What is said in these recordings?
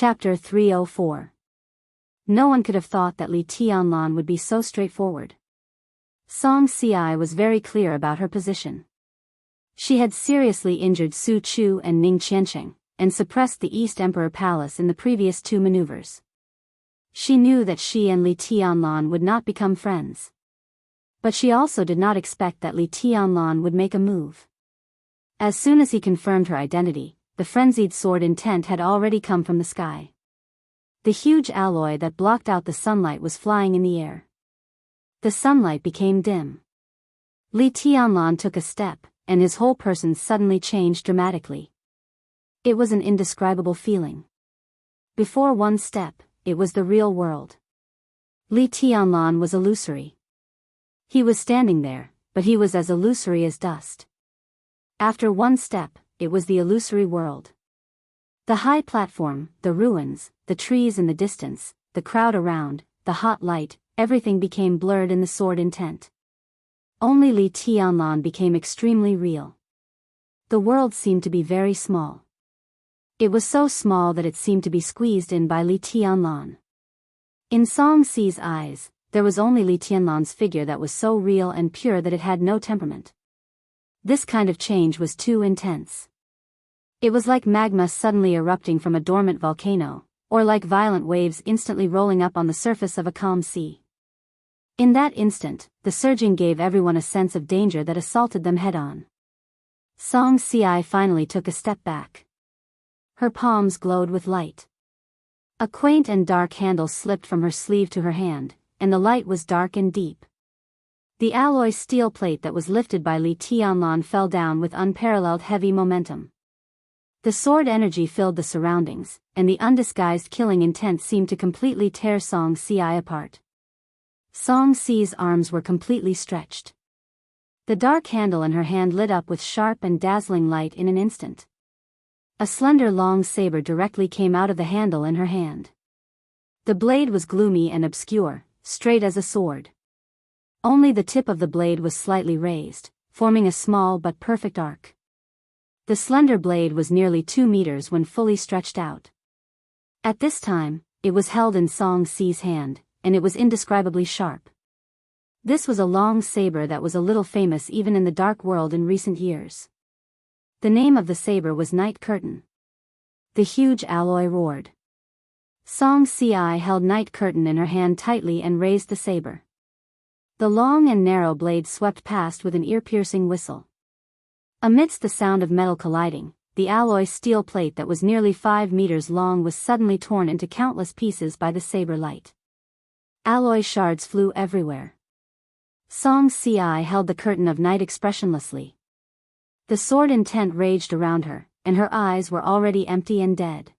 Chapter 304. No one could have thought that Li Tianlan would be so straightforward. Song Ci was very clear about her position. She had seriously injured Su Chu and Ning Qiansheng, and suppressed the East Emperor Palace in the previous two maneuvers. She knew that she and Li Tianlan would not become friends. But she also did not expect that Li Tianlan would make a move. As soon as he confirmed her identity, the frenzied sword intent had already come from the sky. The huge alloy that blocked out the sunlight was flying in the air. The sunlight became dim. Li Tianlan took a step, and his whole person suddenly changed dramatically. It was an indescribable feeling. Before one step, it was the real world. Li Tianlan was illusory. He was standing there, but he was as illusory as dust. After one step, it was the illusory world. The high platform, the ruins, the trees in the distance, the crowd around, the hot light, everything became blurred in the sword intent. Only Li Tianlan became extremely real. The world seemed to be very small. It was so small that it seemed to be squeezed in by Li Tianlan. In Song Ci's eyes, there was only Li Tianlan's figure that was so real and pure that it had no temperament. This kind of change was too intense. It was like magma suddenly erupting from a dormant volcano, or like violent waves instantly rolling up on the surface of a calm sea. In that instant, the surging gave everyone a sense of danger that assaulted them head-on. Song Ci finally took a step back. Her palms glowed with light. A quaint and dark handle slipped from her sleeve to her hand, and the light was dark and deep. The alloy steel plate that was lifted by Li Tianlan fell down with unparalleled heavy momentum. The sword energy filled the surroundings, and the undisguised killing intent seemed to completely tear Song Ci apart. Song Ci's arms were completely stretched. The dark handle in her hand lit up with sharp and dazzling light in an instant. A slender long saber directly came out of the handle in her hand. The blade was gloomy and obscure, straight as a sword. Only the tip of the blade was slightly raised, forming a small but perfect arc. The slender blade was nearly 2 meters when fully stretched out. At this time, it was held in Song Ci's hand, and it was indescribably sharp. This was a long saber that was a little famous even in the dark world in recent years. The name of the saber was Night Curtain. The huge alloy roared. Song Ci held Night Curtain in her hand tightly and raised the saber. The long and narrow blade swept past with an ear-piercing whistle. Amidst the sound of metal colliding, the alloy steel plate that was nearly 5 meters long was suddenly torn into countless pieces by the saber light. Alloy shards flew everywhere. Song Ci held the curtain of night expressionlessly. The sword intent raged around her, and her eyes were already empty and dead.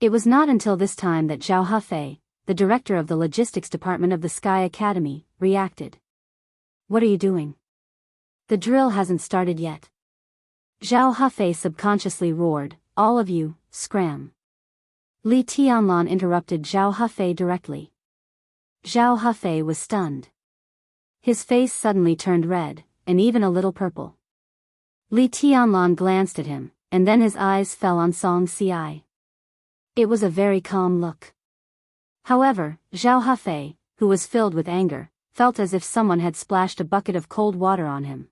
It was not until this time that Zhao Hufei, the director of the logistics department of the Sky Academy, reacted. "What are you doing? The drill hasn't started yet." Zhao Hufei subconsciously roared, "All of you, scram." Li Tianlan interrupted Zhao Hufei directly. Zhao Hufei was stunned. His face suddenly turned red, and even a little purple. Li Tianlan glanced at him, and then his eyes fell on Song Ci. It was a very calm look. However, Zhao Hufei, who was filled with anger, felt as if someone had splashed a bucket of cold water on him.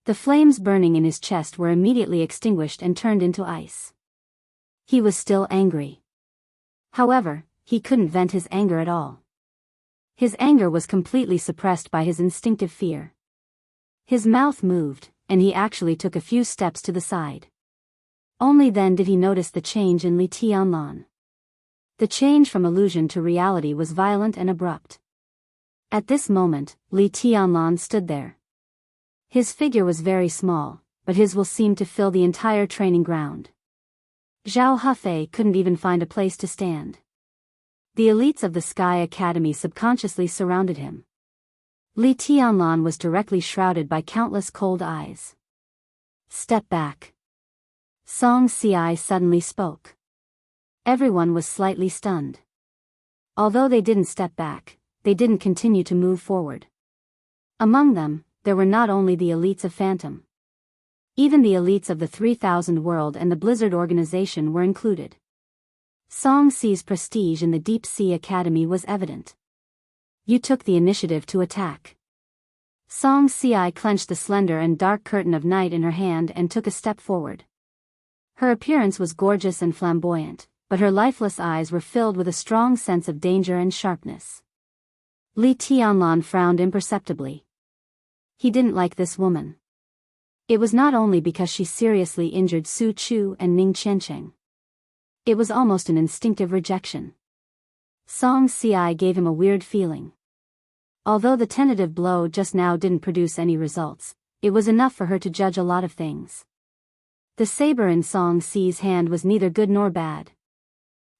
The flames burning in his chest were immediately extinguished and turned into ice. He was still angry. However, he couldn't vent his anger at all. His anger was completely suppressed by his instinctive fear. His mouth moved, and he actually took a few steps to the side. Only then did he notice the change in Li Tianlan. The change from illusion to reality was violent and abrupt. At this moment, Li Tianlan stood there. His figure was very small, but his will seemed to fill the entire training ground. Zhao Hufei couldn't even find a place to stand. The elites of the Sky Academy subconsciously surrounded him. Li Tianlan was directly shrouded by countless cold eyes. "Step back." Song Ci suddenly spoke. Everyone was slightly stunned. Although they didn't step back, they didn't continue to move forward. Among them, there were not only the elites of Phantom. Even the elites of the 3000 World and the Blizzard organization were included. Song Si's prestige in the Deep Sea Academy was evident. You took the initiative to attack. Song Si clenched the slender and dark curtain of night in her hand and took a step forward. Her appearance was gorgeous and flamboyant, but her lifeless eyes were filled with a strong sense of danger and sharpness. Li Tianlan frowned imperceptibly. He didn't like this woman. It was not only because she seriously injured Su Chu and Ning Qiancheng. It was almost an instinctive rejection. Song Si gave him a weird feeling. Although the tentative blow just now didn't produce any results, it was enough for her to judge a lot of things. The saber in Song Si's hand was neither good nor bad.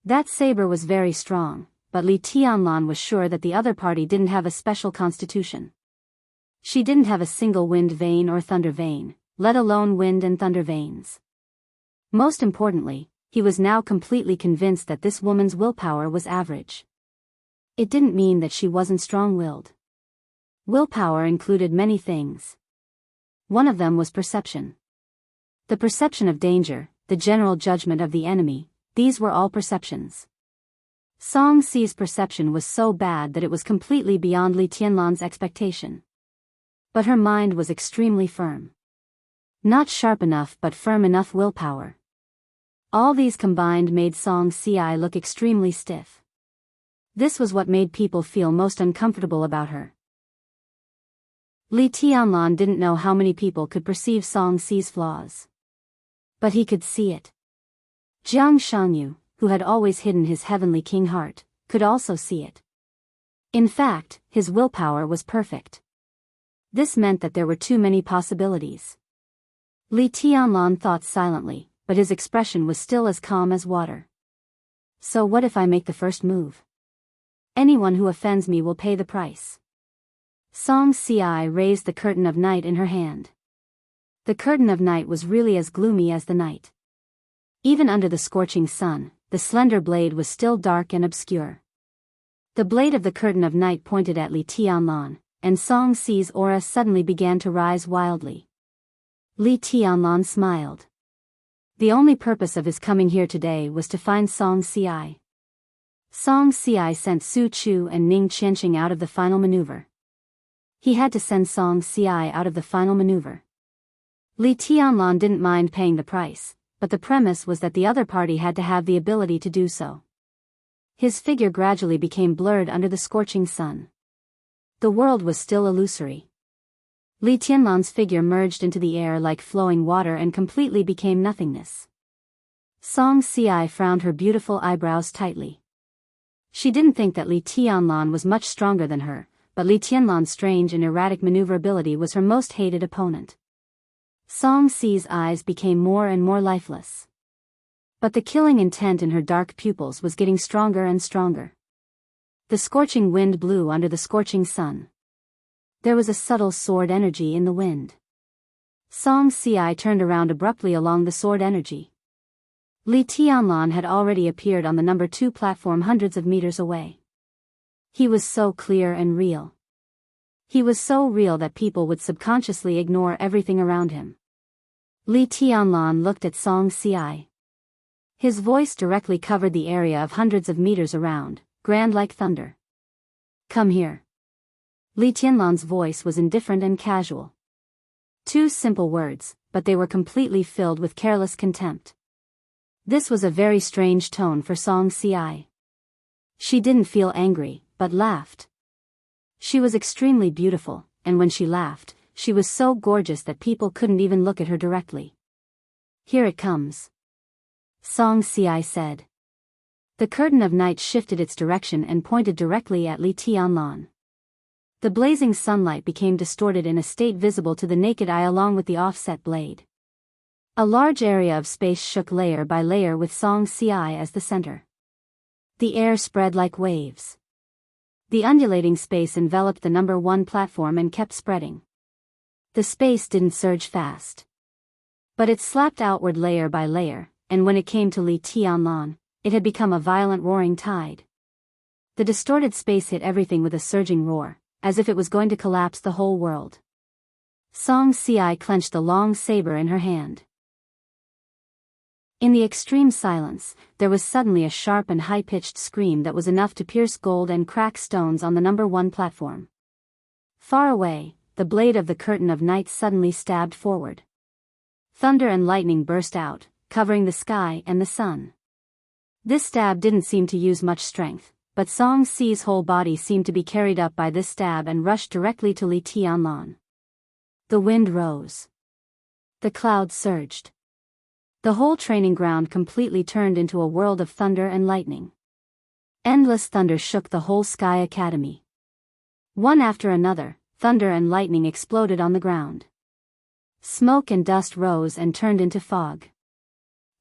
That saber was very strong, but Li Tianlan was sure that the other party didn't have a special constitution. She didn't have a single wind vein or thunder vein, let alone wind and thunder veins. Most importantly, he was now completely convinced that this woman's willpower was average. It didn't mean that she wasn't strong-willed. Willpower included many things. One of them was perception. The perception of danger, the general judgment of the enemy, these were all perceptions. Song Si's perception was so bad that it was completely beyond Li Tianlan's expectation. But her mind was extremely firm. Not sharp enough but firm enough willpower. All these combined made Song Si look extremely stiff. This was what made people feel most uncomfortable about her. Li Tianlan didn't know how many people could perceive Song Si's flaws. But he could see it. Jianghu, who had always hidden his heavenly king heart, could also see it. In fact, his willpower was perfect. This meant that there were too many possibilities. Li Tianlan thought silently, but his expression was still as calm as water. So what if I make the first move? Anyone who offends me will pay the price. Song Si raised the curtain of night in her hand. The curtain of night was really as gloomy as the night. Even under the scorching sun, the slender blade was still dark and obscure. The blade of the curtain of night pointed at Li Tianlan, and Song Si's aura suddenly began to rise wildly. Li Tianlan smiled. The only purpose of his coming here today was to find Song Si. Song Si sent Su Chu and Ning Qiancheng out of the final maneuver. He had to send Song Si out of the final maneuver. Li Tianlan didn't mind paying the price, but the premise was that the other party had to have the ability to do so. His figure gradually became blurred under the scorching sun. The world was still illusory. Li Tianlan's figure merged into the air like flowing water and completely became nothingness. Song Si frowned her beautiful eyebrows tightly. She didn't think that Li Tianlan was much stronger than her, but Li Tianlan's strange and erratic maneuverability was her most hated opponent. Song Si's eyes became more and more lifeless. But the killing intent in her dark pupils was getting stronger and stronger. The scorching wind blew under the scorching sun. There was a subtle sword energy in the wind. Song Si turned around abruptly along the sword energy. Li Tianlan had already appeared on the number 2 platform hundreds of meters away. He was so clear and real. He was so real that people would subconsciously ignore everything around him. Li Tianlan looked at Song Si. His voice directly covered the area of hundreds of meters around, grand like thunder. Come here. Li Tianlan's voice was indifferent and casual. 2 simple words, but they were completely filled with careless contempt. This was a very strange tone for Song Si. She didn't feel angry, but laughed. She was extremely beautiful, and when she laughed, she was so gorgeous that people couldn't even look at her directly. Here it comes. Song Si said. The curtain of night shifted its direction and pointed directly at Li Tianlan. The blazing sunlight became distorted in a state visible to the naked eye along with the offset blade. A large area of space shook layer by layer with Song Si as the center. The air spread like waves. The undulating space enveloped the number 1 platform and kept spreading. The space didn't surge fast. But it slapped outward layer by layer, and when it came to Li Tianlan, it had become a violent roaring tide. The distorted space hit everything with a surging roar, as if it was going to collapse the whole world. Song Si clenched the long saber in her hand. In the extreme silence, there was suddenly a sharp and high-pitched scream that was enough to pierce gold and crack stones on the number 1 platform. Far away, the blade of the curtain of night suddenly stabbed forward. Thunder and lightning burst out, covering the sky and the sun. This stab didn't seem to use much strength, but Song Si's whole body seemed to be carried up by this stab and rushed directly to Li Tianlan. The wind rose. The clouds surged. The whole training ground completely turned into a world of thunder and lightning. Endless thunder shook the whole Sky Academy. One after another, thunder and lightning exploded on the ground. Smoke and dust rose and turned into fog.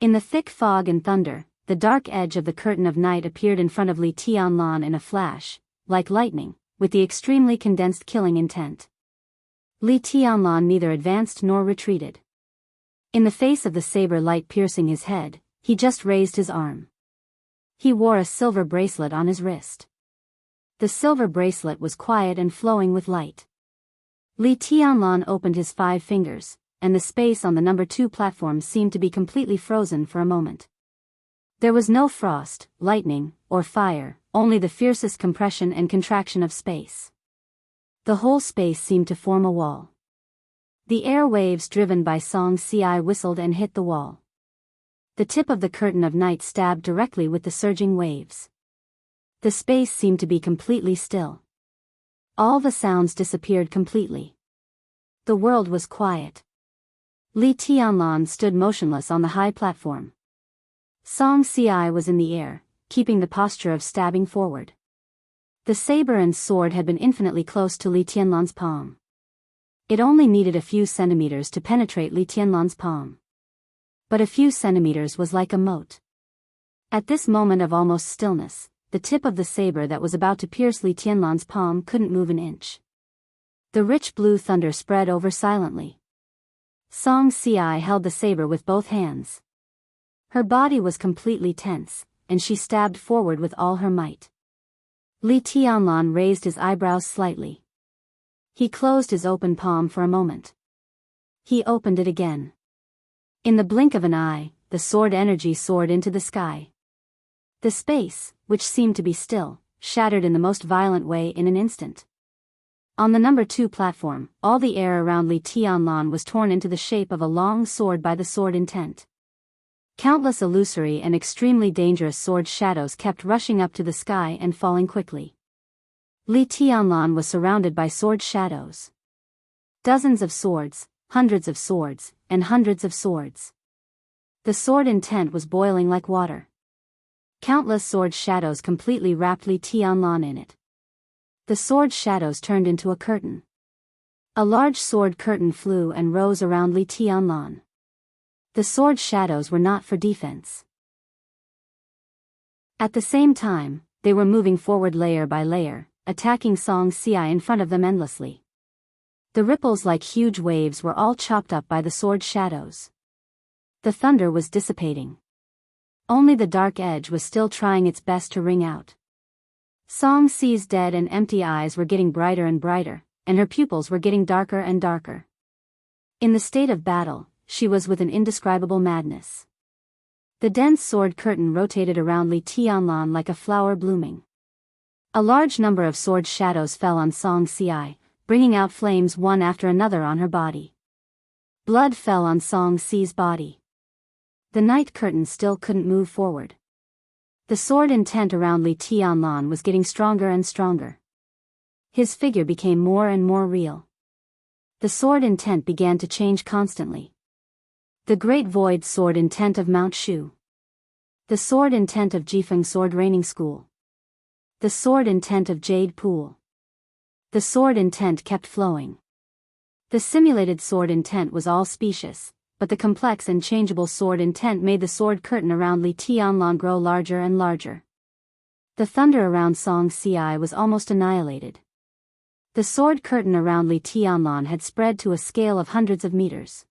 In the thick fog and thunder, the dark edge of the curtain of night appeared in front of Li Tianlan in a flash, like lightning, with the extremely condensed killing intent. Li Tianlan neither advanced nor retreated. In the face of the saber light piercing his head, he just raised his arm. He wore a silver bracelet on his wrist. The silver bracelet was quiet and flowing with light. Li Tianlan opened his 5 fingers, and the space on the number 2 platform seemed to be completely frozen for a moment. There was no frost, lightning, or fire, only the fiercest compression and contraction of space. The whole space seemed to form a wall. The air waves driven by Song Si whistled and hit the wall. The tip of the curtain of night stabbed directly with the surging waves. The space seemed to be completely still. All the sounds disappeared completely. The world was quiet. Li Tianlan stood motionless on the high platform. Song Si was in the air, keeping the posture of stabbing forward. The saber and sword had been infinitely close to Li Tianlan's palm. It only needed a few centimeters to penetrate Li Tianlan's palm. But a few centimeters was like a mote. At this moment of almost stillness, the tip of the saber that was about to pierce Li Tianlan's palm couldn't move an inch. The rich blue thunder spread over silently. Song Si held the saber with both hands. Her body was completely tense, and she stabbed forward with all her might. Li Tianlan raised his eyebrows slightly. He closed his open palm for a moment. He opened it again. In the blink of an eye, the sword energy soared into the sky. The space, which seemed to be still, shattered in the most violent way in an instant. On the number 2 platform, all the air around Li Tianlan was torn into the shape of a long sword by the sword intent. Countless illusory and extremely dangerous sword shadows kept rushing up to the sky and falling quickly. Li Tianlan was surrounded by sword shadows. Dozens of swords, hundreds of swords, and hundreds of swords. The sword intent was boiling like water. Countless sword shadows completely wrapped Li Tianlan in it. The sword shadows turned into a curtain. A large sword curtain flew and rose around Li Tianlan. The sword shadows were not for defense. At the same time, they were moving forward layer by layer, attacking Song Si in front of them endlessly. The ripples like huge waves were all chopped up by the sword shadows. The thunder was dissipating. Only the dark edge was still trying its best to ring out. Song Si's dead and empty eyes were getting brighter and brighter, and her pupils were getting darker and darker. In the state of battle, she was with an indescribable madness. The dense sword curtain rotated around Li Tianlan like a flower blooming. A large number of sword shadows fell on Song Si, bringing out flames one after another on her body. Blood fell on Song Si's body. The night curtain still couldn't move forward. The sword intent around Li Tianlan was getting stronger and stronger. His figure became more and more real. The sword intent began to change constantly. The Great Void sword intent of Mount Shu. The sword intent of Jifeng Sword Raining School. The sword intent of Jade Pool. The sword intent kept flowing. The simulated sword intent was all specious, but the complex and changeable sword intent made the sword curtain around Li Tianlan grow larger and larger. The thunder around Song Si was almost annihilated. The sword curtain around Li Tianlan had spread to a scale of hundreds of meters.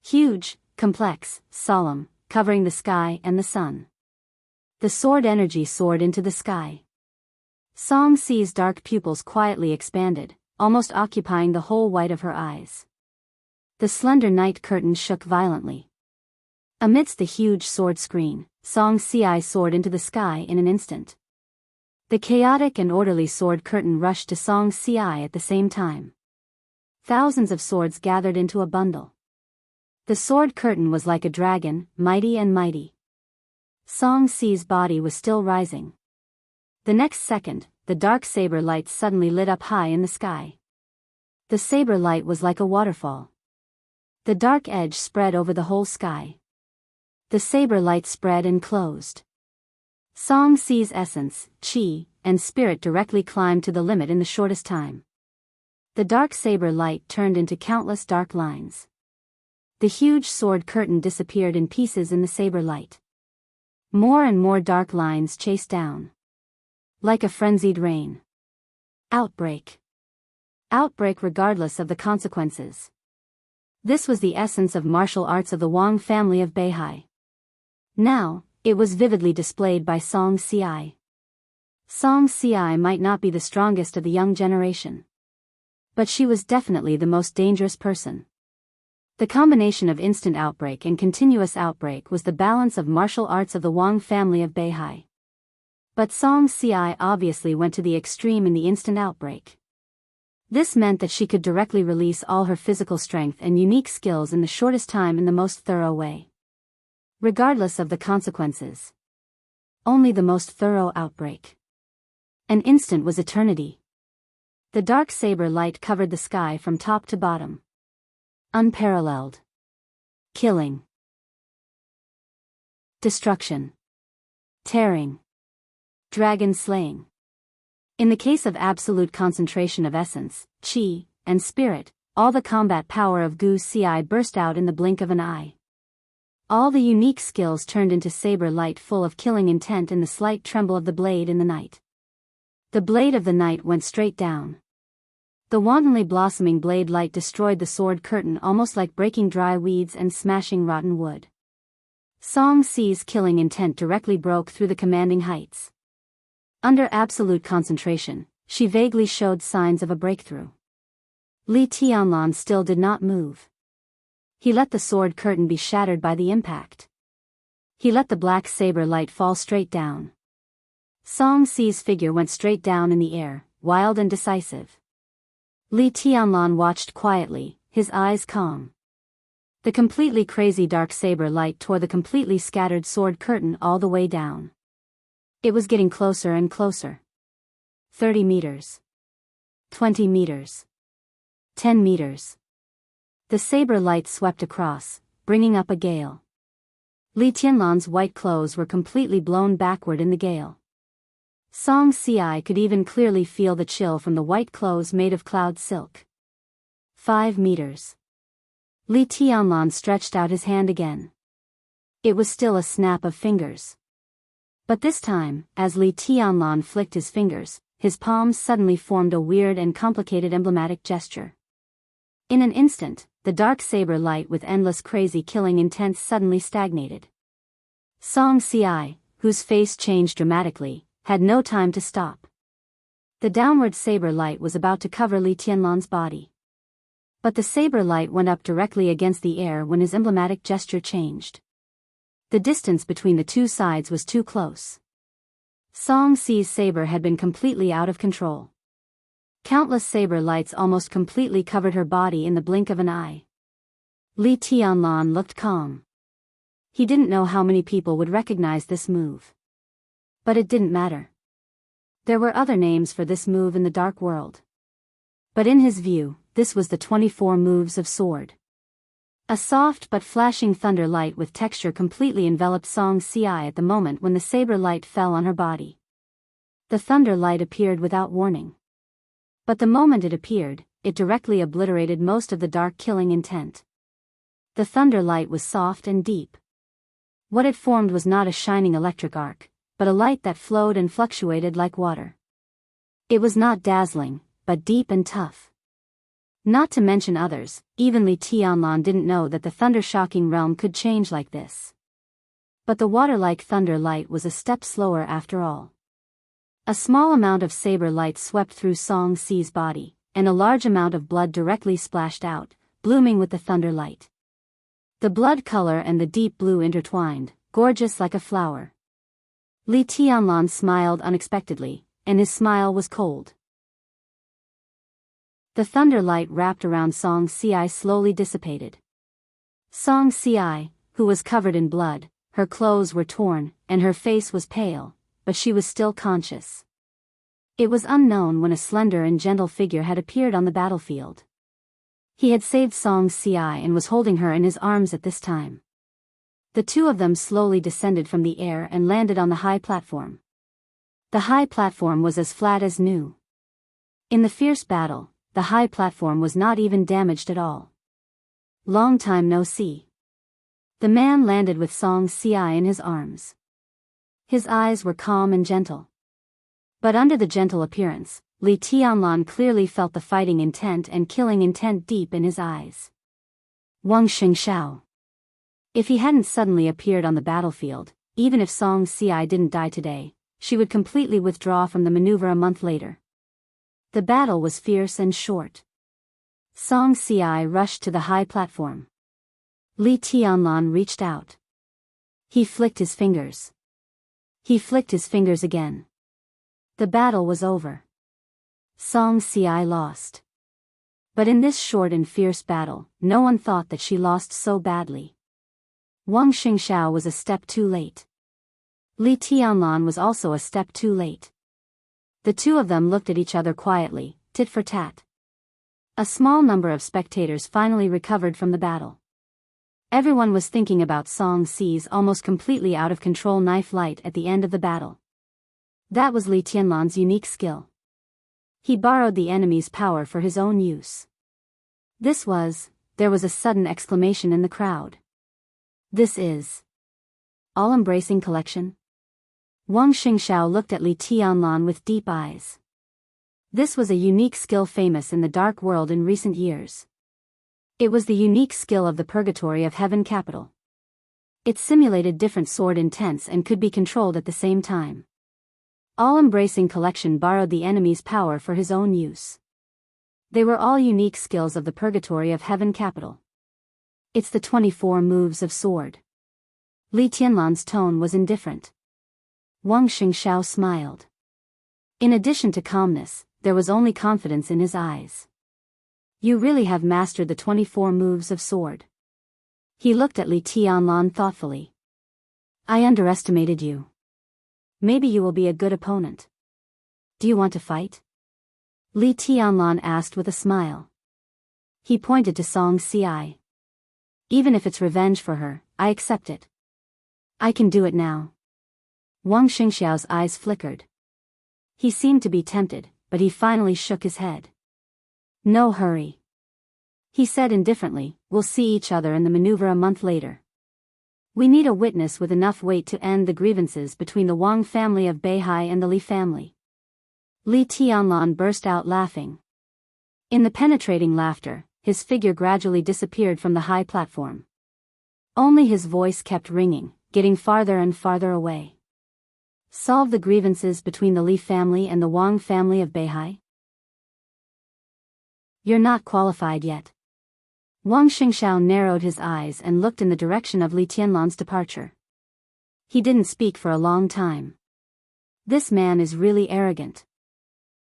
Huge, complex, solemn, covering the sky and the sun. The sword energy soared into the sky. Song Si's dark pupils quietly expanded, almost occupying the whole white of her eyes. The slender night curtain shook violently. Amidst the huge sword screen, Song Si soared into the sky in an instant. The chaotic and orderly sword curtain rushed to Song Si at the same time. Thousands of swords gathered into a bundle. The sword curtain was like a dragon, mighty and mighty. Song Si's body was still rising. The next second, the dark saber light suddenly lit up high in the sky. The saber light was like a waterfall. The dark edge spread over the whole sky. The saber light spread and closed. Song Si's essence, chi, and spirit directly climbed to the limit in the shortest time. The dark saber light turned into countless dark lines. The huge sword curtain disappeared in pieces in the saber light. More and more dark lines chased down. Like a frenzied rain. Outbreak. Outbreak regardless of the consequences. This was the essence of martial arts of the Wang family of Beihai. Now, it was vividly displayed by Song Si. Song Si might not be the strongest of the young generation. But she was definitely the most dangerous person. The combination of instant outbreak and continuous outbreak was the balance of martial arts of the Wang family of Beihai. But Song Si obviously went to the extreme in the instant outbreak. This meant that she could directly release all her physical strength and unique skills in the shortest time in the most thorough way. Regardless of the consequences. Only the most thorough outbreak. An instant was eternity. The dark saber light covered the sky from top to bottom. Unparalleled. Killing. Destruction. Tearing. Dragon slaying. In the case of absolute concentration of essence, chi, and spirit, all the combat power of Gu Si burst out in the blink of an eye. All the unique skills turned into saber light full of killing intent in the slight tremble of the blade in the night. The blade of the night went straight down. The wantonly blossoming blade light destroyed the sword curtain almost like breaking dry weeds and smashing rotten wood. Song Si's killing intent directly broke through the commanding heights. Under absolute concentration, she vaguely showed signs of a breakthrough. Li Tianlan still did not move. He let the sword curtain be shattered by the impact. He let the black saber light fall straight down. Song Si's figure went straight down in the air, wild and decisive. Li Tianlan watched quietly, his eyes calm. The completely crazy dark saber light tore the completely scattered sword curtain all the way down. It was getting closer and closer. 30 meters. 20 meters. 10 meters. The saber light swept across, bringing up a gale. Li Tianlan's white clothes were completely blown backward in the gale. Song Si could even clearly feel the chill from the white clothes made of cloud silk. 5 meters. Li Tianlan stretched out his hand again. It was still a snap of fingers. But this time, as Li Tianlan flicked his fingers, his palms suddenly formed a weird and complicated emblematic gesture. In an instant, the dark saber light with endless crazy killing intent suddenly stagnated. Song Si, whose face changed dramatically, had no time to stop. The downward saber light was about to cover Li Tianlan's body. But the saber light went up directly against the air when his emblematic gesture changed. The distance between the two sides was too close. Song Si's saber had been completely out of control. Countless saber lights almost completely covered her body in the blink of an eye. Li Tianlan looked calm. He didn't know how many people would recognize this move. But it didn't matter. There were other names for this move in the dark world. But in his view, this was the 24 moves of sword. A soft but flashing thunder light with texture completely enveloped Song Si at the moment when the saber light fell on her body. The thunder light appeared without warning. But the moment it appeared, it directly obliterated most of the dark killing intent. The thunder light was soft and deep. What it formed was not a shining electric arc, but a light that flowed and fluctuated like water. It was not dazzling, but deep and tough. Not to mention others, even Li Tianlan didn't know that the thunder-shocking realm could change like this. But the water-like thunder light was a step slower after all. A small amount of saber light swept through Song Si's body, and a large amount of blood directly splashed out, blooming with the thunder light. The blood color and the deep blue intertwined, gorgeous like a flower. Li Tianlan smiled unexpectedly, and his smile was cold. The thunder light wrapped around Song Ci slowly dissipated. Song Ci, who was covered in blood, her clothes were torn, and her face was pale, but she was still conscious. It was unknown when a slender and gentle figure had appeared on the battlefield. He had saved Song Ci and was holding her in his arms at this time. The two of them slowly descended from the air and landed on the high platform. The high platform was as flat as new. In the fierce battle, the high platform was not even damaged at all. Long time no see. The man landed with Song Ci in his arms. His eyes were calm and gentle. But under the gentle appearance, Li Tianlan clearly felt the fighting intent and killing intent deep in his eyes. Wang Xingxiao. If he hadn't suddenly appeared on the battlefield, even if Song Ci didn't die today, she would completely withdraw from the maneuver a month later. The battle was fierce and short. Song Ci rushed to the high platform. Li Tianlan reached out. He flicked his fingers. He flicked his fingers again. The battle was over. Song Ci lost. But in this short and fierce battle, no one thought that she lost so badly. Wang Xingxiao was a step too late. Li Tianlan was also a step too late. The two of them looked at each other quietly, tit for tat. A small number of spectators finally recovered from the battle. Everyone was thinking about Song Ci's almost completely out of control knife light at the end of the battle. That was Li Tianlan's unique skill. He borrowed the enemy's power for his own use. There was a sudden exclamation in the crowd. This is all-embracing collection? Wang Xingxiao looked at Li Tianlan with deep eyes. This was a unique skill famous in the dark world in recent years. It was the unique skill of the Purgatory of Heaven capital. It simulated different sword intents and could be controlled at the same time. All-embracing collection borrowed the enemy's power for his own use. They were all unique skills of the Purgatory of Heaven capital. It's the 24 moves of sword. Li Tianlan's tone was indifferent. Wang Xingxiao smiled. In addition to calmness, there was only confidence in his eyes. You really have mastered the 24 moves of sword. He looked at Li Tianlan thoughtfully. I underestimated you. Maybe you will be a good opponent. Do you want to fight? Li Tianlan asked with a smile. He pointed to Song Ci. Even if it's revenge for her, I accept it. I can do it now. Wang Xingxiao's eyes flickered. He seemed to be tempted, but he finally shook his head. No hurry. He said indifferently, we'll see each other in the maneuver a month later. We need a witness with enough weight to end the grievances between the Wang family of Beihai and the Li family. Li Tianlan burst out laughing. In the penetrating laughter, his figure gradually disappeared from the high platform. Only his voice kept ringing, getting farther and farther away. Solve the grievances between the Li family and the Wang family of Beihai? You're not qualified yet. Wang Xingxiao narrowed his eyes and looked in the direction of Li Tianlan's departure. He didn't speak for a long time. This man is really arrogant.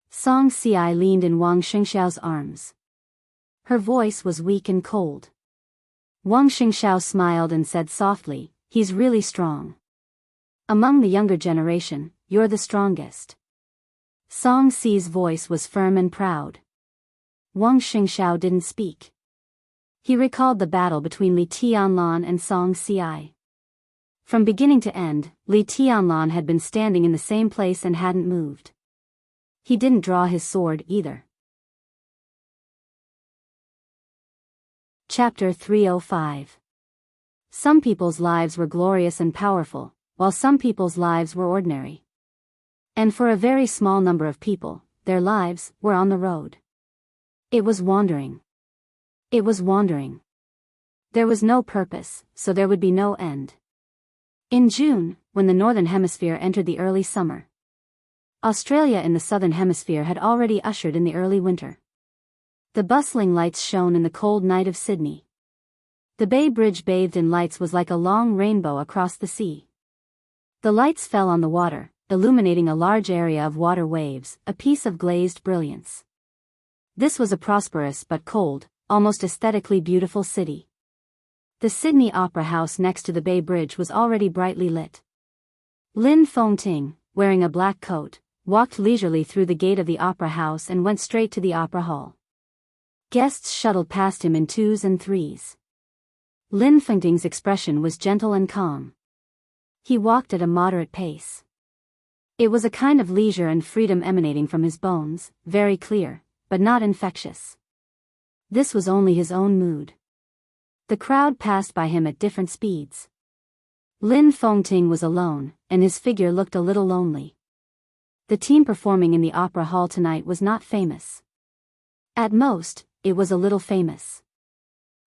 Song Ci leaned in Wang Xingxiao's arms. Her voice was weak and cold. Wang Xingxiao smiled and said softly, he's really strong. Among the younger generation, you're the strongest. Song Ci's voice was firm and proud. Wang Xingxiao didn't speak. He recalled the battle between Li Tianlan and Song Ci. From beginning to end, Li Tianlan had been standing in the same place and hadn't moved. He didn't draw his sword either. Chapter 305. Some people's lives were glorious and powerful, while some people's lives were ordinary. And for a very small number of people, their lives were on the road. It was wandering. It was wandering. There was no purpose, so there would be no end. In June, when the Northern Hemisphere entered the early summer, Australia in the Southern Hemisphere had already ushered in the early winter. The bustling lights shone in the cold night of Sydney. The Bay Bridge bathed in lights was like a long rainbow across the sea. The lights fell on the water, illuminating a large area of water waves, a piece of glazed brilliance. This was a prosperous but cold, almost aesthetically beautiful city. The Sydney Opera House next to the Bay Bridge was already brightly lit. Lin Fengting, wearing a black coat, walked leisurely through the gate of the Opera House and went straight to the Opera Hall. Guests shuttled past him in twos and threes. Lin Fengting's expression was gentle and calm. He walked at a moderate pace. It was a kind of leisure and freedom emanating from his bones, very clear, but not infectious. This was only his own mood. The crowd passed by him at different speeds. Lin Fengting was alone, and his figure looked a little lonely. The team performing in the opera hall tonight was not famous. At most, it was a little famous.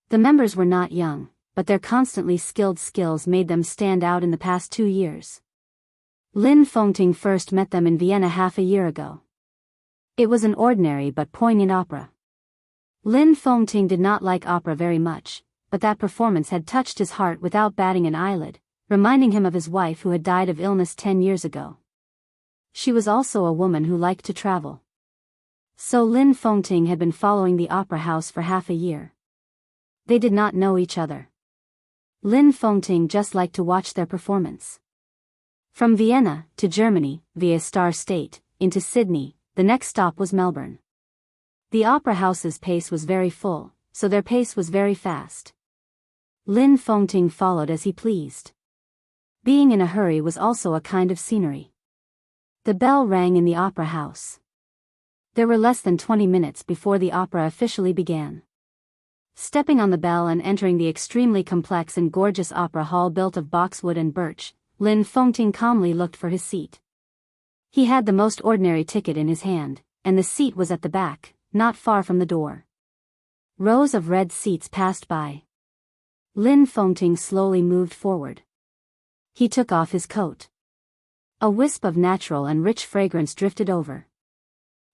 The members were not young, but their constantly skilled skills made them stand out in the past 2 years. Lin Fengting first met them in Vienna half a year ago. It was an ordinary but poignant opera. Lin Fengting did not like opera very much, but that performance had touched his heart without batting an eyelid, reminding him of his wife who had died of illness 10 years ago. She was also a woman who liked to travel. So Lin Fengting had been following the opera house for half a year. They did not know each other. Lin Fengting just liked to watch their performance. From Vienna, to Germany, via Star State, into Sydney, the next stop was Melbourne. The opera house's pace was very full, so their pace was very fast. Lin Fengting followed as he pleased. Being in a hurry was also a kind of scenery. The bell rang in the opera house. There were less than 20 minutes before the opera officially began. Stepping on the bell and entering the extremely complex and gorgeous opera hall built of boxwood and birch, Lin Fengting calmly looked for his seat. He had the most ordinary ticket in his hand, and the seat was at the back, not far from the door. Rows of red seats passed by. Lin Fengting slowly moved forward. He took off his coat. A wisp of natural and rich fragrance drifted over.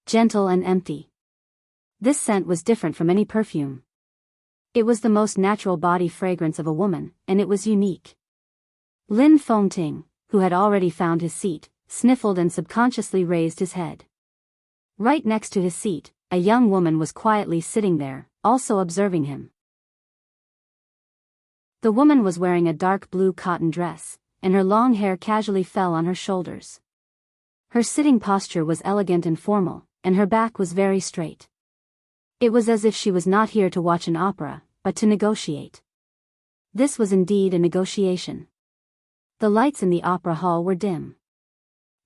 Gentle and empty. This scent was different from any perfume. It was the most natural body fragrance of a woman, and it was unique. Lin Fengting, who had already found his seat, sniffled and subconsciously raised his head. Right next to his seat, a young woman was quietly sitting there, also observing him. The woman was wearing a dark blue cotton dress, and her long hair casually fell on her shoulders. Her sitting posture was elegant and formal, and her back was very straight. It was as if she was not here to watch an opera, but to negotiate. This was indeed a negotiation. The lights in the opera hall were dim.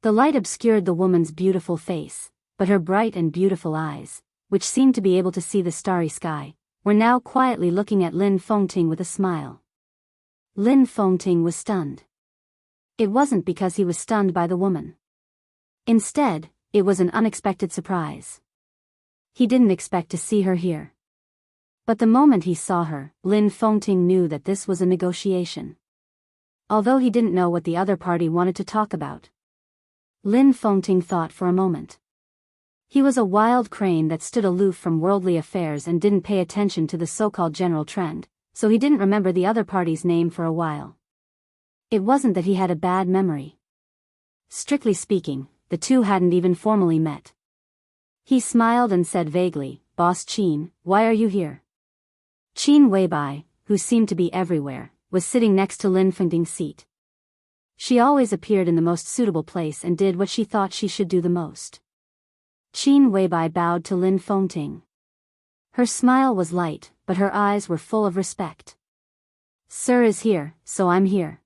The light obscured the woman's beautiful face, but her bright and beautiful eyes, which seemed to be able to see the starry sky, were now quietly looking at Lin Fengting with a smile. Lin Fengting was stunned. It wasn't because he was stunned by the woman. Instead, it was an unexpected surprise. He didn't expect to see her here. But the moment he saw her, Lin Fengting knew that this was a negotiation. Although he didn't know what the other party wanted to talk about. Lin Fengting thought for a moment. He was a wild crane that stood aloof from worldly affairs and didn't pay attention to the so-called general trend, so he didn't remember the other party's name for a while. It wasn't that he had a bad memory. Strictly speaking, the two hadn't even formally met. He smiled and said vaguely, "Boss Qin, why are you here?" Qin Weibai, who seemed to be everywhere, was sitting next to Lin Fengting's seat. She always appeared in the most suitable place and did what she thought she should do the most. Qin Weibai bowed to Lin Fengting. Her smile was light, but her eyes were full of respect. "Sir is here, so I'm here."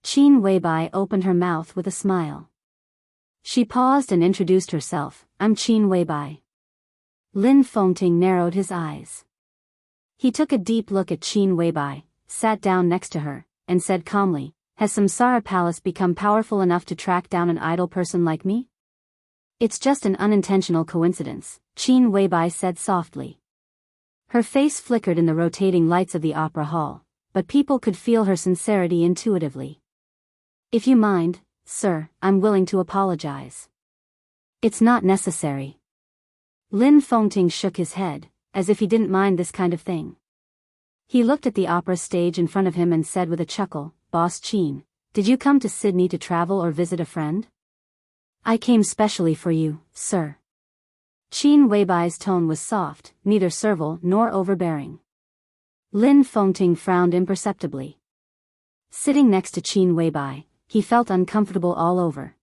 Qin Weibai opened her mouth with a smile. She paused and introduced herself, "I'm Qin Weibai." Lin Fengting narrowed his eyes. He took a deep look at Qin Weibai, sat down next to her, and said calmly, "Has Samsara Palace become powerful enough to track down an idle person like me?" "It's just an unintentional coincidence," Qin Weibai said softly. Her face flickered in the rotating lights of the opera hall, but people could feel her sincerity intuitively. "If you mind, sir, I'm willing to apologize." "It's not necessary." Lin Fengting shook his head, as if he didn't mind this kind of thing. He looked at the opera stage in front of him and said with a chuckle, "Boss Qin, did you come to Sydney to travel or visit a friend?" "I came specially for you, sir." Qin Weibai's tone was soft, neither servile nor overbearing. Lin Fengting frowned imperceptibly. Sitting next to Qin Weibai, he felt uncomfortable all over.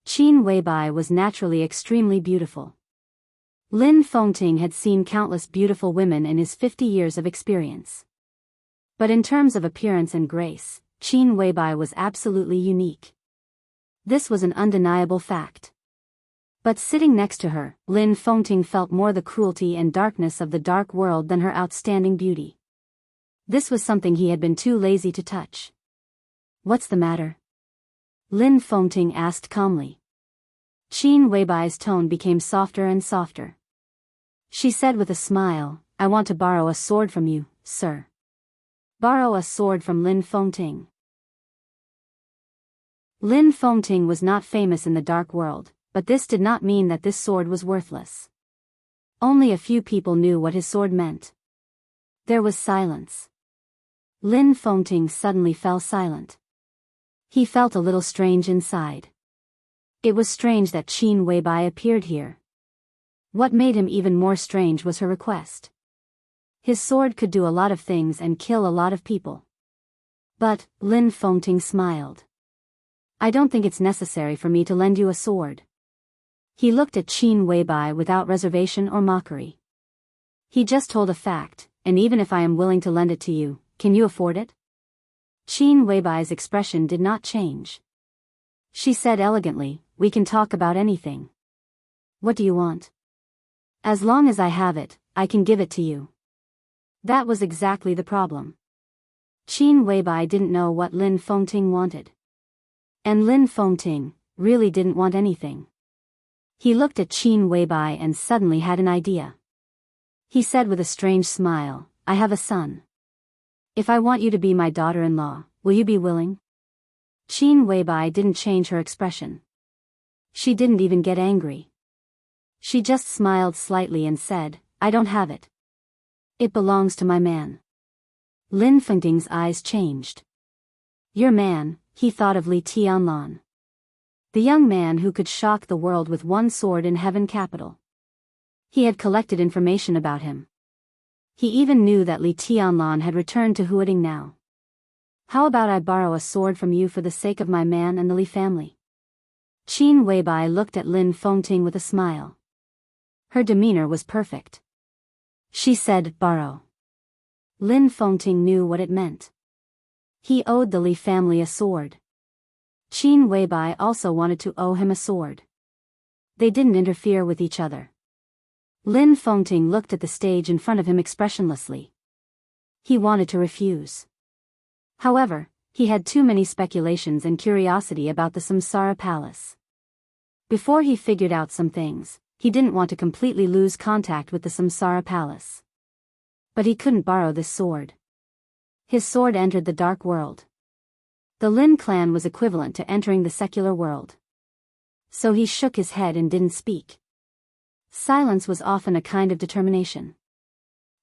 Qin Weibai was naturally extremely beautiful. Lin Fengting had seen countless beautiful women in his 50 years of experience. But in terms of appearance and grace, Qin Weibai was absolutely unique. This was an undeniable fact. But sitting next to her, Lin Fengting felt more the cruelty and darkness of the dark world than her outstanding beauty. This was something he had been too lazy to touch. "What's the matter?" Lin Fengting asked calmly. Qin Weibai's tone became softer and softer. She said with a smile, "I want to borrow a sword from you, sir." Borrow a sword from Lin Fengting. Lin Fengting was not famous in the dark world, but this did not mean that this sword was worthless. Only a few people knew what his sword meant. There was silence. Lin Fengting suddenly fell silent. He felt a little strange inside. It was strange that Qin Weibai appeared here. What made him even more strange was her request. His sword could do a lot of things and kill a lot of people. But, Lin Fengting smiled. "I don't think it's necessary for me to lend you a sword." He looked at Qin Weibai without reservation or mockery. "He just told a fact, and even if I am willing to lend it to you, can you afford it?" Qin Weibai's expression did not change. She said elegantly, "We can talk about anything. What do you want? As long as I have it, I can give it to you." That was exactly the problem. Qin Weibai didn't know what Lin Fengting wanted. And Lin Fengting really didn't want anything. He looked at Qin Weibai and suddenly had an idea. He said with a strange smile, "I have a son. If I want you to be my daughter-in-law, will you be willing?" Qin Weibai didn't change her expression. She didn't even get angry. She just smiled slightly and said, "I don't have it. It belongs to my man." Lin Fengting's eyes changed. "Your man," he thought of Li Tianlan. The young man who could shock the world with one sword in Heaven Capital. He had collected information about him. He even knew that Li Tianlan had returned to Huading now. "How about I borrow a sword from you for the sake of my man and the Li family?" Qin Weibai looked at Lin Fengting with a smile. Her demeanor was perfect. She said, "Borrow." Lin Fengting knew what it meant. He owed the Li family a sword. Qin Weibai also wanted to owe him a sword. They didn't interfere with each other. Lin Fengting looked at the stage in front of him expressionlessly. He wanted to refuse. However, he had too many speculations and curiosity about the Samsara Palace. Before he figured out some things, he didn't want to completely lose contact with the Samsara Palace. But he couldn't borrow this sword. His sword entered the dark world. The Lin clan was equivalent to entering the secular world. So he shook his head and didn't speak. Silence was often a kind of determination.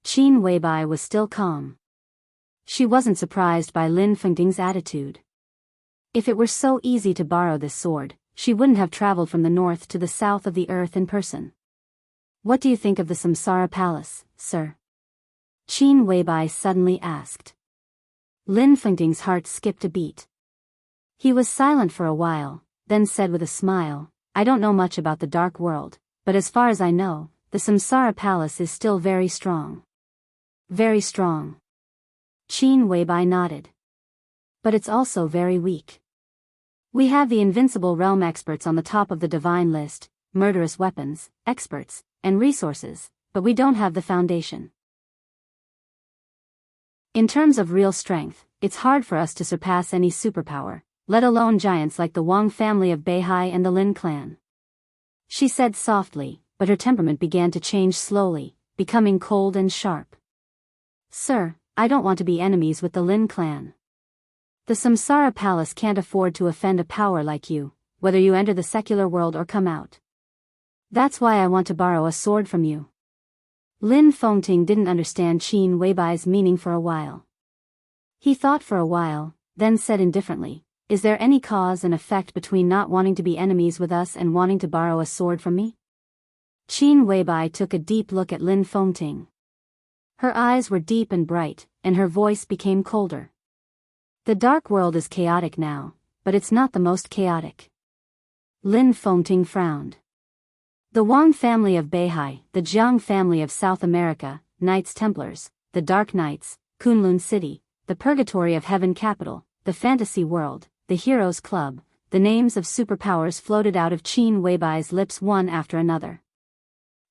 Qin Weibai was still calm. She wasn't surprised by Lin Fengting's attitude. If it were so easy to borrow this sword, she wouldn't have traveled from the north to the south of the earth in person. "What do you think of the Samsara Palace, sir?" Qin Weibai suddenly asked. Lin Fengting's heart skipped a beat. He was silent for a while, then said with a smile, "I don't know much about the dark world, but as far as I know, the Samsara Palace is still very strong." "Very strong." Qin Weibai nodded. "But it's also very weak. We have the invincible realm experts on the top of the divine list, murderous weapons, experts, and resources, but we don't have the foundation. In terms of real strength, it's hard for us to surpass any superpower, let alone giants like the Wang family of Beihai and the Lin clan." She said softly, but her temperament began to change slowly, becoming cold and sharp. "Sir, I don't want to be enemies with the Lin clan. The Samsara Palace can't afford to offend a power like you, whether you enter the secular world or come out. That's why I want to borrow a sword from you." Lin Fengting didn't understand Qin Weibai's meaning for a while. He thought for a while, then said indifferently, "Is there any cause and effect between not wanting to be enemies with us and wanting to borrow a sword from me?" Qin Weibai took a deep look at Lin Fengting. Her eyes were deep and bright, and her voice became colder. "The dark world is chaotic now, but it's not the most chaotic." Lin Fengting frowned. The Wang family of Beihai, the Jiang family of South America, Knights Templars, the Dark Knights, Kunlun City, the Purgatory of Heaven Capital, the Fantasy World, the Heroes Club, the names of superpowers floated out of Qin Weibai's lips one after another.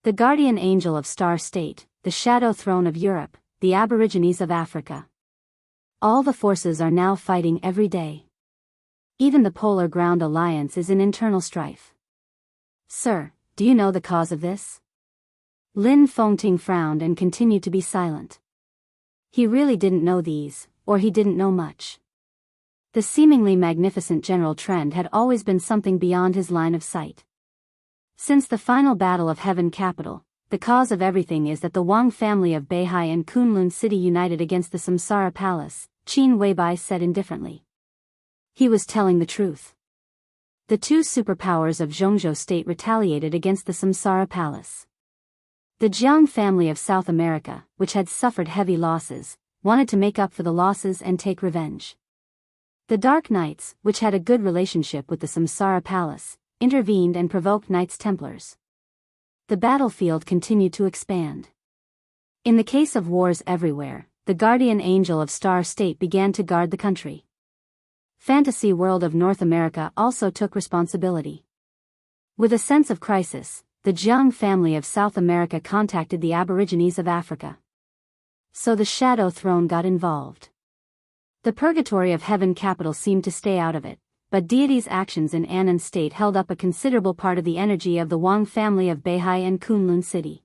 The Guardian Angel of Star State, the Shadow Throne of Europe, the Aborigines of Africa. All the forces are now fighting every day. Even the Polar Ground Alliance is in internal strife. "Sir, do you know the cause of this?" Lin Fengting frowned and continued to be silent. He really didn't know these, or he didn't know much. The seemingly magnificent general trend had always been something beyond his line of sight. Since the final battle of Heaven Capital, the cause of everything is that the Wang family of Beihai and Kunlun City united against the Samsara Palace, Qin Weibai said indifferently. He was telling the truth. The two superpowers of Zhongzhou State retaliated against the Samsara Palace. The Jiang family of South America, which had suffered heavy losses, wanted to make up for the losses and take revenge. The Dark Knights, which had a good relationship with the Samsara Palace, intervened and provoked Knights Templars. The battlefield continued to expand. In the case of wars everywhere, the Guardian Angel of Star State began to guard the country. Fantasy World of North America also took responsibility. With a sense of crisis, the Jiang family of South America contacted the Aborigines of Africa. So the Shadow Throne got involved. The Purgatory of Heaven Capital seemed to stay out of it, but deity's actions in Annan State held up a considerable part of the energy of the Wang family of Beihai and Kunlun City.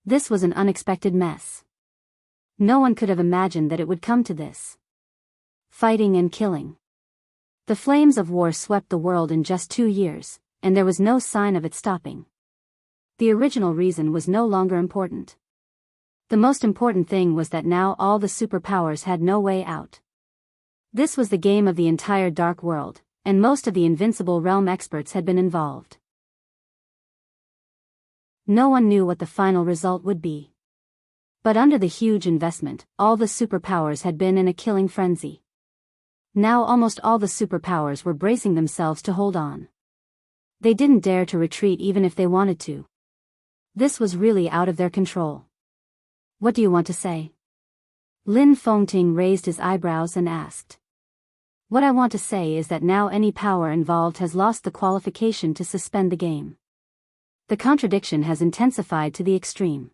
This was an unexpected mess. No one could have imagined that it would come to this. Fighting and killing. The flames of war swept the world in just 2 years, and there was no sign of it stopping. The original reason was no longer important. The most important thing was that now all the superpowers had no way out. This was the game of the entire dark world, and most of the Invincible Realm experts had been involved. No one knew what the final result would be. But under the huge investment, all the superpowers had been in a killing frenzy. Now almost all the superpowers were bracing themselves to hold on. They didn't dare to retreat even if they wanted to. This was really out of their control. "What do you want to say?" Lin Fengting raised his eyebrows and asked. "What I want to say is that now any power involved has lost the qualification to suspend the game. The contradiction has intensified to the extreme.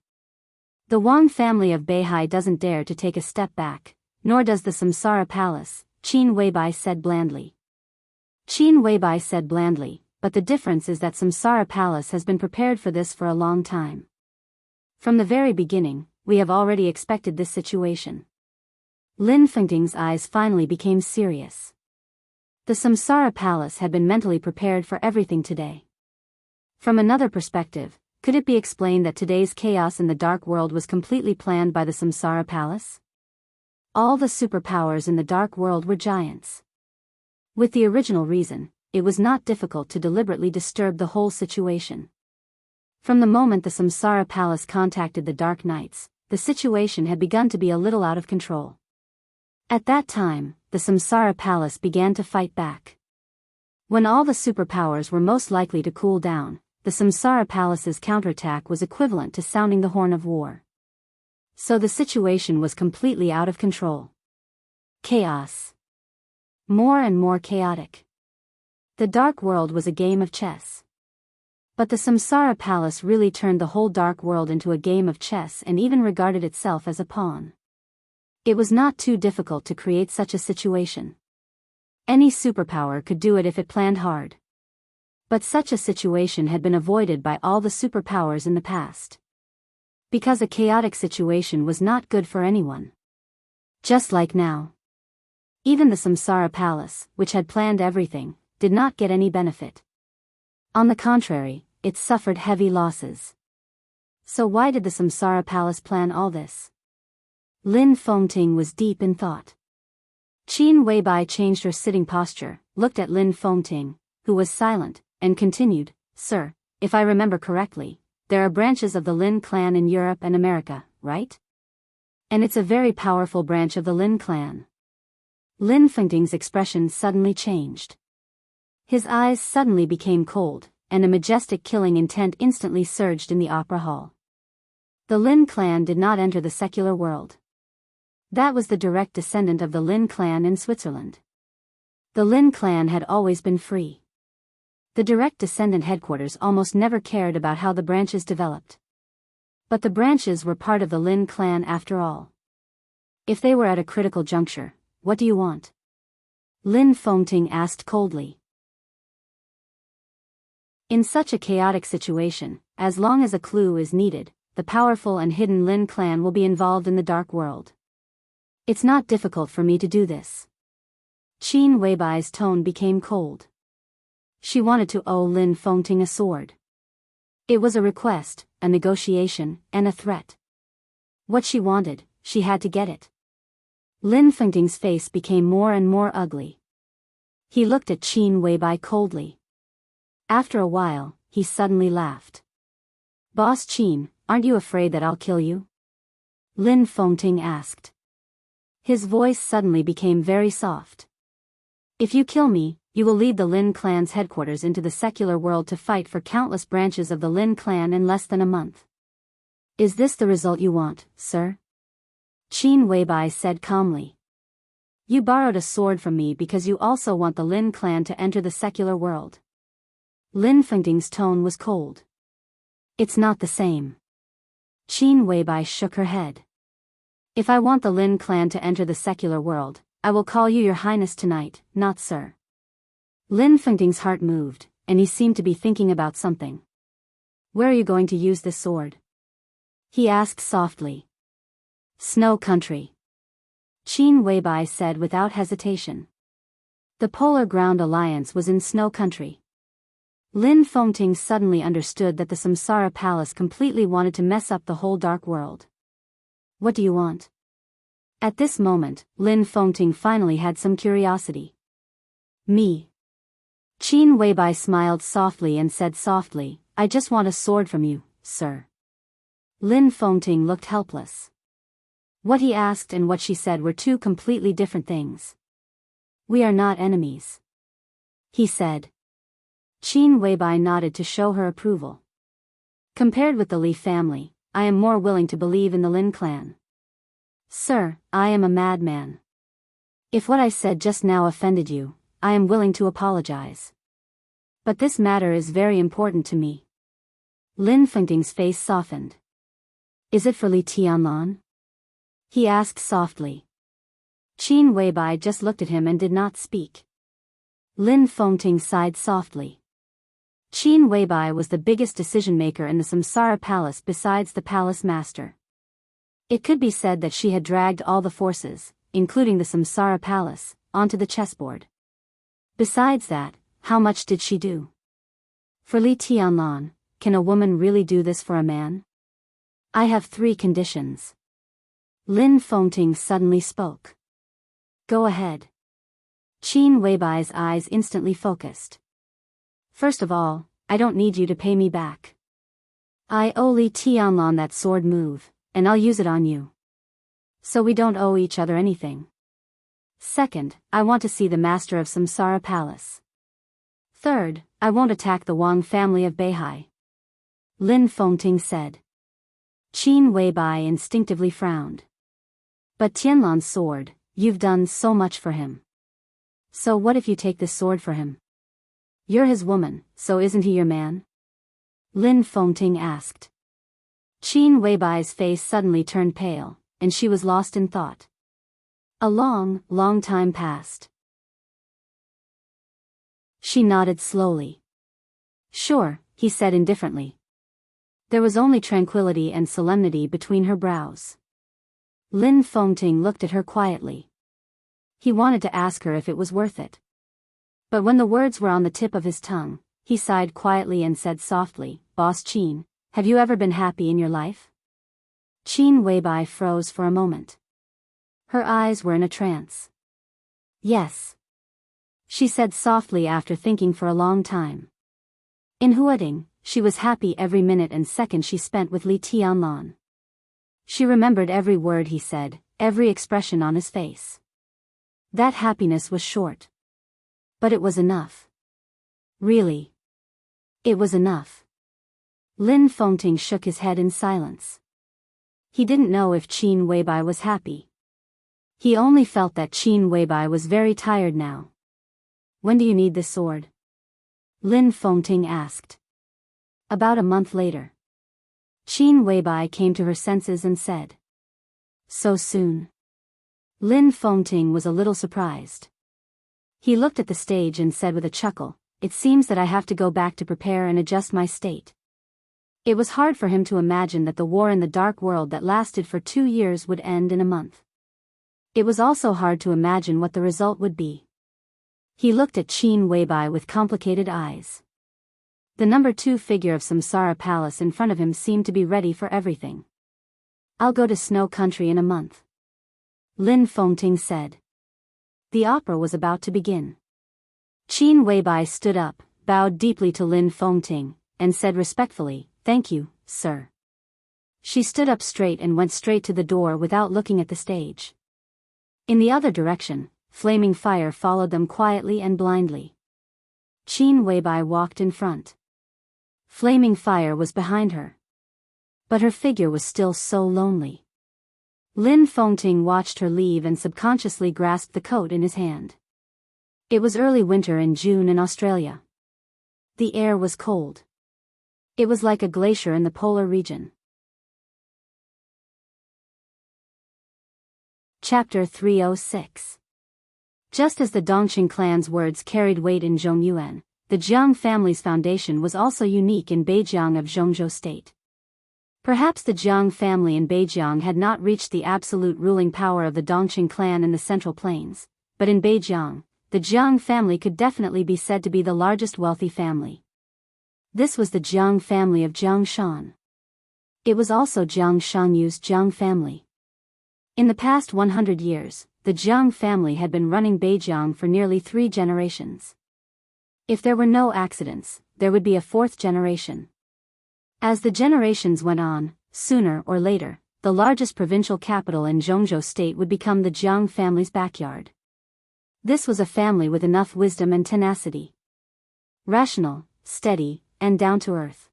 The Wang family of Beihai doesn't dare to take a step back, nor does the Samsara Palace," Qin Weibai said blandly. Qin Weibai said blandly, "But the difference is that Samsara Palace has been prepared for this for a long time. From the very beginning, we have already expected this situation." Lin Fengting's eyes finally became serious. The Samsara Palace had been mentally prepared for everything today. From another perspective, could it be explained that today's chaos in the dark world was completely planned by the Samsara Palace? All the superpowers in the dark world were giants. With the original reason, it was not difficult to deliberately disturb the whole situation. From the moment the Samsara Palace contacted the Dark Knights, the situation had begun to be a little out of control. At that time, the Samsara Palace began to fight back. When all the superpowers were most likely to cool down, the Samsara Palace's counterattack was equivalent to sounding the horn of war. So the situation was completely out of control. Chaos. More and more chaotic. The dark world was a game of chess. But the Samsara Palace really turned the whole dark world into a game of chess and even regarded itself as a pawn. It was not too difficult to create such a situation. Any superpower could do it if it planned hard. But such a situation had been avoided by all the superpowers in the past. Because a chaotic situation was not good for anyone. Just like now. Even the Samsara Palace, which had planned everything, did not get any benefit. On the contrary, it suffered heavy losses. So why did the Samsara Palace plan all this? Lin Fengting was deep in thought. Qin Weibai changed her sitting posture, looked at Lin Fengting, who was silent, and continued, Sir, if I remember correctly, there are branches of the Lin clan in Europe and America, right? And it's a very powerful branch of the Lin clan. Lin Fengting's expression suddenly changed. His eyes suddenly became cold, and a majestic killing intent instantly surged in the opera hall. The Lin clan did not enter the secular world. That was the direct descendant of the Lin clan in Switzerland. The Lin clan had always been free. The direct descendant headquarters almost never cared about how the branches developed. But the branches were part of the Lin clan after all. If they were at a critical juncture, what do you want? Lin Fengting asked coldly. In such a chaotic situation, as long as a clue is needed, the powerful and hidden Lin clan will be involved in the dark world. It's not difficult for me to do this. Qin Weibai's tone became cold. She wanted to owe Lin Fengting a sword. It was a request, a negotiation, and a threat. What she wanted, she had to get it. Lin Fengting's face became more and more ugly. He looked at Qin Weibai coldly. After a while, he suddenly laughed. Boss Qin, aren't you afraid that I'll kill you? Lin Fengting asked. His voice suddenly became very soft. If you kill me, you will lead the Lin clan's headquarters into the secular world to fight for countless branches of the Lin clan in less than a month. Is this the result you want, sir? Qin Weibai said calmly. You borrowed a sword from me because you also want the Lin clan to enter the secular world. Lin Fengting's tone was cold. It's not the same. Qin Weibai shook her head. If I want the Lin clan to enter the secular world, I will call you Your Highness tonight, not sir. Lin Fengting's heart moved, and he seemed to be thinking about something. Where are you going to use this sword? He asked softly. Snow Country. Qin Weibai said without hesitation. The Polar Ground Alliance was in Snow Country. Lin Fengting suddenly understood that the Samsara Palace completely wanted to mess up the whole dark world. What do you want? At this moment, Lin Fengting finally had some curiosity. Me. Qin Weibai smiled softly and said softly, I just want a sword from you, sir. Lin Fengting looked helpless. What he asked and what she said were two completely different things. We are not enemies, he said. Qin Weibai nodded to show her approval. Compared with the Li family, I am more willing to believe in the Lin clan. Sir, I am a madman. If what I said just now offended you, I am willing to apologize. But this matter is very important to me. Lin Fengting's face softened. Is it for Li Tianlan? He asked softly. Qin Weibai just looked at him and did not speak. Lin Fengting sighed softly. Qin Weibai was the biggest decision-maker in the Samsara Palace besides the palace master. It could be said that she had dragged all the forces, including the Samsara Palace, onto the chessboard. Besides that, how much did she do? For Li Tianlan, can a woman really do this for a man? I have 3 conditions. Lin Fengting suddenly spoke. Go ahead. Qin Weibai's eyes instantly focused. First of all, I don't need you to pay me back. I owe Li Tianlan that sword move, and I'll use it on you. So we don't owe each other anything. Second, I want to see the master of Samsara Palace. Third, I won't attack the Wang family of Beihai. Lin Fengting said. Qin Weibai instinctively frowned. But Tianlan's sword, you've done so much for him. So what if you take this sword for him? You're his woman, so isn't he your man? Lin Fengting asked. Qin Weibai's face suddenly turned pale, and she was lost in thought. A long, long time passed. She nodded slowly. Sure, he said indifferently. There was only tranquility and solemnity between her brows. Lin Fengting looked at her quietly. He wanted to ask her if it was worth it. But when the words were on the tip of his tongue, he sighed quietly and said softly, Boss Qin, have you ever been happy in your life? Qin Weibai froze for a moment. Her eyes were in a trance. Yes, she said softly after thinking for a long time. In Huading, she was happy every minute and second she spent with Li Tianlan. She remembered every word he said, every expression on his face. That happiness was short. But it was enough. Really. It was enough. Lin Fengting shook his head in silence. He didn't know if Qin Weibai was happy. He only felt that Qin Weibai was very tired now. When do you need this sword? Lin Fengting asked. About a month later. Qin Weibai came to her senses and said. So soon? Lin Fengting was a little surprised. He looked at the stage and said with a chuckle, it seems that I have to go back to prepare and adjust my state. It was hard for him to imagine that the war in the dark world that lasted for 2 years would end in a month. It was also hard to imagine what the result would be. He looked at Qin Weibai with complicated eyes. The number 2 figure of Samsara Palace in front of him seemed to be ready for everything. I'll go to Snow Country in a month. Lin Fengting said. The opera was about to begin. Qin Weibai stood up, bowed deeply to Lin Fengting, and said respectfully, thank you, sir. She stood up straight and went straight to the door without looking at the stage. In the other direction, flaming fire followed them quietly and blindly. Qin Weibai walked in front. Flaming fire was behind her. But her figure was still so lonely. Lin Fengting watched her leave and subconsciously grasped the coat in his hand. It was early winter in June in Australia. The air was cold. It was like a glacier in the polar region. Chapter 306. Just as the Dongqing clan's words carried weight in Zhongyuan, the Jiang family's foundation was also unique in Beijiang of Zhongzhou State. Perhaps the Jiang family in Beijiang had not reached the absolute ruling power of the Dongqing clan in the Central Plains, but in Beijiang, the Jiang family could definitely be said to be the largest wealthy family. This was the Jiang family of Jiang Shan. It was also Jiang Shangyu's Jiang family. In the past 100 years, the Jiang family had been running Beijiang for nearly 3 generations. If there were no accidents, there would be a 4th generation. As the generations went on, sooner or later, the largest provincial capital in Zhongzhou State would become the Jiang family's backyard. This was a family with enough wisdom and tenacity. Rational, steady, and down to earth.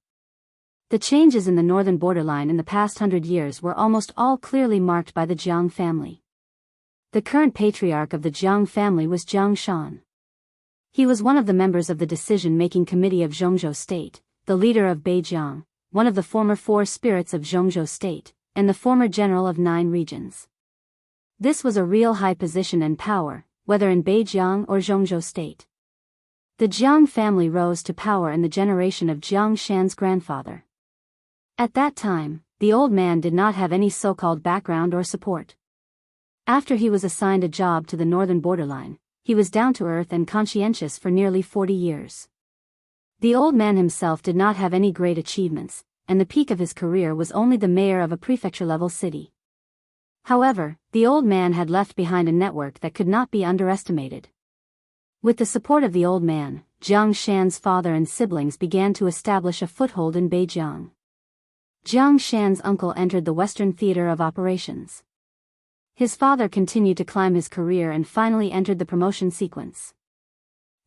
The changes in the northern borderline in the past 100 years were almost all clearly marked by the Jiang family. The current patriarch of the Jiang family was Jiang Shan. He was one of the members of the decision-making committee of Zhongzhou State, the leader of Beijiang, one of the former 4 spirits of Zhongzhou State, and the former general of 9 regions. This was a real high position and power, whether in Beijiang or Zhongzhou State. The Jiang family rose to power in the generation of Jiang Shan's grandfather. At that time, the old man did not have any so-called background or support. After he was assigned a job to the northern borderline, he was down to earth and conscientious for nearly 40 years. The old man himself did not have any great achievements, and the peak of his career was only the mayor of a prefecture-level city. However, the old man had left behind a network that could not be underestimated. With the support of the old man, Jiang Shan's father and siblings began to establish a foothold in Beijiang. Jiang Shan's uncle entered the Western Theater of Operations. His father continued to climb his career and finally entered the promotion sequence.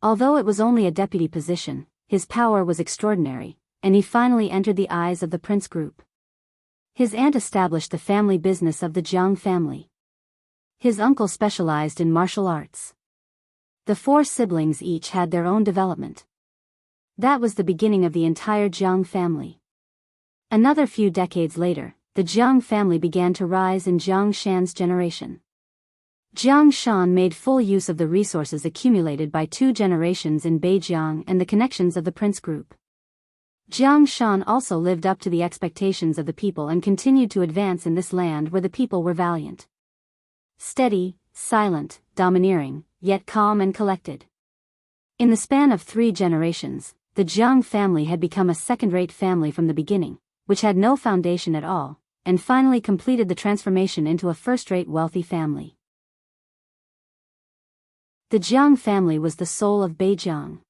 Although it was only a deputy position, his power was extraordinary, and he finally entered the eyes of the Prince Group. His aunt established the family business of the Jiang family. His uncle specialized in martial arts. The 4 siblings each had their own development. That was the beginning of the entire Jiang family. Another few decades later, the Jiang family began to rise in Jiang Shan's generation. Jiang Shan made full use of the resources accumulated by 2 generations in Beijiang and the connections of the Prince Group. Jiang Shan also lived up to the expectations of the people and continued to advance in this land where the people were valiant. Steady, silent, domineering, yet calm and collected. In the span of 3 generations, the Jiang family had become a second-rate family from the beginning, which had no foundation at all, and finally completed the transformation into a first-rate wealthy family. The Jiang family was the soul of Beijiang.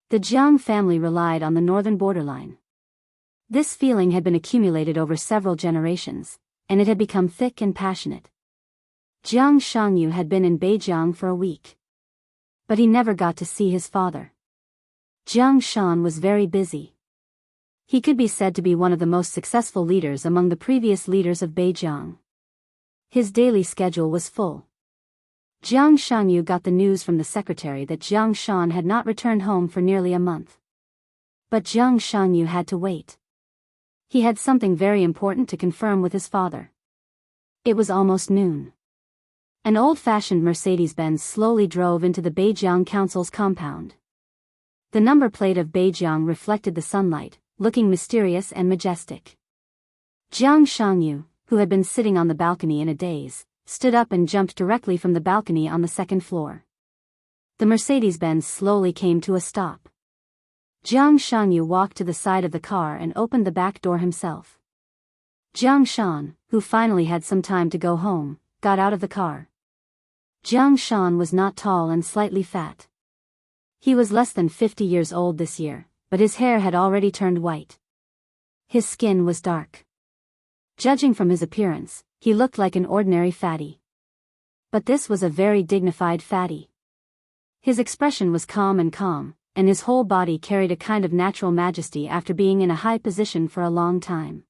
The Jiang family relied on the northern borderline. This feeling had been accumulated over several generations, and it had become thick and passionate. Jiang Xianxia had been in Beijiang for a week. But he never got to see his father. Jiang Shan was very busy. He could be said to be one of the most successful leaders among the previous leaders of Beijiang. His daily schedule was full. Jiang Xianxia got the news from the secretary that Jiang Shan had not returned home for nearly a month. But Jiang Xianxia had to wait. He had something very important to confirm with his father. It was almost noon. An old-fashioned Mercedes-Benz slowly drove into the Beijiang Council's compound. The number plate of Beijiang reflected the sunlight, looking mysterious and majestic. Jiang Xianxia, who had been sitting on the balcony in a daze, stood up and jumped directly from the balcony on the second floor. The Mercedes-Benz slowly came to a stop. Jiang Xianxia walked to the side of the car and opened the back door himself. Jiang Shan, who finally had some time to go home, got out of the car. Jiang Shan was not tall and slightly fat. He was less than 50 years old this year, but his hair had already turned white. His skin was dark. Judging from his appearance, he looked like an ordinary fatty. But this was a very dignified fatty. His expression was calm, and his whole body carried a kind of natural majesty after being in a high position for a long time.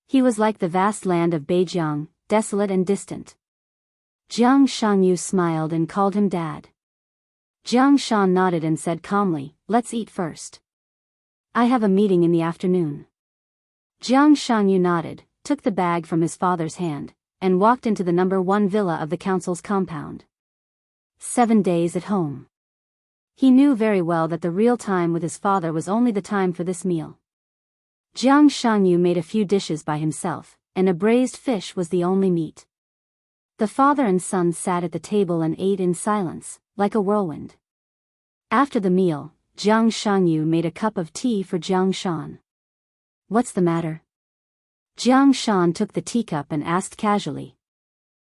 He was like the vast land of Beijiang, desolate and distant. Jiang Xianxia smiled and called him Dad. Jiang Shan nodded and said calmly, "Let's eat first. I have a meeting in the afternoon." Jiang Xianxia nodded, took the bag from his father's hand, and walked into the number 1 villa of the council's compound. 7 days at home. He knew very well that the real time with his father was only the time for this meal. Jiang Xianxia made a few dishes by himself, and a braised fish was the only meat. The father and son sat at the table and ate in silence, like a whirlwind. After the meal, Jiang Xianxia made a cup of tea for Jiang Shan. "What's the matter?" Jiang Shan took the teacup and asked casually.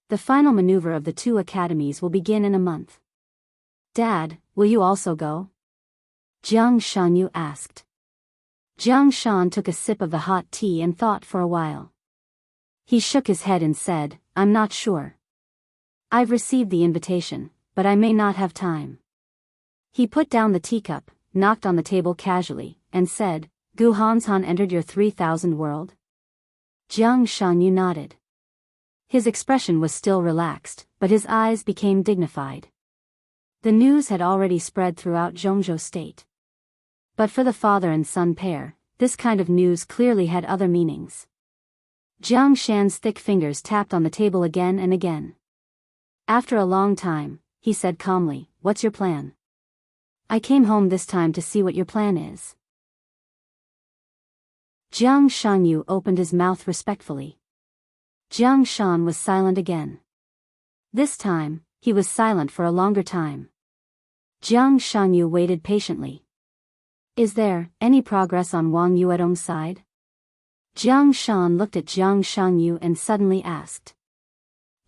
"The final maneuver of the 2 academies will begin in a month. Dad, will you also go?" Jiang Xianxia asked. Jiang Shan took a sip of the hot tea and thought for a while. He shook his head and said, "I'm not sure. I've received the invitation, but I may not have time." He put down the teacup, knocked on the table casually, and said, "Gu Hanshan entered your 3000 world?" Jiang Xianxia nodded. His expression was still relaxed, but his eyes became dignified. The news had already spread throughout Jianghu state. But for the father and son pair, this kind of news clearly had other meanings. Jiang Shan's thick fingers tapped on the table again and again. After a long time, he said calmly, "What's your plan?" "I came home this time to see what your plan is." Jiang Xianxia opened his mouth respectfully. Jiang Shan was silent again. This time, he was silent for a longer time. Jiang Xianxia waited patiently. "Is there any progress on Wang Yuedong's side?" Jiang Shan looked at Jiang Xianxia and suddenly asked.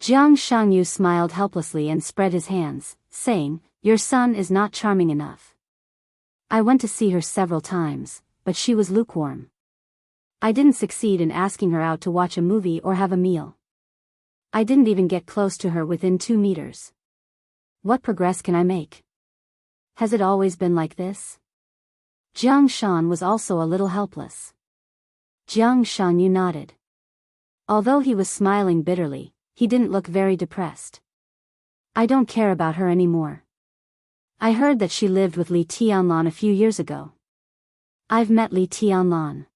Jiang Xianxia smiled helplessly and spread his hands, saying, "Your son is not charming enough. I went to see her several times, but she was lukewarm. I didn't succeed in asking her out to watch a movie or have a meal. I didn't even get close to her within 2 meters. What progress can I make? Has it always been like this?" Jiang Shan was also a little helpless. Jiang Xianxia nodded. Although he was smiling bitterly, he didn't look very depressed. "I don't care about her anymore. I heard that she lived with Li Tianlan a few years ago. I've met Li Tianlan.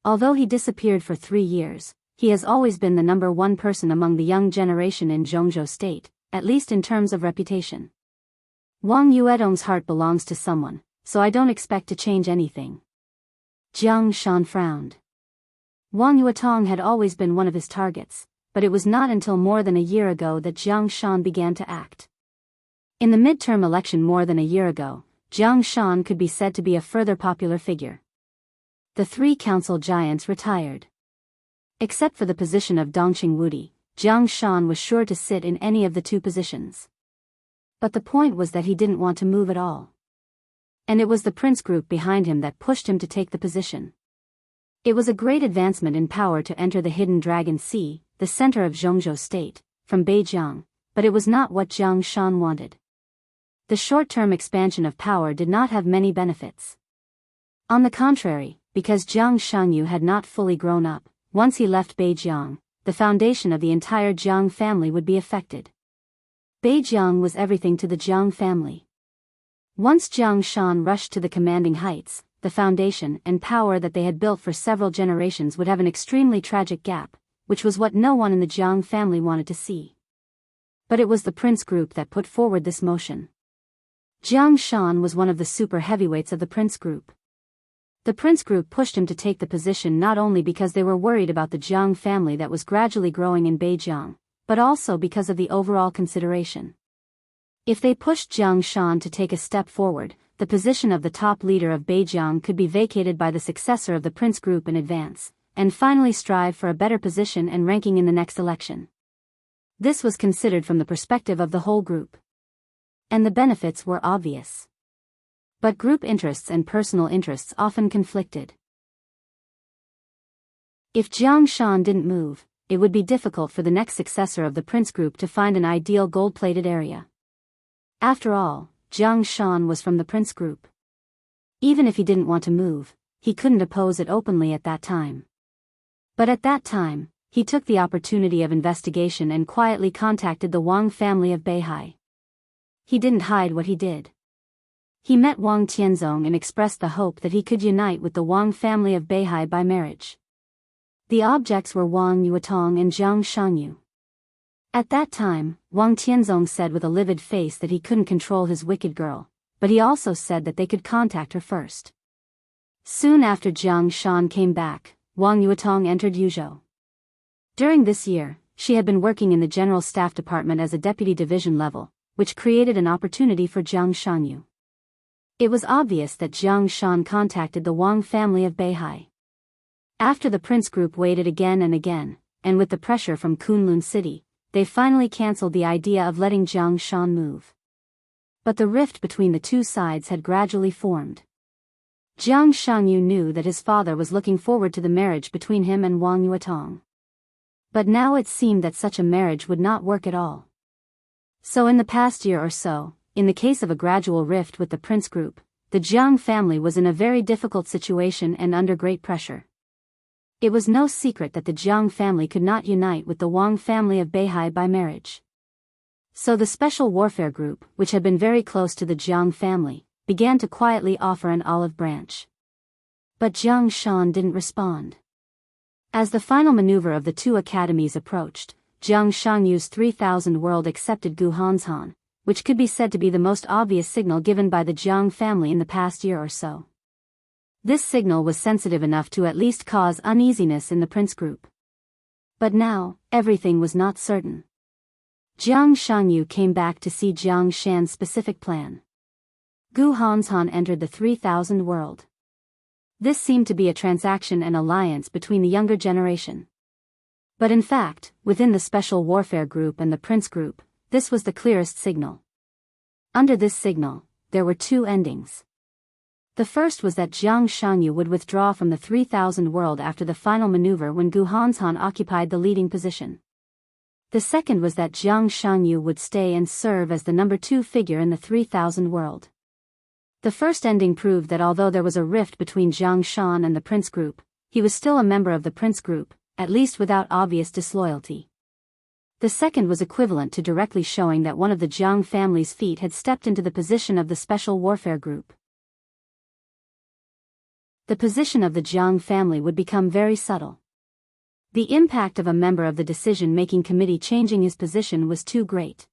Although he disappeared for 3 years, he has always been the number 1 person among the young generation in Jianghu state, at least in terms of reputation. Wang Yuedong's heart belongs to someone, so I don't expect to change anything." Jiang Shan frowned. Wang Yuetong had always been one of his targets, but it was not until more than a year ago that Jiang Shan began to act. In the midterm election more than a year ago, Jiang Shan could be said to be a further popular figure. The three council giants retired. Except for the position of Dongqing Wudi, Jiang Shan was sure to sit in any of the two positions. But the point was that he didn't want to move at all. And it was the prince group behind him that pushed him to take the position. It was a great advancement in power to enter the Hidden Dragon Sea, the center of Zhongzhou State, from Beijiang, but it was not what Jiang Shan wanted. The short-term expansion of power did not have many benefits. On the contrary, because Jiang Shanyu had not fully grown up, once he left Beijiang, the foundation of the entire Jiang family would be affected. Beijiang was everything to the Jiang family. Once Jiang Shan rushed to the commanding heights, the foundation and power that they had built for several generations would have an extremely tragic gap, which was what no one in the Jiang family wanted to see. But it was the prince group that put forward this motion. Jiang Shan was one of the super heavyweights of the prince group. The prince group pushed him to take the position not only because they were worried about the Jiang family that was gradually growing in Beijiang, but also because of the overall consideration. If they pushed Jiang Shan to take a step forward, the position of the top leader of Beijiang could be vacated by the successor of the prince group in advance, and finally strive for a better position and ranking in the next election. This was considered from the perspective of the whole group. And the benefits were obvious. But group interests and personal interests often conflicted. If Jiang Shan didn't move, it would be difficult for the next successor of the prince group to find an ideal gold-plated area. After all, Jiang Shan was from the prince group. Even if he didn't want to move, he couldn't oppose it openly at that time. But at that time, he took the opportunity of investigation and quietly contacted the Wang family of Beihai. He didn't hide what he did. He met Wang Tianzong and expressed the hope that he could unite with the Wang family of Beihai by marriage. The objects were Wang Yuetong and Jiang Shanyu. At that time, Wang Tianzong said with a livid face that he couldn't control his wicked girl, but he also said that they could contact her first. Soon after Jiang Shan came back, Wang Yuetong entered Yuzhou. During this year, she had been working in the General Staff Department as a deputy division level, which created an opportunity for Jiang Shanyu. It was obvious that Jiang Shan contacted the Wang family of Beihai. After the prince group waited again and again, and with the pressure from Kunlun City, they finally cancelled the idea of letting Jiang Shan move. But the rift between the two sides had gradually formed. Jiang Shanyu knew that his father was looking forward to the marriage between him and Wang Yuetong. But now it seemed that such a marriage would not work at all. So in the past year or so, in the case of a gradual rift with the prince group, the Jiang family was in a very difficult situation and under great pressure. It was no secret that the Jiang family could not unite with the Wang family of Beihai by marriage. So the Special Warfare Group, which had been very close to the Jiang family, began to quietly offer an olive branch. But Jiang Shan didn't respond. As the final maneuver of the two academies approached, Jiang Shanyu's 3000 world accepted Gu Hanzhan, which could be said to be the most obvious signal given by the Jiang family in the past year or so. This signal was sensitive enough to at least cause uneasiness in the prince group. But now, everything was not certain. Jiang Shanyu came back to see Jiang Shan's specific plan. Gu Hanzhan entered the 3000 world. This seemed to be a transaction and alliance between the younger generation. But in fact, within the Special Warfare Group and the Prince Group, this was the clearest signal. Under this signal, there were two endings. The first was that Jiang Shanyu would withdraw from the 3000 world after the final maneuver when Gu Hanzhan occupied the leading position. The second was that Jiang Shanyu would stay and serve as the number 2 figure in the 3000 world. The first ending proved that although there was a rift between Jiang Shan and the Prince Group, he was still a member of the Prince Group, at least without obvious disloyalty. The second was equivalent to directly showing that one of the Jiang family's feet had stepped into the position of the Special Warfare Group. The position of the Jiang family would become very subtle. The impact of a member of the decision-making committee changing his position was too great.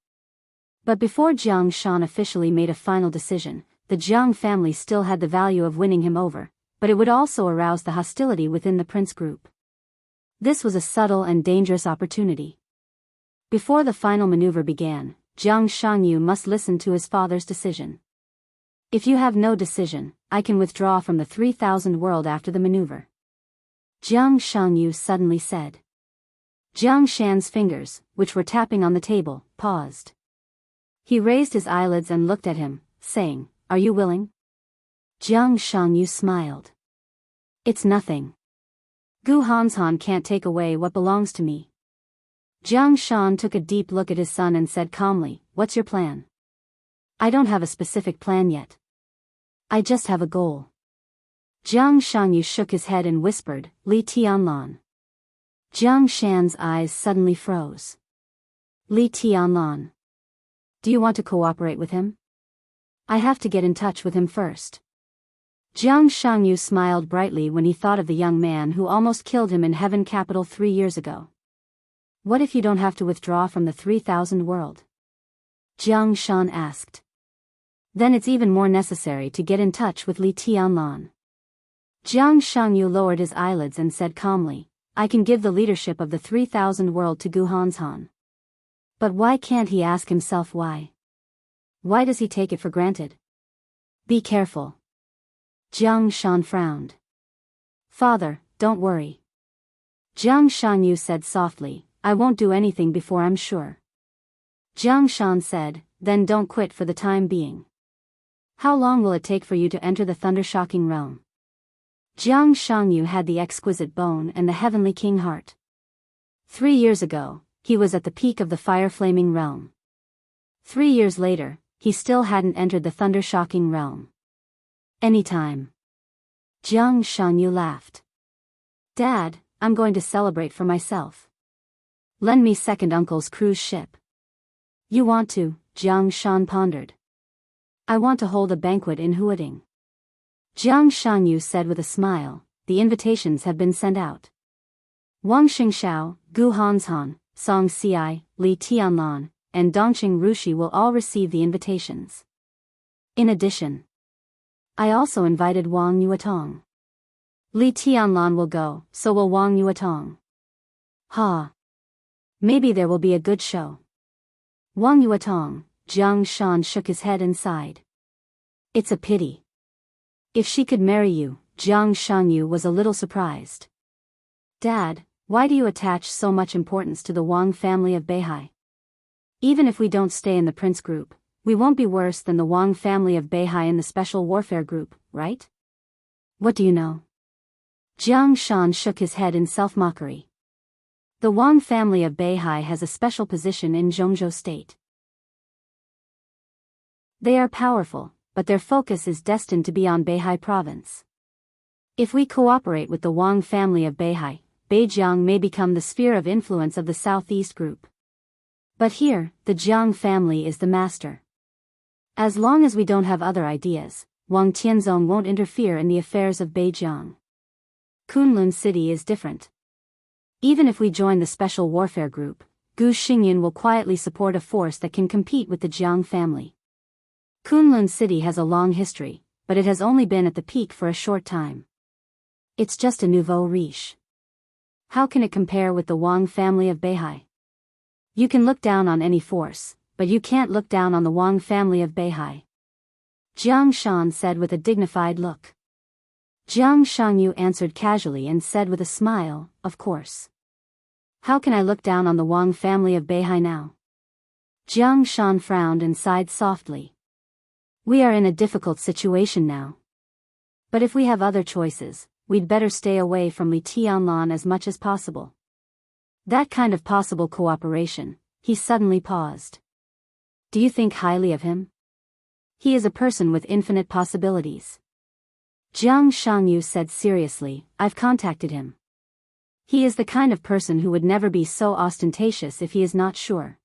But before Jiang Shan officially made a final decision, the Jiang family still had the value of winning him over, but it would also arouse the hostility within the Prince Group. This was a subtle and dangerous opportunity. Before the final maneuver began, Jiang Shanyu must listen to his father's decision. If you have no decision, I can withdraw from the 3000 world after the maneuver. Jiang Shangyu suddenly said. Jiang Shan's fingers, which were tapping on the table, paused. He raised his eyelids and looked at him, saying, "Are you willing?" Jiang Shangyu smiled. "It's nothing. Gu Hanshan can't take away what belongs to me." Jiang Shan took a deep look at his son and said calmly, "What's your plan?" "I don't have a specific plan yet. I just have a goal." Jiang Shangyu shook his head and whispered, "Li Tianlan." Jiang Shan's eyes suddenly froze. "Li Tianlan. Do you want to cooperate with him?" "I have to get in touch with him first." Jiang Shangyu smiled brightly when he thought of the young man who almost killed him in Heaven Capital 3 years ago. "What if you don't have to withdraw from the 3000 world?" Jiang Shan asked. "Then it's even more necessary to get in touch with Li Tianlan." Jiang Shangyu lowered his eyelids and said calmly, "I can give the leadership of the 3000 world to Gu Hanshan. But why can't he ask himself why? Why does he take it for granted?" "Be careful." Jiang Shan frowned. "Father, don't worry." Jiang Shangyu said softly, "I won't do anything before I'm sure." Jiang Shan said, "Then don't quit for the time being. How long will it take for you to enter the thunder-shocking realm?" Jiang Shangyu had the exquisite bone and the heavenly king heart. 3 years ago, he was at the peak of the fire-flaming realm. 3 years later, he still hadn't entered the thunder-shocking realm. "Anytime." Jiang Shangyu laughed. "Dad, I'm going to celebrate for myself. Lend me second uncle's cruise ship." "You want to?" Jiang Shan pondered. "I want to hold a banquet in Huading." Jiang Shangyu said with a smile, "The invitations have been sent out. Wang Xingxiao, Gu Hanshan, Song Ci, Li Tianlan, and Dongqing Rushi will all receive the invitations. In addition, I also invited Wang Yuetong. Li Tianlan will go, so will Wang Yuetong. Ha! Maybe there will be a good show." "Wang Yuetong," Jiang Shan shook his head and sighed. "It's a pity. If she could marry you." Jiang Shangyu was a little surprised. "Dad, why do you attach so much importance to the Wang family of Beihai? Even if we don't stay in the prince group, we won't be worse than the Wang family of Beihai in the special warfare group, right? What do you know?" Jiang Shan shook his head in self-mockery. "The Wang family of Beihai has a special position in Zhongzhou state. They are powerful, but their focus is destined to be on Beihai province. If we cooperate with the Wang family of Beihai, Beijiang may become the sphere of influence of the Southeast group. But here, the Jiang family is the master. As long as we don't have other ideas, Wang Tianzong won't interfere in the affairs of Beijiang. Kunlun City is different. Even if we join the special warfare group, Gu Xingyan will quietly support a force that can compete with the Jiang family. Kunlun City has a long history, but it has only been at the peak for a short time. It's just a nouveau riche. How can it compare with the Wang family of Beihai? You can look down on any force, but you can't look down on the Wang family of Beihai." Jiang Shan said with a dignified look. Jiang Shangyu answered casually and said with a smile, "Of course. How can I look down on the Wang family of Beihai now?" Jiang Shan frowned and sighed softly. "We are in a difficult situation now. But if we have other choices, we'd better stay away from Li Tianlan as much as possible. That kind of possible cooperation." He suddenly paused. "Do you think highly of him? He is a person with infinite possibilities." Jiang Shangyu said seriously, "I've contacted him. He is the kind of person who would never be so ostentatious if he is not sure.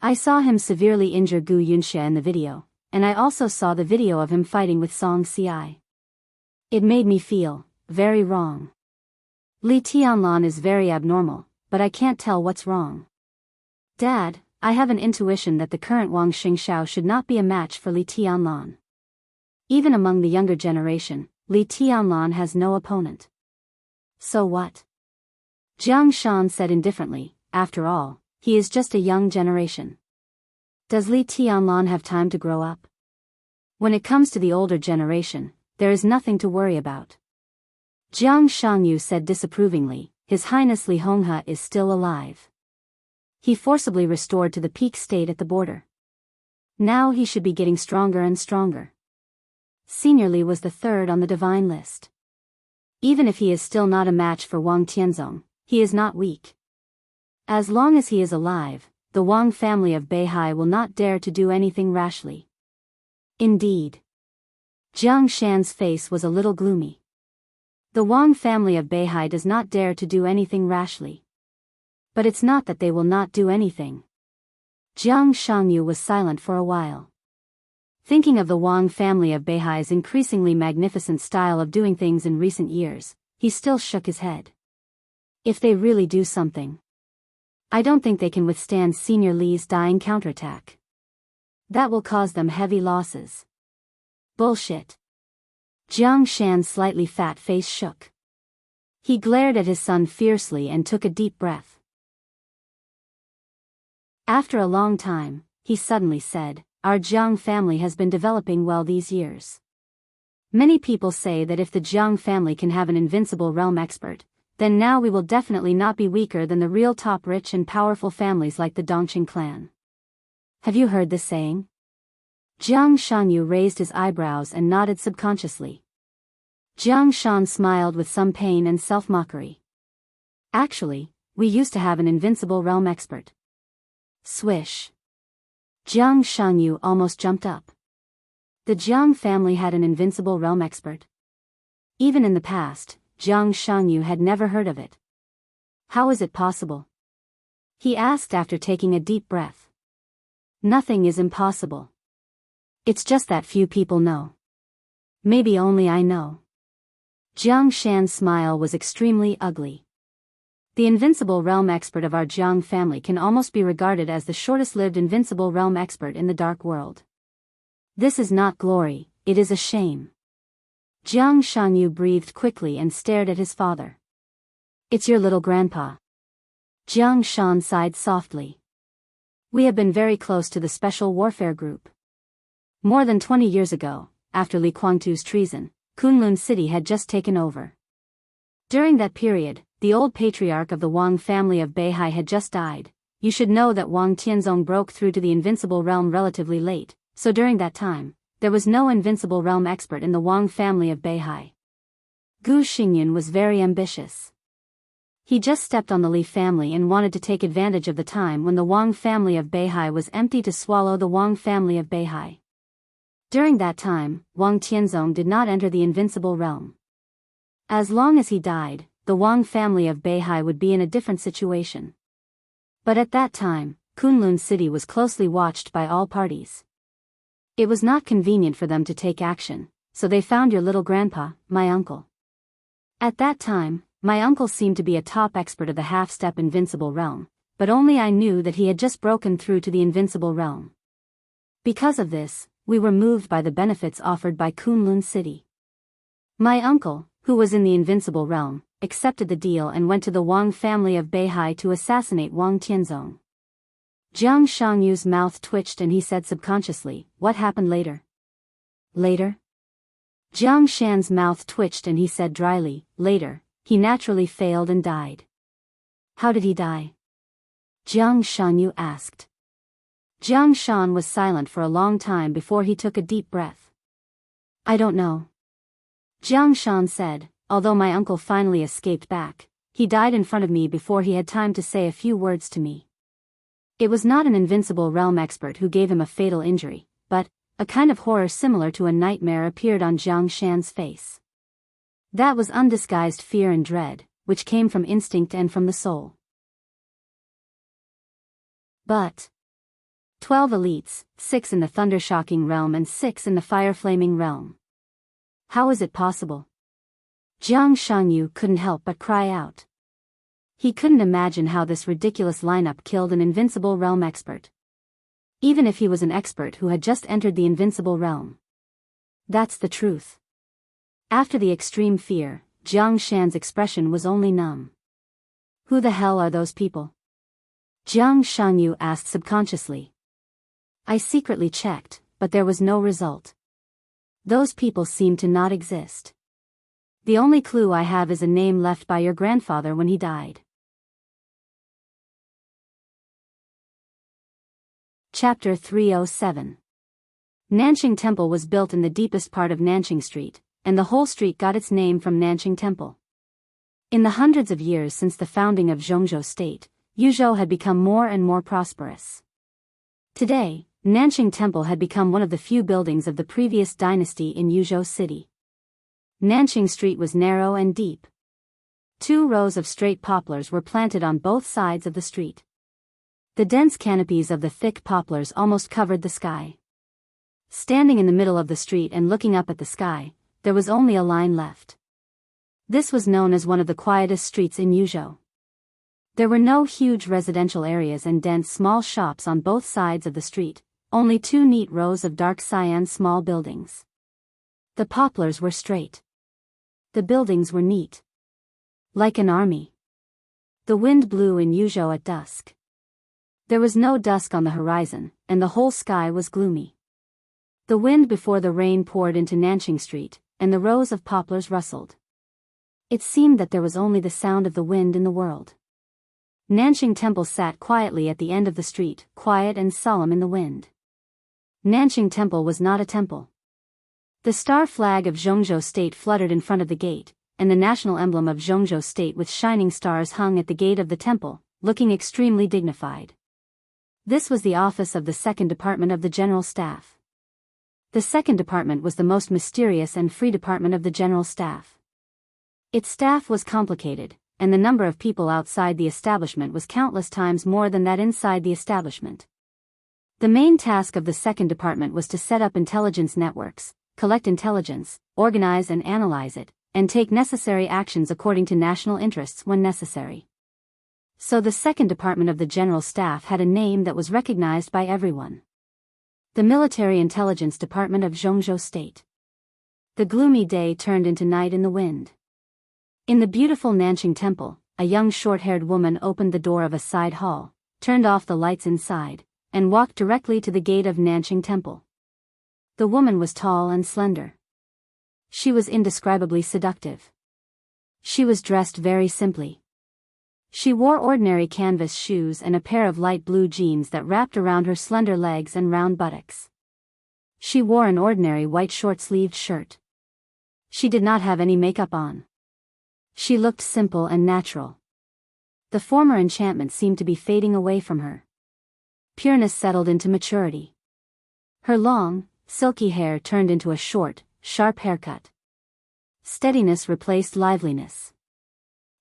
I saw him severely injure Gu Yunxia in the video, and I also saw the video of him fighting with Song Ci. It made me feel very wrong. Li Tianlan is very abnormal, but I can't tell what's wrong. Dad, I have an intuition that the current Wang Xingxiao should not be a match for Li Tianlan. Even among the younger generation, Li Tianlan has no opponent." "So what?" Jiang Shan said indifferently, "After all, he is just a young generation. Does Li Tianlan have time to grow up? When it comes to the older generation, there is nothing to worry about. Jiang Shangyu said disapprovingly, His Highness Li Honghe is still alive. He forcibly restored to the peak state at the border. Now he should be getting stronger and stronger. Senior Li was the third on the divine list. Even if he is still not a match for Wang Tianzong, he is not weak. As long as he is alive, the Wang family of Beihai will not dare to do anything rashly. Indeed. Jiang Shan's face was a little gloomy. The Wang family of Beihai does not dare to do anything rashly. But it's not that they will not do anything. Jiang Shangyu was silent for a while. Thinking of the Wang family of Beihai's increasingly magnificent style of doing things in recent years, he still shook his head. If they really do something, I don't think they can withstand Senior Li's dying counterattack. That will cause them heavy losses. Bullshit. Jiang Shan's slightly fat face shook. He glared at his son fiercely and took a deep breath. After a long time, he suddenly said, Our Jiang family has been developing well these years. Many people say that if the Jiang family can have an invincible realm expert, then now we will definitely not be weaker than the real top rich and powerful families like the Dongqing clan. Have you heard this saying? Jiang Shangyu raised his eyebrows and nodded subconsciously. Jiang Shan smiled with some pain and self-mockery. Actually, we used to have an invincible realm expert. Swish. Jiang Shangyu almost jumped up. The Jiang family had an invincible realm expert. Even in the past, Jiang Shangyu had never heard of it. How is it possible? He asked after taking a deep breath. Nothing is impossible. It's just that few people know. Maybe only I know. Jiang Shan's smile was extremely ugly. The invincible realm expert of our Jiang family can almost be regarded as the shortest-lived invincible realm expert in the dark world. This is not glory, it is a shame. Jiang Shangyu breathed quickly and stared at his father. It's your little grandpa. Jiang Shan sighed softly. We have been very close to the Special Warfare Group. More than 20 years ago, after Li Guangtu's treason, Kunlun City had just taken over. During that period, the old patriarch of the Wang family of Beihai had just died. You should know that Wang Tianzong broke through to the invincible realm relatively late, so during that time, there was no invincible realm expert in the Wang family of Beihai. Gu Xingyan was very ambitious. He just stepped on the Li family and wanted to take advantage of the time when the Wang family of Beihai was empty to swallow the Wang family of Beihai. During that time, Wang Tianzong did not enter the invincible realm. As long as he died, the Wang family of Beihai would be in a different situation. But at that time, Kunlun City was closely watched by all parties. It was not convenient for them to take action, so they found your little grandpa, my uncle. At that time, my uncle seemed to be a top expert of the half-step invincible realm, but only I knew that he had just broken through to the invincible realm. Because of this, we were moved by the benefits offered by Kunlun City. My uncle, who was in the invincible realm, accepted the deal and went to the Wang family of Beihai to assassinate Wang Tianzong. Jiang Shangyu's mouth twitched and he said subconsciously, What happened later? Later? Jiang Shan's mouth twitched and he said dryly, Later, he naturally failed and died. How did he die? Jiang Shangyu asked. Jiang Shan was silent for a long time before he took a deep breath. I don't know. Jiang Shan said, although my uncle finally escaped back, he died in front of me before he had time to say a few words to me. It was not an invincible realm expert who gave him a fatal injury, but a kind of horror similar to a nightmare appeared on Jiang Shan's face. That was undisguised fear and dread, which came from instinct and from the soul. But 12 elites, 6 in the thunder-shocking realm and 6 in the fire-flaming realm. How is it possible? Jiang Shangyu couldn't help but cry out. He couldn't imagine how this ridiculous lineup killed an invincible realm expert. Even if he was an expert who had just entered the invincible realm. That's the truth. After the extreme fear, Jiang Shan's expression was only numb. Who the hell are those people? Jiang Shangyu asked subconsciously. I secretly checked, but there was no result. Those people seem to not exist. The only clue I have is a name left by your grandfather when he died. Chapter 307. Nanqing Temple was built in the deepest part of Nanqing Street, and the whole street got its name from Nanqing Temple. In the hundreds of years since the founding of Zhongzhou State, Yuzhou had become more and more prosperous. Today, Nanqing Temple had become one of the few buildings of the previous dynasty in Yuzhou City. Nanqing Street was narrow and deep. 2 rows of straight poplars were planted on both sides of the street. The dense canopies of the thick poplars almost covered the sky. Standing in the middle of the street and looking up at the sky, there was only a line left. This was known as one of the quietest streets in Yuzhou. There were no huge residential areas and dense small shops on both sides of the street, only 2 neat rows of dark cyan small buildings. The poplars were straight. The buildings were neat. Like an army. The wind blew in Yuzhou at dusk. There was no dusk on the horizon, and the whole sky was gloomy. The wind before the rain poured into Nanqing Street, and the rows of poplars rustled. It seemed that there was only the sound of the wind in the world. Nanqing Temple sat quietly at the end of the street, quiet and solemn in the wind. Nanqing Temple was not a temple. The star flag of Zhongzhou State fluttered in front of the gate, and the national emblem of Zhongzhou State with shining stars hung at the gate of the temple, looking extremely dignified. This was the office of the second department of the general staff. The second department was the most mysterious and free department of the general staff. Its staff was complicated, and the number of people outside the establishment was countless times more than that inside the establishment. The main task of the second department was to set up intelligence networks, collect intelligence, organize and analyze it, and take necessary actions according to national interests when necessary. So the second department of the general staff had a name that was recognized by everyone. The Military Intelligence Department of Zhongzhou State. The gloomy day turned into night in the wind. In the beautiful Nanqing Temple, a young short-haired woman opened the door of a side hall, turned off the lights inside, and walked directly to the gate of Nanqing Temple. The woman was tall and slender. She was indescribably seductive. She was dressed very simply. She wore ordinary canvas shoes and a pair of light blue jeans that wrapped around her slender legs and round buttocks. She wore an ordinary white short-sleeved shirt. She did not have any makeup on. She looked simple and natural. The former enchantment seemed to be fading away from her. Pureness settled into maturity. Her long, silky hair turned into a short, sharp haircut. Steadiness replaced liveliness.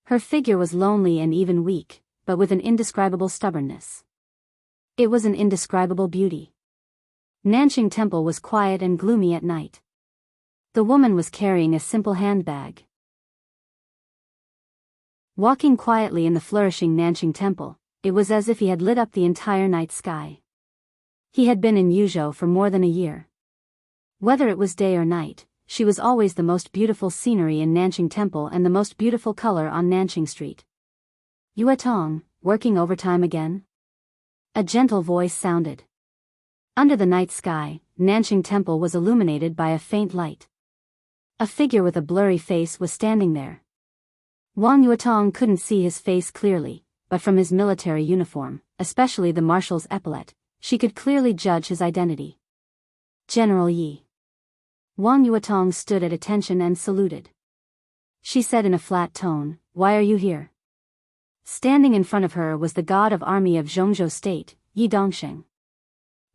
Her figure was lonely and even weak, but with an indescribable stubbornness. It was an indescribable beauty. Nanqing Temple was quiet and gloomy at night. The woman was carrying a simple handbag. Walking quietly in the flourishing Nanqing Temple, it was as if he had lit up the entire night sky. He had been in Yuzhou for more than a year. Whether it was day or night, she was always the most beautiful scenery in Nanqing Temple and the most beautiful color on Nanqing Street. Yue Tong, working overtime again? A gentle voice sounded. Under the night sky, Nanqing Temple was illuminated by a faint light. A figure with a blurry face was standing there. Wang Yuetong couldn't see his face clearly, but from his military uniform, especially the marshal's epaulet, she could clearly judge his identity. General Yi. Wang Yuetong stood at attention and saluted. She said in a flat tone, "Why are you here?" Standing in front of her was the god of army of Zhongzhou State, Yi Dongsheng.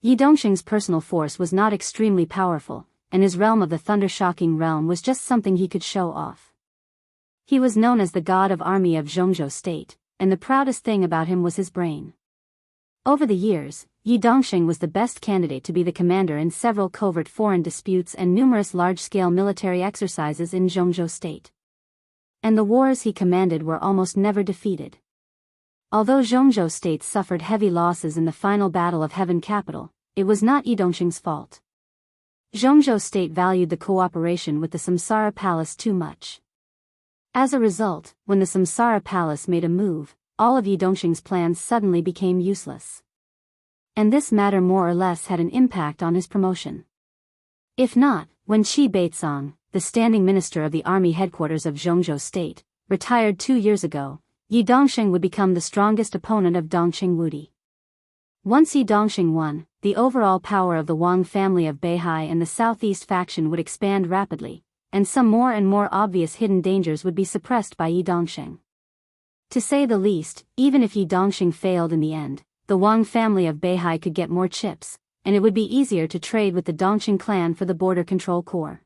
Yi Dongsheng's personal force was not extremely powerful, and his realm of the thunder-shocking realm was just something he could show off. He was known as the god of army of Zhongzhou State, and the proudest thing about him was his brain. Over the years, Yi Dongsheng was the best candidate to be the commander in several covert foreign disputes and numerous large-scale military exercises in Zhongzhou State. And the wars he commanded were almost never defeated. Although Zhongzhou State suffered heavy losses in the final battle of Heaven Capital, it was not Yi Dongsheng's fault. Zhongzhou State valued the cooperation with the Samsara Palace too much. As a result, when the Samsara Palace made a move, all of Yi Dongsheng's plans suddenly became useless. And this matter more or less had an impact on his promotion. If not, When Qi Beizong, the standing minister of the army headquarters of Zhongzhou State, retired 2 years ago, Yi Dongxing would become the strongest opponent of Dongqing Wudi. Once Yi Dongxing won, the overall power of the Wang family of Beihai and the southeast faction would expand rapidly, and some more and more obvious hidden dangers would be suppressed by Yi Dongxing. To say the least, even if Yi Dongxing failed in the end, the Wang family of Beihai could get more chips, and it would be easier to trade with the Dongqing clan for the border control corps.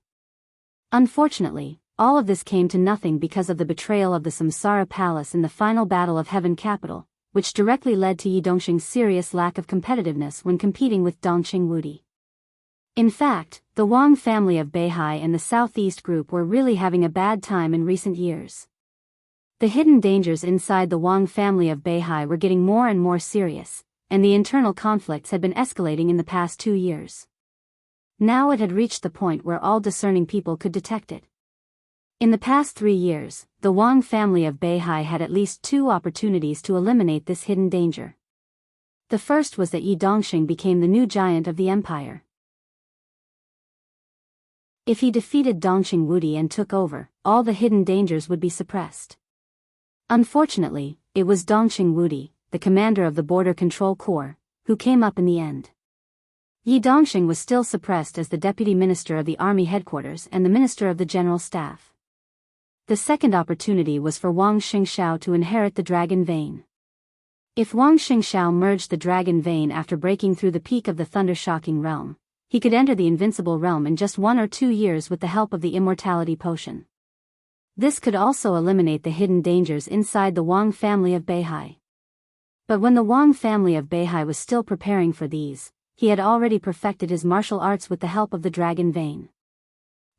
Unfortunately, all of this came to nothing because of the betrayal of the Samsara Palace in the final battle of Heaven Capital, which directly led to Yi Dongxing's serious lack of competitiveness when competing with Dongqing Wudi. In fact, the Wang family of Beihai and the Southeast Group were really having a bad time in recent years. The hidden dangers inside the Wang family of Beihai were getting more and more serious, and the internal conflicts had been escalating in the past 2 years. Now it had reached the point where all discerning people could detect it. In the past 3 years, the Wang family of Beihai had at least 2 opportunities to eliminate this hidden danger. The first was that Yi Dongxing became the new giant of the empire. If he defeated Dongqing Wudi and took over, all the hidden dangers would be suppressed. Unfortunately, it was Dongqing Wudi, the commander of the Border Control Corps, who came up in the end. Yi Dongxing was still suppressed as the deputy minister of the army headquarters and the minister of the general staff. The second opportunity was for Wang Xingxiao to inherit the dragon vein. If Wang Xingxiao merged the dragon vein after breaking through the peak of the thunder-shocking realm, he could enter the invincible realm in just 1 or 2 years with the help of the immortality potion. This could also eliminate the hidden dangers inside the Wang family of Beihai. But when the Wang family of Beihai was still preparing for these, he had already perfected his martial arts with the help of the dragon vein.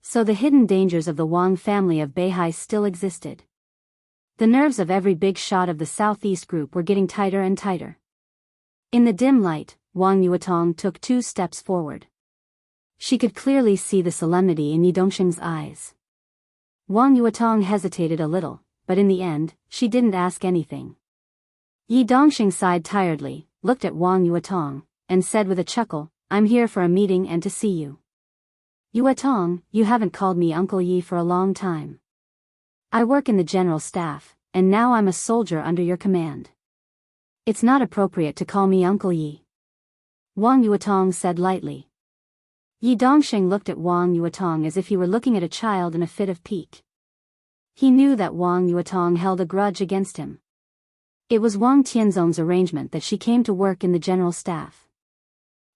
So the hidden dangers of the Wang family of Beihai still existed. The nerves of every big shot of the Southeast Group were getting tighter and tighter. In the dim light, Wang Yuetong took 2 steps forward. She could clearly see the solemnity in Yi Dongxing's eyes. Wang Yuetong hesitated a little, but in the end, she didn't ask anything. Yi Dongxing sighed tiredly, looked at Wang Yuetong, and said with a chuckle, "I'm here for a meeting and to see you. Yuetong, you haven't called me Uncle Yi for a long time. I work in the general staff, and now I'm a soldier under your command. It's not appropriate to call me Uncle Yi." Wang Yuetong said lightly. Yi Dongxing looked at Wang Yuetong as if he were looking at a child in a fit of pique. He knew that Wang Yuetong held a grudge against him. It was Wang Tianzong's arrangement that she came to work in the general staff.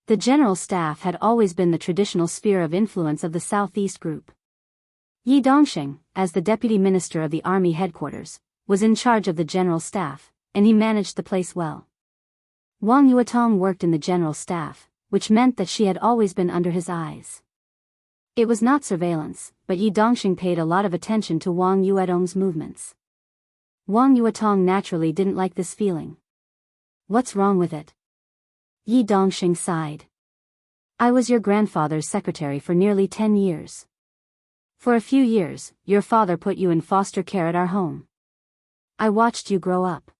The general staff had always been the traditional sphere of influence of the Southeast Group. Yi Dongxing, as the deputy minister of the army headquarters, was in charge of the general staff, and he managed the place well. Wang Yuetong worked in the general staff, which meant that she had always been under his eyes. It was not surveillance, but Yi Dongxing paid a lot of attention to Wang Yuetong's movements. Wang Yuetong naturally didn't like this feeling. "What's wrong with it?" Yi Dongxing sighed. "I was your grandfather's secretary for nearly 10 years. For a few years, your father put you in foster care at our home. I watched you grow up."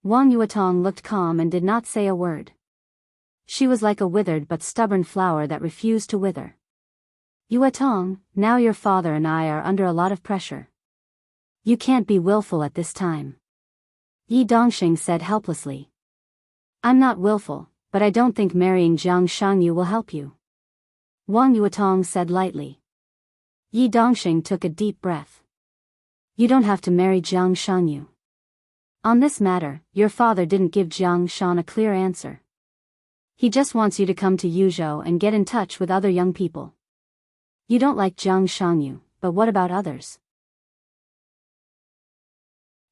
Wang Yuetong looked calm and did not say a word. She was like a withered but stubborn flower that refused to wither. "Yuetong, now your father and I are under a lot of pressure. You can't be willful at this time." Yi Dongxing said helplessly. "I'm not willful, but I don't think marrying Jiang Shangyu will help you." Wang Yuetong said lightly. Yi Dongxing took a deep breath. "You don't have to marry Jiang Shangyu. On this matter, your father didn't give Jiang Shan a clear answer. He just wants you to come to Yuzhou and get in touch with other young people. You don't like Jiang Shangyu, but what about others?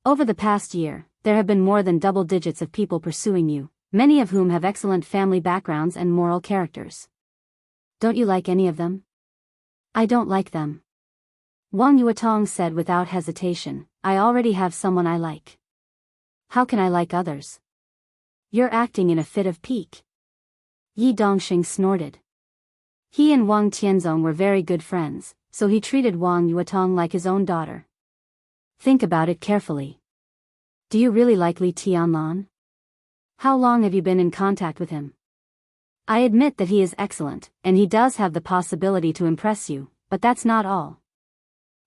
Over the past year, there have been more than double digits of people pursuing you, many of whom have excellent family backgrounds and moral characters. Don't you like any of them?" "I don't like them." Wang Yuetong said without hesitation, "I already have someone I like. How can I like others?" "You're acting in a fit of pique." Yi Dongxing snorted. He and Wang Tianzong were very good friends, so he treated Wang Yuetong like his own daughter. "Think about it carefully. Do you really like Li Tianlan? How long have you been in contact with him?" I admit that he is excellent, and he does have the possibility to impress you, but that's not all.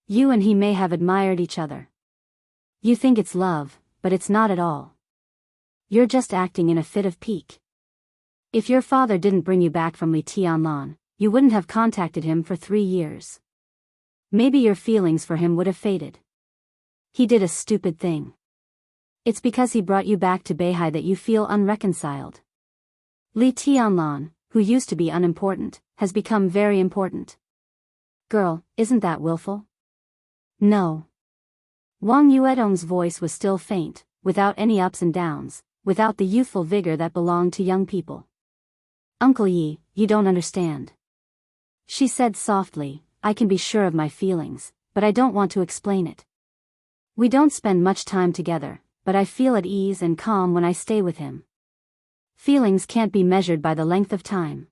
You and he may have admired each other. You think it's love, but it's not at all. You're just acting in a fit of pique. If your father didn't bring you back from Li Tianlan, you wouldn't have contacted him for 3 years. Maybe your feelings for him would have faded. He did a stupid thing. It's because he brought you back to Beihai that you feel unreconciled. Li Tianlan, who used to be unimportant, has become very important. Girl, isn't that willful? No. Wang Yuedong's voice was still faint, without any ups and downs, without the youthful vigor that belonged to young people. Uncle Yi, you don't understand. She said softly, I can be sure of my feelings, but I don't want to explain it. We don't spend much time together, but I feel at ease and calm when I stay with him. Feelings can't be measured by the length of time.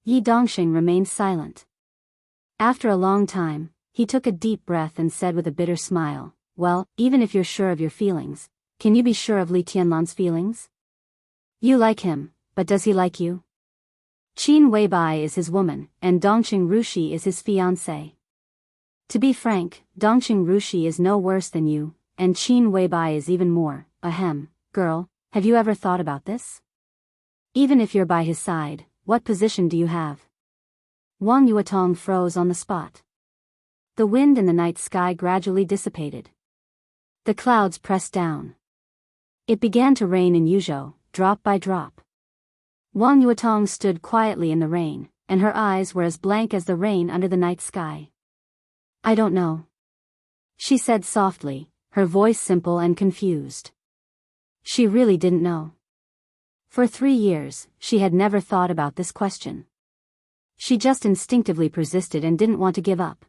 Yi Dongxing remained silent. After a long time, he took a deep breath and said with a bitter smile, well, even if you're sure of your feelings, can you be sure of Li Tianlan's feelings? You like him, but does he like you? Qin Weibai is his woman, and Dongqing Rushi is his fiancé. To be frank, Dongqing Rushi is no worse than you, and Qin Weibai is even more. Ahem, girl, have you ever thought about this? Even if you're by his side, what position do you have? Wang Yuetong froze on the spot. The wind in the night sky gradually dissipated. The clouds pressed down. It began to rain in Yuzhou, drop by drop. Wang Yuetong stood quietly in the rain, and her eyes were as blank as the rain under the night sky. I don't know. She said softly, her voice simple and confused. She really didn't know. For 3 years, she had never thought about this question. She just instinctively persisted and didn't want to give up.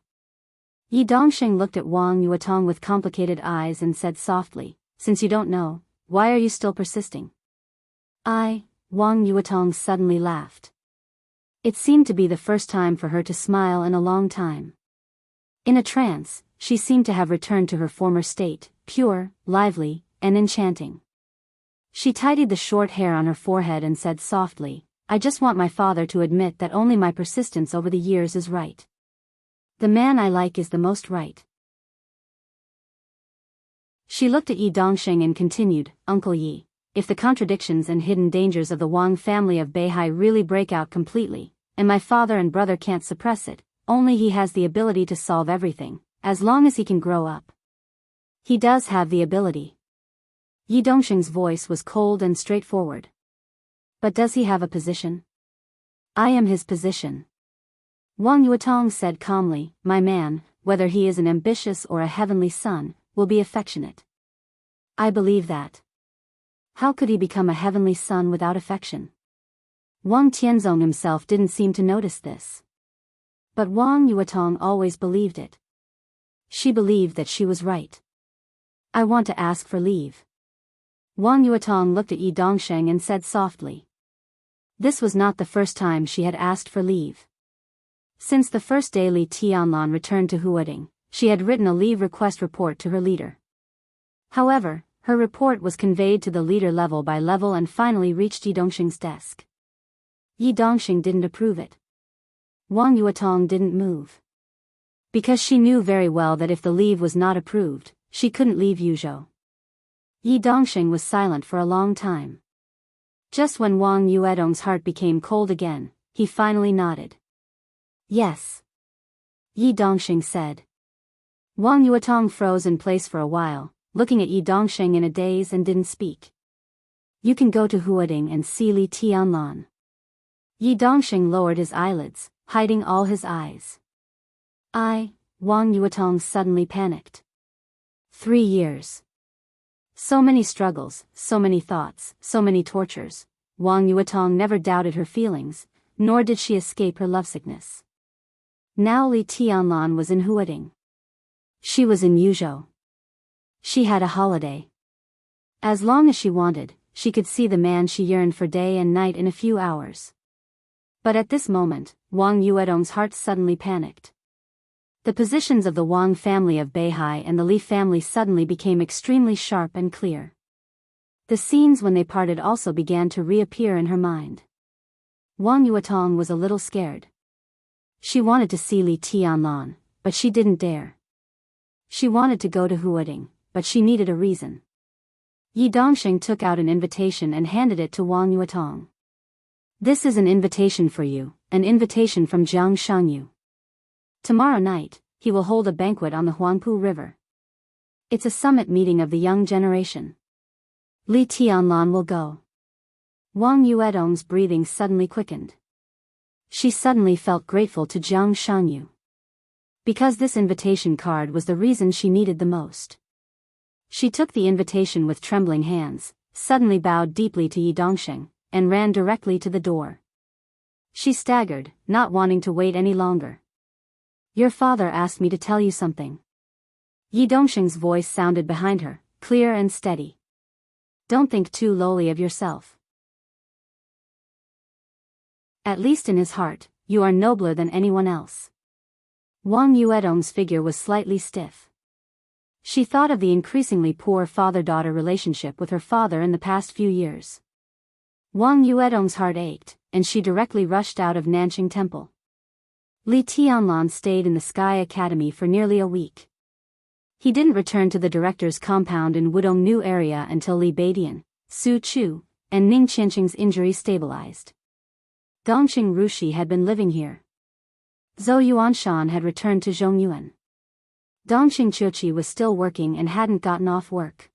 Yi Dongxing looked at Wang Yuetong with complicated eyes and said softly, since you don't know, why are you still persisting? Wang Yuetong suddenly laughed. It seemed to be the first time for her to smile in a long time. In a trance, she seemed to have returned to her former state, pure, lively, and enchanting. She tidied the short hair on her forehead and said softly, I just want my father to admit that only my persistence over the years is right. The man I like is the most right. She looked at Yi Dongxing and continued, Uncle Yi, if the contradictions and hidden dangers of the Wang family of Beihai really break out completely, and my father and brother can't suppress it, only he has the ability to solve everything, as long as he can grow up. He does have the ability. Yi Dongxing's voice was cold and straightforward. But does he have a position? I am his position. Wang Yuetong said calmly, my man, whether he is an ambitious or a heavenly son, will be affectionate. I believe that. How could he become a heavenly son without affection? Wang Tianzong himself didn't seem to notice this. But Wang Yuetong always believed it. She believed that she was right. I want to ask for leave. Wang Yuetong looked at Yi Dongxing and said softly. This was not the first time she had asked for leave. Since the first day Li Tianlan returned to Huading, she had written a leave request report to her leader. However, her report was conveyed to the leader level by level and finally reached Yi Dongxing's desk. Yi Dongxing didn't approve it. Wang Yuetong didn't move. Because she knew very well that if the leave was not approved, she couldn't leave Yuzhou. Yi Dongxing was silent for a long time. Just when Wang Yuedong's heart became cold again, he finally nodded. Yes. Yi Dongxing said. Wang Yuetong froze in place for a while, looking at Yi Dongxing in a daze and didn't speak. You can go to Huading and see Li Tianlan. Yi Dongxing lowered his eyelids, hiding all his eyes. Wang Yuetong suddenly panicked. 3 years. So many struggles, so many thoughts, so many tortures. Wang Yuetong never doubted her feelings, nor did she escape her lovesickness. Now Li Tianlan was in Huading. She was in Yuzhou. She had a holiday. As long as she wanted, she could see the man she yearned for day and night in a few hours. But at this moment, Wang Yuedong's heart suddenly panicked. The positions of the Wang family of Beihai and the Li family suddenly became extremely sharp and clear. The scenes when they parted also began to reappear in her mind. Wang Yuetong was a little scared. She wanted to see Li Tianlan, but she didn't dare. She wanted to go to Huading, but she needed a reason. Yi Dongxing took out an invitation and handed it to Wang Yuetong. This is an invitation for you, an invitation from Jianghu. Tomorrow night, he will hold a banquet on the Huangpu River. It's a summit meeting of the young generation. Li Tianlan will go. Wang Yuetong's breathing suddenly quickened. She suddenly felt grateful to Jianghu. Because this invitation card was the reason she needed the most. She took the invitation with trembling hands, suddenly bowed deeply to Yi Dongxing, and ran directly to the door. She staggered, not wanting to wait any longer. Your father asked me to tell you something. Yi Dongxing's voice sounded behind her, clear and steady. Don't think too lowly of yourself. At least in his heart, you are nobler than anyone else. Wang Yuetong's figure was slightly stiff. She thought of the increasingly poor father-daughter relationship with her father in the past few years. Wang Yuetong's heart ached, and she directly rushed out of Nanqing Temple. Li Tianlan stayed in the Sky Academy for nearly a week. He didn't return to the director's compound in Wudong New area until Li Beidian, Su Chu, and Ning Qianqing's injury stabilized. Dongxing Rushi had been living here. Zhou Yuanshan had returned to Zhongyuan. Dongxing Chuchi was still working and hadn't gotten off work.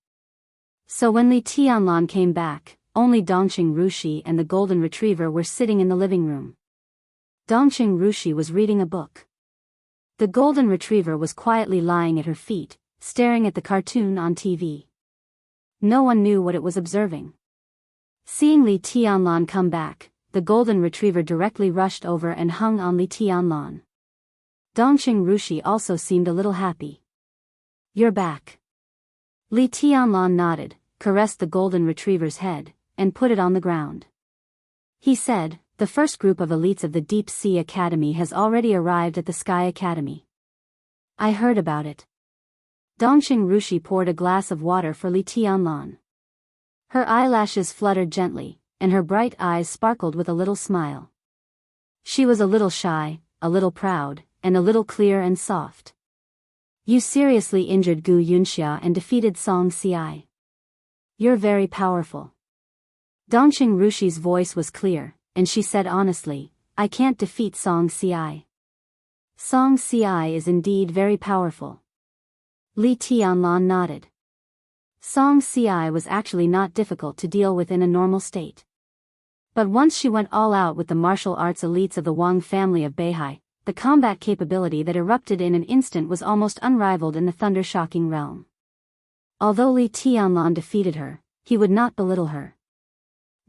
So when Li Tianlan came back, only Dongxing Rushi and the golden retriever were sitting in the living room. Dongxing Rushi was reading a book. The golden retriever was quietly lying at her feet, staring at the cartoon on TV. No one knew what it was observing. Seeing Li Tianlan come back, the golden retriever directly rushed over and hung on Li Tianlan. Dongxing Rushi also seemed a little happy. You're back. Li Tianlan nodded, caressed the golden retriever's head, and put it on the ground. He said, the first group of elites of the Deep Sea Academy has already arrived at the Sky Academy. I heard about it. Dongxing Rushi poured a glass of water for Li Tianlan. Her eyelashes fluttered gently, and her bright eyes sparkled with a little smile. She was a little shy, a little proud, and a little clear and soft. You seriously injured Gu Yunxia and defeated Song Ci. You're very powerful. Dongxing Rushi's voice was clear, and she said honestly, I can't defeat Song Ci. Song Ci is indeed very powerful. Li Tianlan nodded. Song Ci was actually not difficult to deal with in a normal state. But once she went all out with the martial arts elites of the Wang family of Beihai, the combat capability that erupted in an instant was almost unrivaled in the thunder-shocking realm. Although Li Tianlan defeated her, he would not belittle her.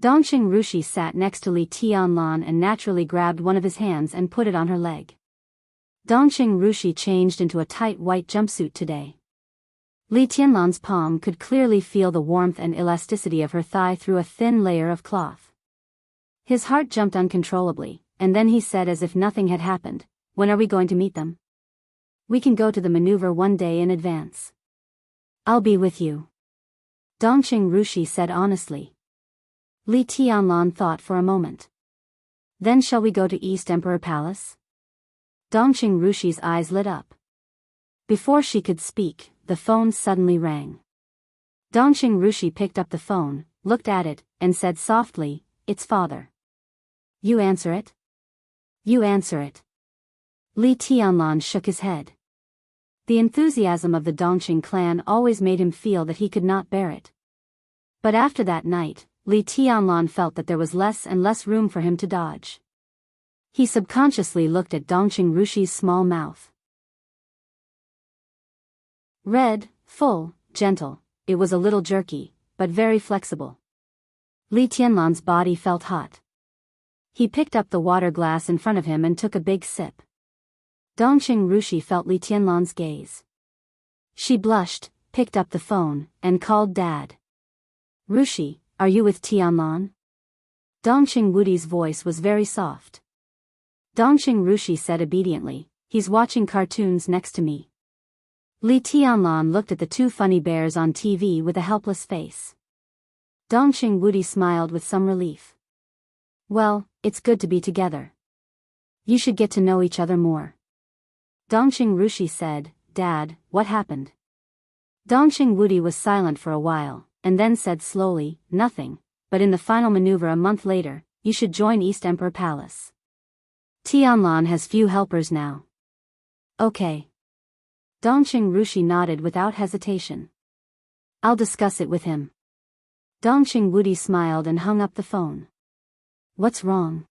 Dongxing Rushi sat next to Li Tianlan and naturally grabbed one of his hands and put it on her leg. Dongxing Rushi changed into a tight white jumpsuit today. Li Tianlan's palm could clearly feel the warmth and elasticity of her thigh through a thin layer of cloth. His heart jumped uncontrollably, and then he said as if nothing had happened, when are we going to meet them? We can go to the maneuver one day in advance. I'll be with you. Dongxing Rushi said honestly. Li Tianlan thought for a moment. Then shall we go to East Emperor Palace? Dongxing Rushi's eyes lit up. Before she could speak, the phone suddenly rang. Dongxing Rushi picked up the phone, looked at it, and said softly, it's father. You answer it? You answer it. Li Tianlan shook his head. The enthusiasm of the Dongxing clan always made him feel that he could not bear it. But after that night, Li Tianlan felt that there was less and less room for him to dodge. He subconsciously looked at Dongxing Rushi's small mouth. Red, full, gentle, it was a little jerky, but very flexible. Li Tianlan's body felt hot. He picked up the water glass in front of him and took a big sip. Dongxing Rushi felt Li Tianlan's gaze. She blushed, picked up the phone, and called Dad. Rushi, are you with Tianlan? Dongxing Wudi's voice was very soft. Dongxing Rushi said obediently, he's watching cartoons next to me. Li Tianlan looked at the two funny bears on TV with a helpless face. Dongxing Wudi smiled with some relief. Well, it's good to be together. You should get to know each other more. Dongqing Rushi said, Dad, what happened? Dongqing Wudi was silent for a while, and then said slowly, nothing, but in the final maneuver a month later, you should join East Emperor Palace. Tianlan has few helpers now. Okay. Dongqing Rushi nodded without hesitation. I'll discuss it with him. Dongqing Wudi smiled and hung up the phone. What's wrong?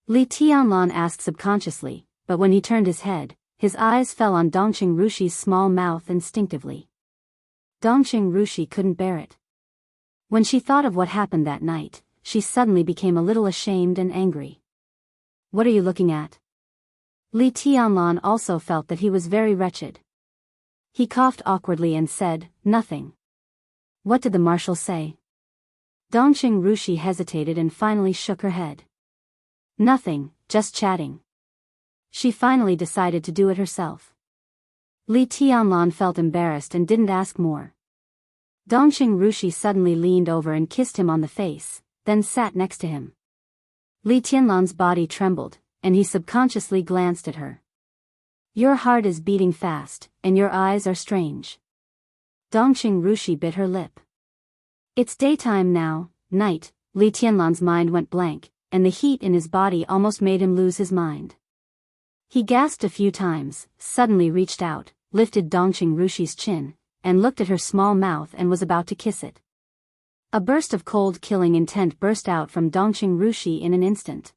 Li Tianlan asked subconsciously, but when he turned his head, his eyes fell on Dongqing Rushi's small mouth instinctively. Dongqing Rushi couldn't bear it. When she thought of what happened that night, she suddenly became a little ashamed and angry. What are you looking at? Li Tianlan also felt that he was very wretched. He coughed awkwardly and said, nothing. What did the marshal say? Dongqing Rushi hesitated and finally shook her head. Nothing, just chatting. She finally decided to do it herself. Li Tianlan felt embarrassed and didn't ask more. Dongqing Rushi suddenly leaned over and kissed him on the face, then sat next to him. Li Tianlan's body trembled, and he subconsciously glanced at her. Your heart is beating fast, and your eyes are strange. Dongqing Rushi bit her lip. It's daytime now, night. Li Tianlan's mind went blank, and the heat in his body almost made him lose his mind. He gasped a few times, suddenly reached out, lifted Dongqing Rushi's chin, and looked at her small mouth and was about to kiss it. A burst of cold killing intent burst out from Dongqing Rushi in an instant.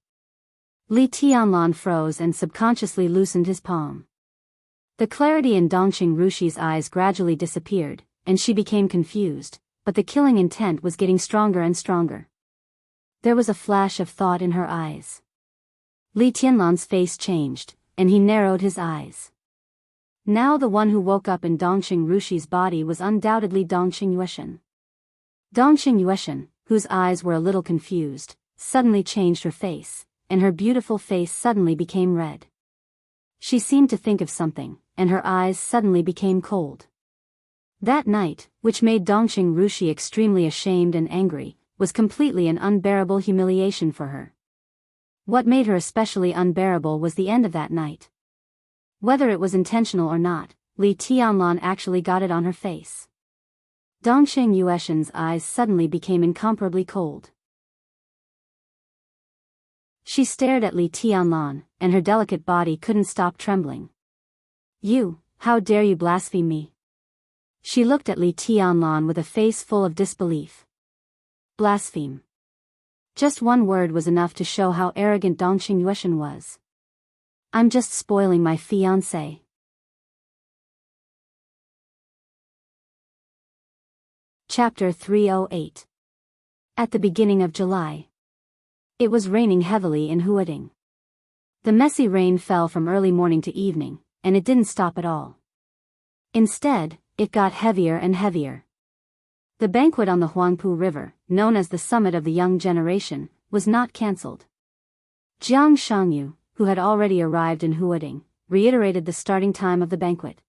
Li Tianlan froze and subconsciously loosened his palm. The clarity in Dongqing Rushi's eyes gradually disappeared, and she became confused, but the killing intent was getting stronger and stronger. There was a flash of thought in her eyes. Li Tianlan's face changed, and he narrowed his eyes. Now the one who woke up in Dongqing Rushi's body was undoubtedly Dongqing Yueshan. Dongqing Yueshan, whose eyes were a little confused, suddenly changed her face, and her beautiful face suddenly became red. She seemed to think of something, and her eyes suddenly became cold. That night, which made Dongqing Rushi extremely ashamed and angry, was completely an unbearable humiliation for her. What made her especially unbearable was the end of that night. Whether it was intentional or not, Li Tianlan actually got it on her face. Dongqing Yueshan's eyes suddenly became incomparably cold. She stared at Li Tianlan, and her delicate body couldn't stop trembling. You, how dare you blaspheme me? She looked at Li Tianlan with a face full of disbelief. Blaspheme. Just one word was enough to show how arrogant Dongqing Yueshan was. I'm just spoiling my fiancé. Chapter 308. At the beginning of July. It was raining heavily in Huading. The messy rain fell from early morning to evening, and it didn't stop at all. Instead, it got heavier and heavier. The banquet on the Huangpu River, known as the Summit of the Young Generation, was not cancelled. Jianghu, who had already arrived in Huading, reiterated the starting time of the banquet.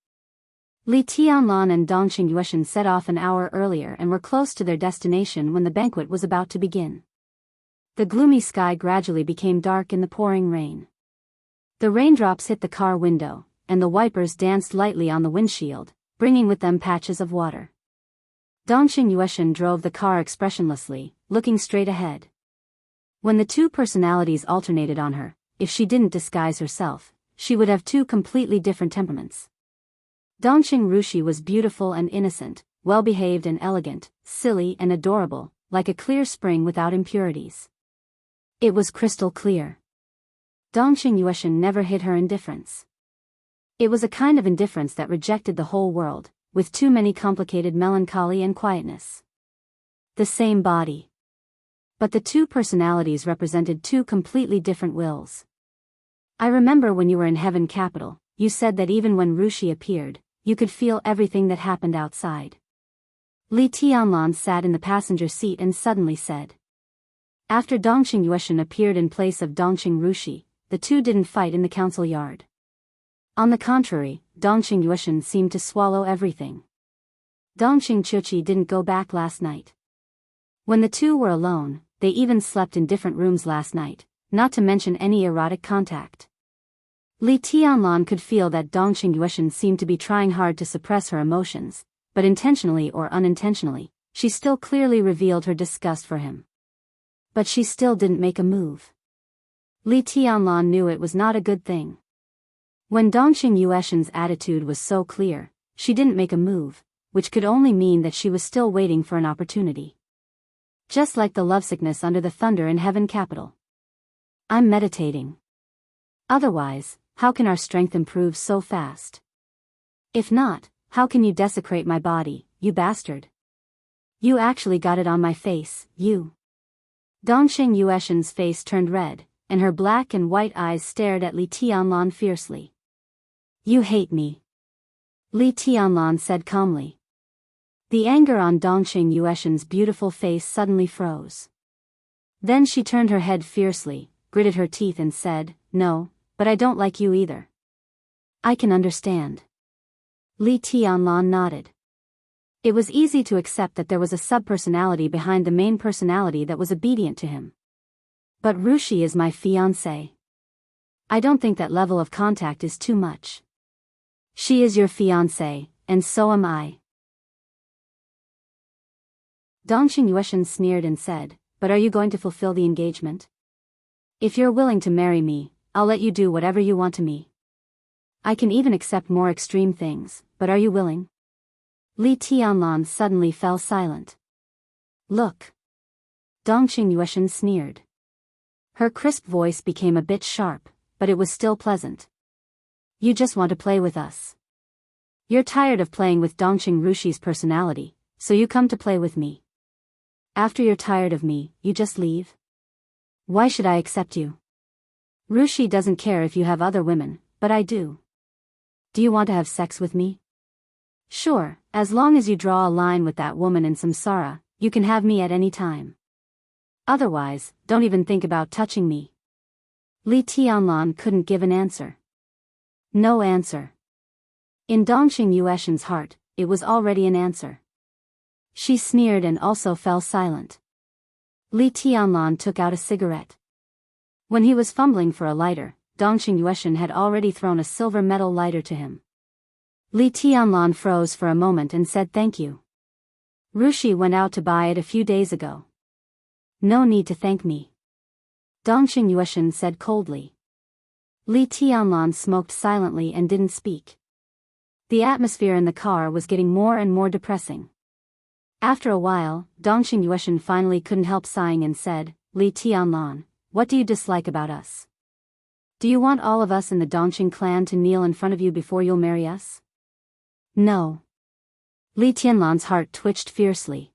Li Tianlan and Dongqing Yueshan set off an hour earlier and were close to their destination when the banquet was about to begin. The gloomy sky gradually became dark in the pouring rain. The raindrops hit the car window, and the wipers danced lightly on the windshield, bringing with them patches of water. Dongqing Yueshan drove the car expressionlessly, looking straight ahead. When the two personalities alternated on her, if she didn't disguise herself, she would have two completely different temperaments. Dongqing Rushi was beautiful and innocent, well-behaved and elegant, silly and adorable, like a clear spring without impurities. It was crystal clear. Dongqing Yueshan never hid her indifference. It was a kind of indifference that rejected the whole world, with too many complicated melancholy and quietness. The same body. But the two personalities represented two completely different wills. I remember when you were in Heaven Capital, you said that even when Rushi appeared, you could feel everything that happened outside. Li Tianlan sat in the passenger seat and suddenly said. After Dongqing Yueshan appeared in place of Dongqing Rushi, the two didn't fight in the council yard. On the contrary, Dongqing Yueshan seemed to swallow everything. Dongqing Chuchi didn't go back last night. When the two were alone, they even slept in different rooms last night, not to mention any erotic contact. Li Tianlan could feel that Dongqing Yueshan seemed to be trying hard to suppress her emotions, but intentionally or unintentionally, she still clearly revealed her disgust for him. But she still didn't make a move. Li Tianlan knew it was not a good thing. When Dongqing Yueshan's attitude was so clear, she didn't make a move, which could only mean that she was still waiting for an opportunity. Just like the lovesickness under the thunder in heaven capital. I'm meditating. Otherwise, how can our strength improve so fast? If not, how can you desecrate my body, you bastard? You actually got it on my face, you. Dongqing Yueshan's face turned red, and her black and white eyes stared at Li Tianlan fiercely. You hate me. Li Tianlan said calmly. The anger on Dongqing Yueshan's beautiful face suddenly froze. Then she turned her head fiercely, gritted her teeth and said, No, but I don't like you either. I can understand. Li Tianlan nodded. It was easy to accept that there was a sub-personality behind the main personality that was obedient to him. But Rushi is my fiancé. I don't think that level of contact is too much. She is your fiancé, and so am I. Dongqing Yueshan sneered and said, But are you going to fulfill the engagement? If you're willing to marry me, I'll let you do whatever you want to me. I can even accept more extreme things, but are you willing? Li Tianlan suddenly fell silent. Look. Dongqing Yueshan sneered. Her crisp voice became a bit sharp, but it was still pleasant. You just want to play with us. You're tired of playing with Dongqing Rushi's personality, so you come to play with me. After you're tired of me, you just leave? Why should I accept you? Rushi doesn't care if you have other women, but I do. Do you want to have sex with me? Sure, as long as you draw a line with that woman in samsara, you can have me at any time. Otherwise, don't even think about touching me. Li Tianlan couldn't give an answer. No answer. In Dongqing Yueshan's heart, it was already an answer. She sneered and also fell silent. Li Tianlan took out a cigarette. When he was fumbling for a lighter, Dongqing Yueshan had already thrown a silver metal lighter to him. Li Tianlan froze for a moment and said thank you. Rushi went out to buy it a few days ago. No need to thank me. Dongqing Yueshan said coldly. Li Tianlan smoked silently and didn't speak. The atmosphere in the car was getting more and more depressing. After a while, Dongqing Yueshan finally couldn't help sighing and said, Li Tianlan, what do you dislike about us? Do you want all of us in the Dongqing clan to kneel in front of you before you'll marry us? No. Li Tianlan's heart twitched fiercely.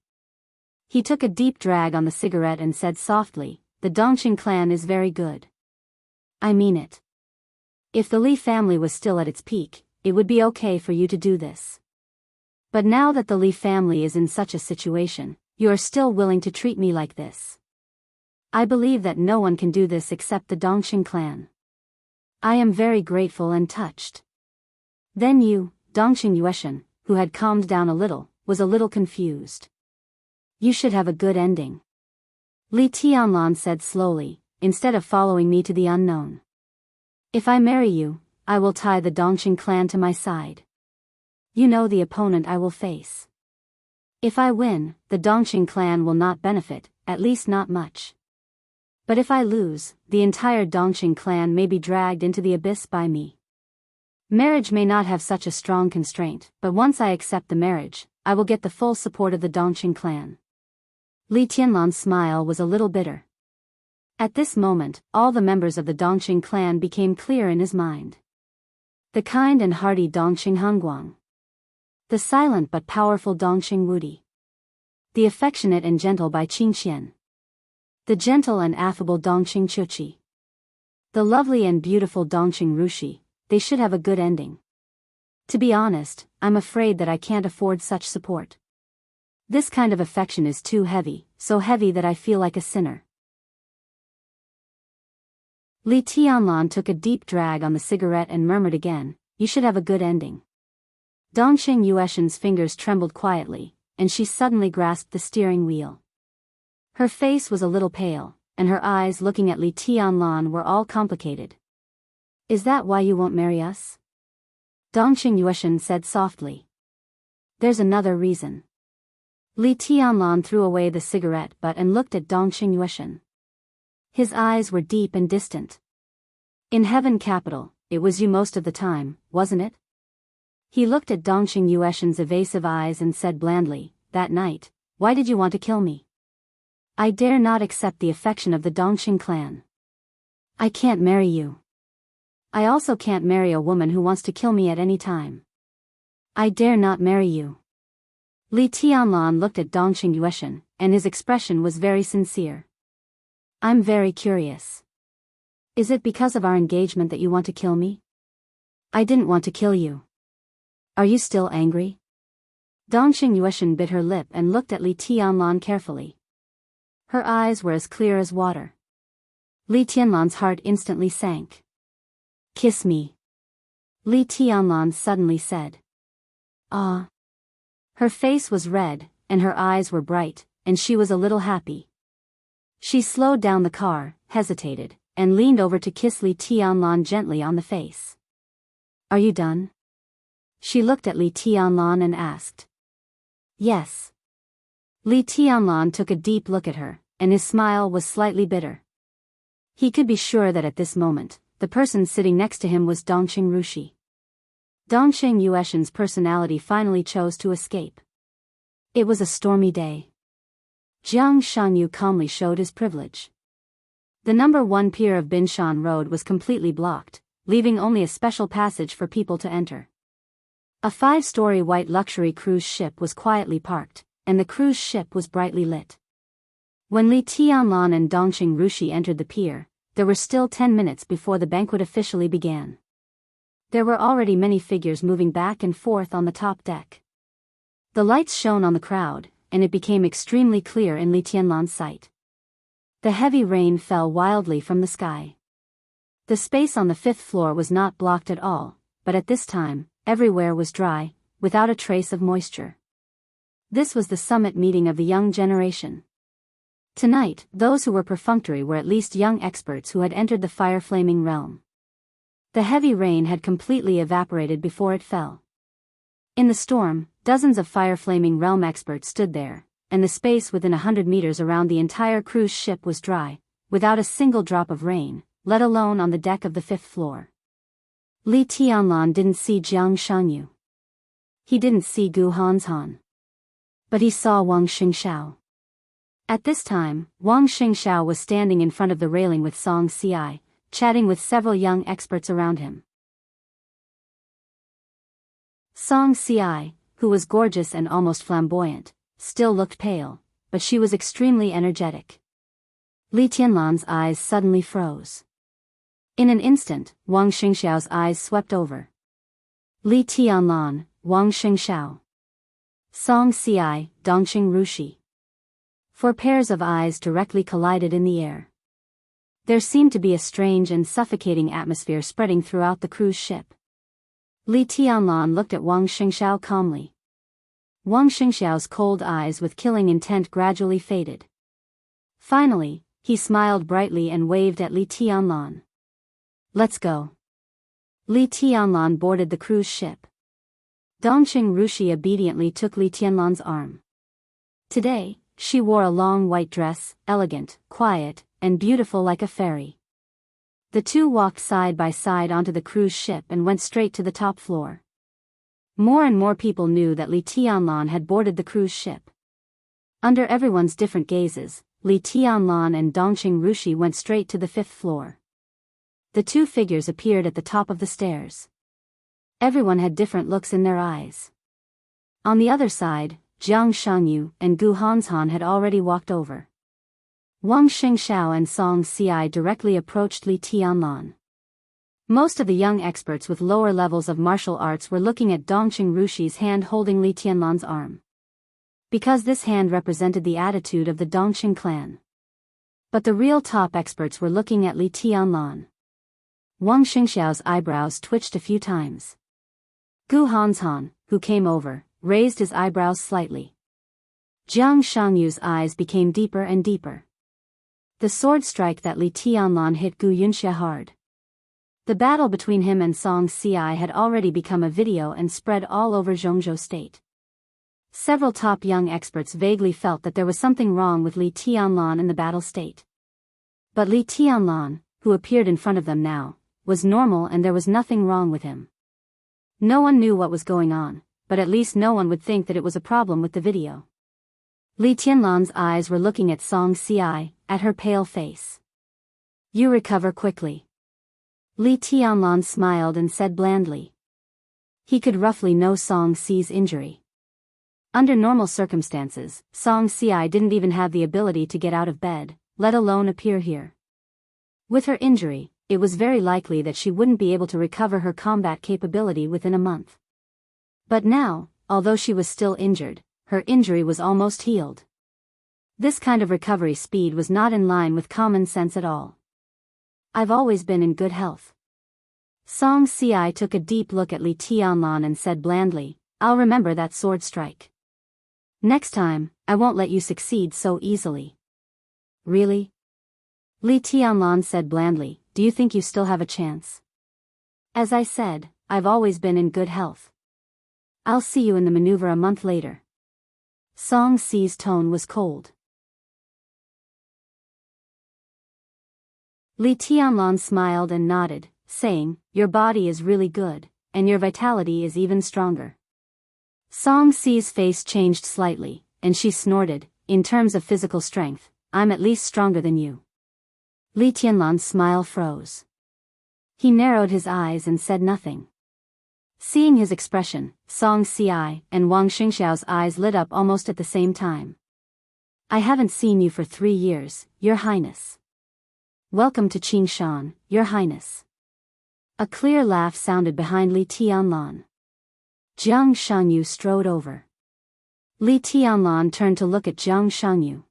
He took a deep drag on the cigarette and said softly, the Dongqing clan is very good. I mean it. If the Li family was still at its peak, it would be okay for you to do this. But now that the Li family is in such a situation, you are still willing to treat me like this. I believe that no one can do this except the Dongqing clan. I am very grateful and touched. Then you, Dongqing Yueshan, who had calmed down a little, was a little confused. You should have a good ending. Li Tianlan said slowly, instead of following me to the unknown. If I marry you, I will tie the Dongqing clan to my side. You know the opponent I will face. If I win, the Dongqing clan will not benefit, at least not much. But if I lose, the entire Dongqing clan may be dragged into the abyss by me. Marriage may not have such a strong constraint, but once I accept the marriage, I will get the full support of the Dongqing clan. Li Tianlan's smile was a little bitter. At this moment, all the members of the Dongqing clan became clear in his mind. The kind and hearty Dongqing Hongguang. The silent but powerful Dongqing Wudi. The affectionate and gentle Bai Qingxian. The gentle and affable Dongqing Chuchi. The lovely and beautiful Dongqing Rushi, they should have a good ending. To be honest, I'm afraid that I can't afford such support. This kind of affection is too heavy, so heavy that I feel like a sinner. Li Tianlan took a deep drag on the cigarette and murmured again, you should have a good ending. Dongqing Yueshan's fingers trembled quietly, and she suddenly grasped the steering wheel. Her face was a little pale, and her eyes looking at Li Tianlan were all complicated. "Is that why you won't marry us?" Dongqing Yueshan said softly. "There's another reason." Li Tianlan threw away the cigarette butt and looked at Dongqing Yueshan. His eyes were deep and distant. "In Heaven Capital, it was you most of the time, wasn't it?" He looked at Dongqing Yueshan's evasive eyes and said blandly, "That night, why did you want to kill me?" "I dare not accept the affection of the Dongqing clan. I can't marry you. I also can't marry a woman who wants to kill me at any time. I dare not marry you." Li Tianlan looked at Dongqing Yueshan, and his expression was very sincere. "I'm very curious. Is it because of our engagement that you want to kill me?" "I didn't want to kill you. Are you still angry?" Dongqing Yueshan bit her lip and looked at Li Tianlan carefully. Her eyes were as clear as water. Li Tianlan's heart instantly sank. "Kiss me," Li Tianlan suddenly said. "Ah." Her face was red, and her eyes were bright, and she was a little happy. She slowed down the car, hesitated, and leaned over to kiss Li Tianlan gently on the face. "Are you done?" She looked at Li Tianlan and asked. "Yes." Li Tianlan took a deep look at her, and his smile was slightly bitter. He could be sure that at this moment, the person sitting next to him was Dongqing Rushi. Dongqing Yueshan's personality finally chose to escape. It was a stormy day. Jianghu calmly showed his privilege. The number 1 pier of Binshan Road was completely blocked, leaving only a special passage for people to enter. A 5-story white luxury cruise ship was quietly parked, and the cruise ship was brightly lit. When Li Tianlan and Dongqing Rushi entered the pier, there were still 10 minutes before the banquet officially began. There were already many figures moving back and forth on the top deck. The lights shone on the crowd, and it became extremely clear in Li Tianlan's sight. The heavy rain fell wildly from the sky. The space on the 5th floor was not blocked at all, but at this time, everywhere was dry, without a trace of moisture. This was the summit meeting of the young generation. Tonight, those who were perfunctory were at least young experts who had entered the fire-flaming realm. The heavy rain had completely evaporated before it fell. In the storm, dozens of fire-flaming realm experts stood there, and the space within 100 meters around the entire cruise ship was dry, without a single drop of rain, let alone on the deck of the 5th floor. Li Tianlan didn't see Jianghu. He didn't see Gu Hanzhan. But he saw Wang Xingxiao. At this time, Wang Xingxiao was standing in front of the railing with Song Ci, chatting with several young experts around him. Song Ci, who was gorgeous and almost flamboyant, still looked pale, but she was extremely energetic. Li Tianlan's eyes suddenly froze. In an instant, Wang Xingxiao's eyes swept over. Li Tianlan, Wang Xingxiao. Song Ci, Dongqing Rushi. 4 pairs of eyes directly collided in the air. There seemed to be a strange and suffocating atmosphere spreading throughout the cruise ship. Li Tianlan looked at Wang Xingxiao calmly. Wang Xingxiao's cold eyes with killing intent gradually faded. Finally, he smiled brightly and waved at Li Tianlan. "Let's go." Li Tianlan boarded the cruise ship. Dongqing Rushi obediently took Li Tianlan's arm. Today, she wore a long white dress, elegant, quiet, and beautiful like a fairy. The two walked side by side onto the cruise ship and went straight to the top floor. More and more people knew that Li Tianlan had boarded the cruise ship. Under everyone's different gazes, Li Tianlan and Dongqing Rushi went straight to the 5th floor. The two figures appeared at the top of the stairs. Everyone had different looks in their eyes. On the other side, Jianghu and Gu Hanzhan had already walked over. Wang Xingxiao and Song Ci directly approached Li Tianlan. Most of the young experts with lower levels of martial arts were looking at Dongqing Rushi's hand holding Li Tianlan's arm. Because this hand represented the attitude of the Dongqing clan. But the real top experts were looking at Li Tianlan. Wang Xingxiao's eyebrows twitched a few times. Gu Hanzhan, who came over, raised his eyebrows slightly. Jianghu's eyes became deeper and deeper. The sword strike that Li Tianlan hit Gu Yunxia hard. The battle between him and Song Ci had already become a video and spread all over Zhongzhou state. Several top young experts vaguely felt that there was something wrong with Li Tianlan in the battle state. But Li Tianlan, who appeared in front of them now, was normal and there was nothing wrong with him. No one knew what was going on, but at least no one would think that it was a problem with the video. Li Tianlan's eyes were looking at Song Ci, at her pale face. You recover quickly. Li Tianlan smiled and said blandly. He could roughly know Song Ci's injury. Under normal circumstances, Song Ci didn't even have the ability to get out of bed, let alone appear here. With her injury, it was very likely that she wouldn't be able to recover her combat capability within a month. But now, although she was still injured, her injury was almost healed. This kind of recovery speed was not in line with common sense at all. I've always been in good health. Song Ci took a deep look at Li Tianlan and said blandly, I'll remember that sword strike. Next time, I won't let you succeed so easily. Really? Li Tianlan said blandly, do you think you still have a chance? As I said, I've always been in good health. I'll see you in the maneuver a month later. Song Ci's tone was cold. Li Tianlan smiled and nodded, saying, your body is really good, and your vitality is even stronger. Song Ci's face changed slightly, and she snorted, in terms of physical strength, I'm at least stronger than you. Li Tianlan's smile froze. He narrowed his eyes and said nothing. Seeing his expression, Song Ci and Wang Xingxiao's eyes lit up almost at the same time. I haven't seen you for 3 years, Your Highness. Welcome to Qingshan, Your Highness. A clear laugh sounded behind Li Tianlan. Jiang Shangyu strode over. Li Tianlan turned to look at Jiang Shangyu.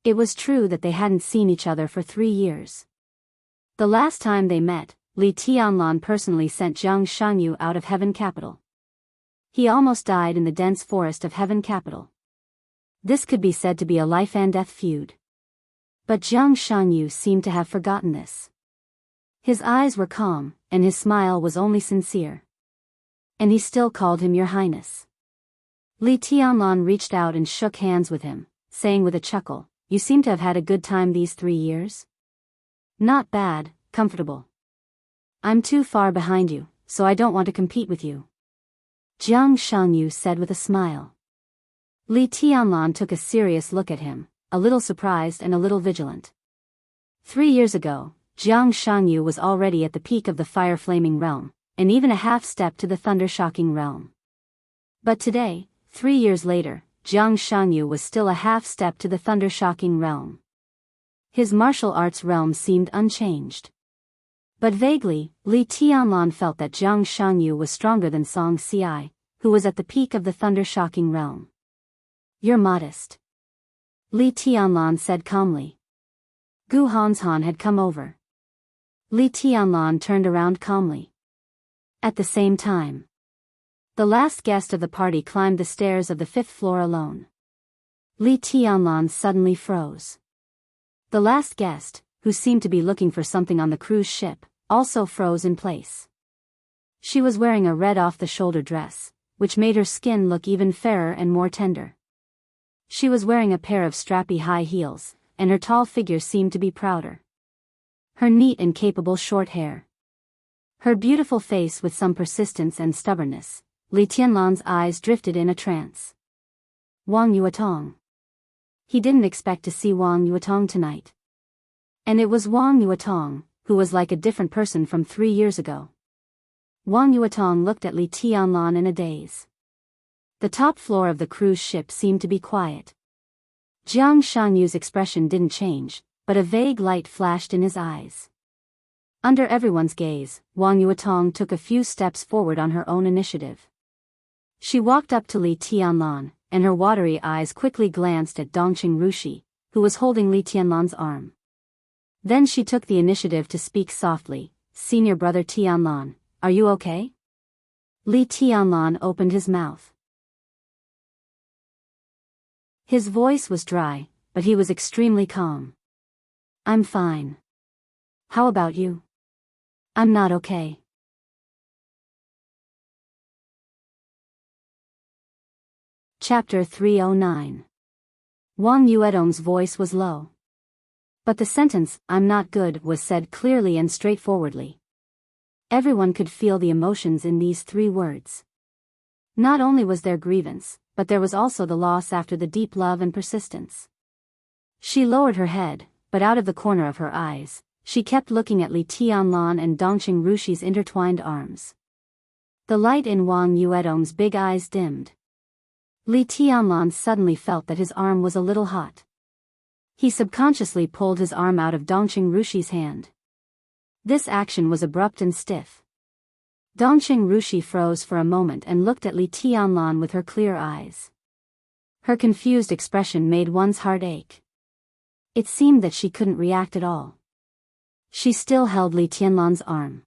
It was true that they hadn't seen each other for 3 years. The last time they met, Li Tianlan personally sent Jiang Shangyu out of Heaven Capital. He almost died in the dense forest of Heaven Capital. This could be said to be a life-and-death feud. But Jiang Shangyu seemed to have forgotten this. His eyes were calm, and his smile was only sincere. And he still called him Your Highness. Li Tianlan reached out and shook hands with him, saying with a chuckle, you seem to have had a good time these 3 years? Not bad, comfortable. I'm too far behind you, so I don't want to compete with you. Jiang Shangyu said with a smile. Li Tianlan took a serious look at him, a little surprised and a little vigilant. 3 years ago, Jiang Shangyu was already at the peak of the fire-flaming realm, and even a half-step to the thunder-shocking realm. But today, 3 years later, Jiang Shangyu was still a half-step to the thunder-shocking realm. His martial arts realm seemed unchanged. But vaguely, Li Tianlan felt that Jiang Shangyu was stronger than Song Ci, who was at the peak of the thunder-shocking realm. You're modest. Li Tianlan said calmly. Gu Hanshan had come over. Li Tianlan turned around calmly. At the same time, the last guest of the party climbed the stairs of the 5th floor alone. Li Tianlan suddenly froze. The last guest, who seemed to be looking for something on the cruise ship, also froze in place. She was wearing a red off-the-shoulder dress, which made her skin look even fairer and more tender. She was wearing a pair of strappy high heels, and her tall figure seemed to be prouder. Her neat and capable short hair. Her beautiful face with some persistence and stubbornness. Li Tianlan's eyes drifted in a trance. Wang Yuetong. He didn't expect to see Wang Yuetong tonight. And it was Wang Yuetong, who was like a different person from 3 years ago. Wang Yuetong looked at Li Tianlan in a daze. The top floor of the cruise ship seemed to be quiet. Jiang Shangyu's expression didn't change, but a vague light flashed in his eyes. Under everyone's gaze, Wang Yuetong took a few steps forward on her own initiative. She walked up to Li Tianlan, and her watery eyes quickly glanced at Dongqing Rushi, who was holding Li Tianlan's arm. Then she took the initiative to speak softly, Senior Brother Tianlan, are you okay? Li Tianlan opened his mouth. His voice was dry, but he was extremely calm. I'm fine. How about you? I'm not okay. Chapter 309. Wang Yuedong's voice was low. But the sentence, "I'm not good," was said clearly and straightforwardly. Everyone could feel the emotions in these 3 words. Not only was there grievance, but there was also the loss after the deep love and persistence. She lowered her head, but out of the corner of her eyes, she kept looking at Li Tianlan and Dongqing Rushi's intertwined arms. The light in Wang Yuedong's big eyes dimmed. Li Tianlan suddenly felt that his arm was a little hot. He subconsciously pulled his arm out of Dongqing Rushi's hand. This action was abrupt and stiff. Dongqing Rushi froze for a moment and looked at Li Tianlan with her clear eyes. Her confused expression made one's heart ache. It seemed that she couldn't react at all. She still held Li Tianlan's arm.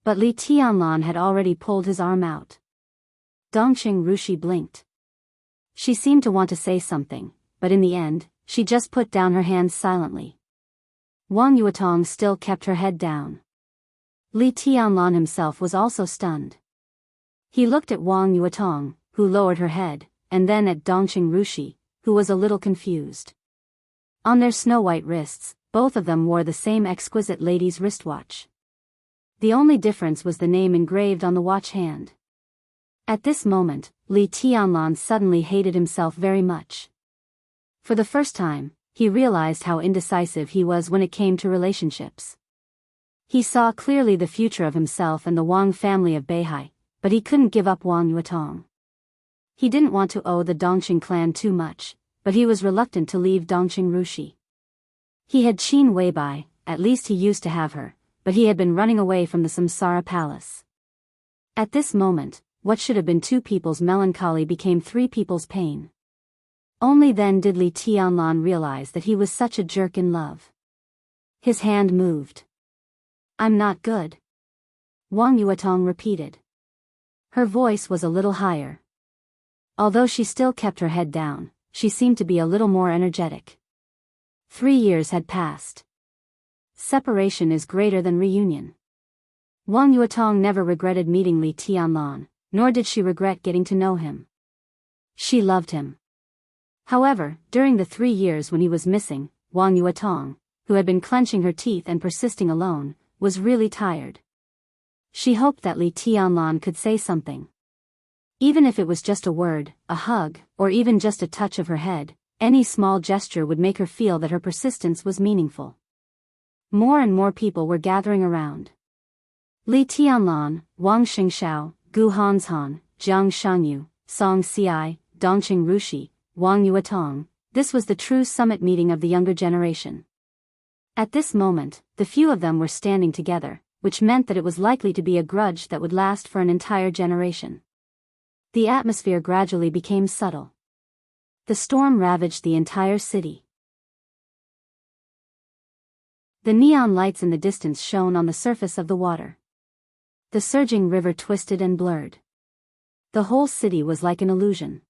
But Li Tianlan had already pulled his arm out. Dongqing Rushi blinked. She seemed to want to say something, but in the end, she just put down her hands silently. Wang Yuetong still kept her head down. Li Tianlan himself was also stunned. He looked at Wang Yuetong, who lowered her head, and then at Dongqing Rushi, who was a little confused. On their snow-white wrists, both of them wore the same exquisite lady's wristwatch. The only difference was the name engraved on the watch hand. At this moment, Li Tianlan suddenly hated himself very much. For the first time, he realized how indecisive he was when it came to relationships. He saw clearly the future of himself and the Wang family of Beihai, but he couldn't give up Wang Yuetong. He didn't want to owe the Dongqing clan too much, but he was reluctant to leave Dongqing Rushi. He had Qin Weibai, at least he used to have her, but he had been running away from the Samsara palace. At this moment, what should have been 2 people's melancholy became 3 people's pain. Only then did Li Tianlan realize that he was such a jerk in love. His hand moved. "I'm not good," Wang Yuetong repeated. Her voice was a little higher. Although she still kept her head down, she seemed to be a little more energetic. 3 years had passed. Separation is greater than reunion. Wang Yuetong never regretted meeting Li Tianlan, nor did she regret getting to know him. She loved him. However, during the 3 years when he was missing, Wang Yuetong, who had been clenching her teeth and persisting alone, was really tired. She hoped that Li Tianlan could say something. Even if it was just a word, a hug, or even just a touch of her head, any small gesture would make her feel that her persistence was meaningful. More and more people were gathering around. Li Tianlan, Wang Xingxiao, Gu Hanshan, Jiang Shangyu, Song Ci, Dongqing Rushi, Wang Yuetong, this was the true summit meeting of the younger generation. At this moment, the few of them were standing together, which meant that it was likely to be a grudge that would last for an entire generation. The atmosphere gradually became subtle. The storm ravaged the entire city. The neon lights in the distance shone on the surface of the water. The surging river twisted and blurred. The whole city was like an illusion.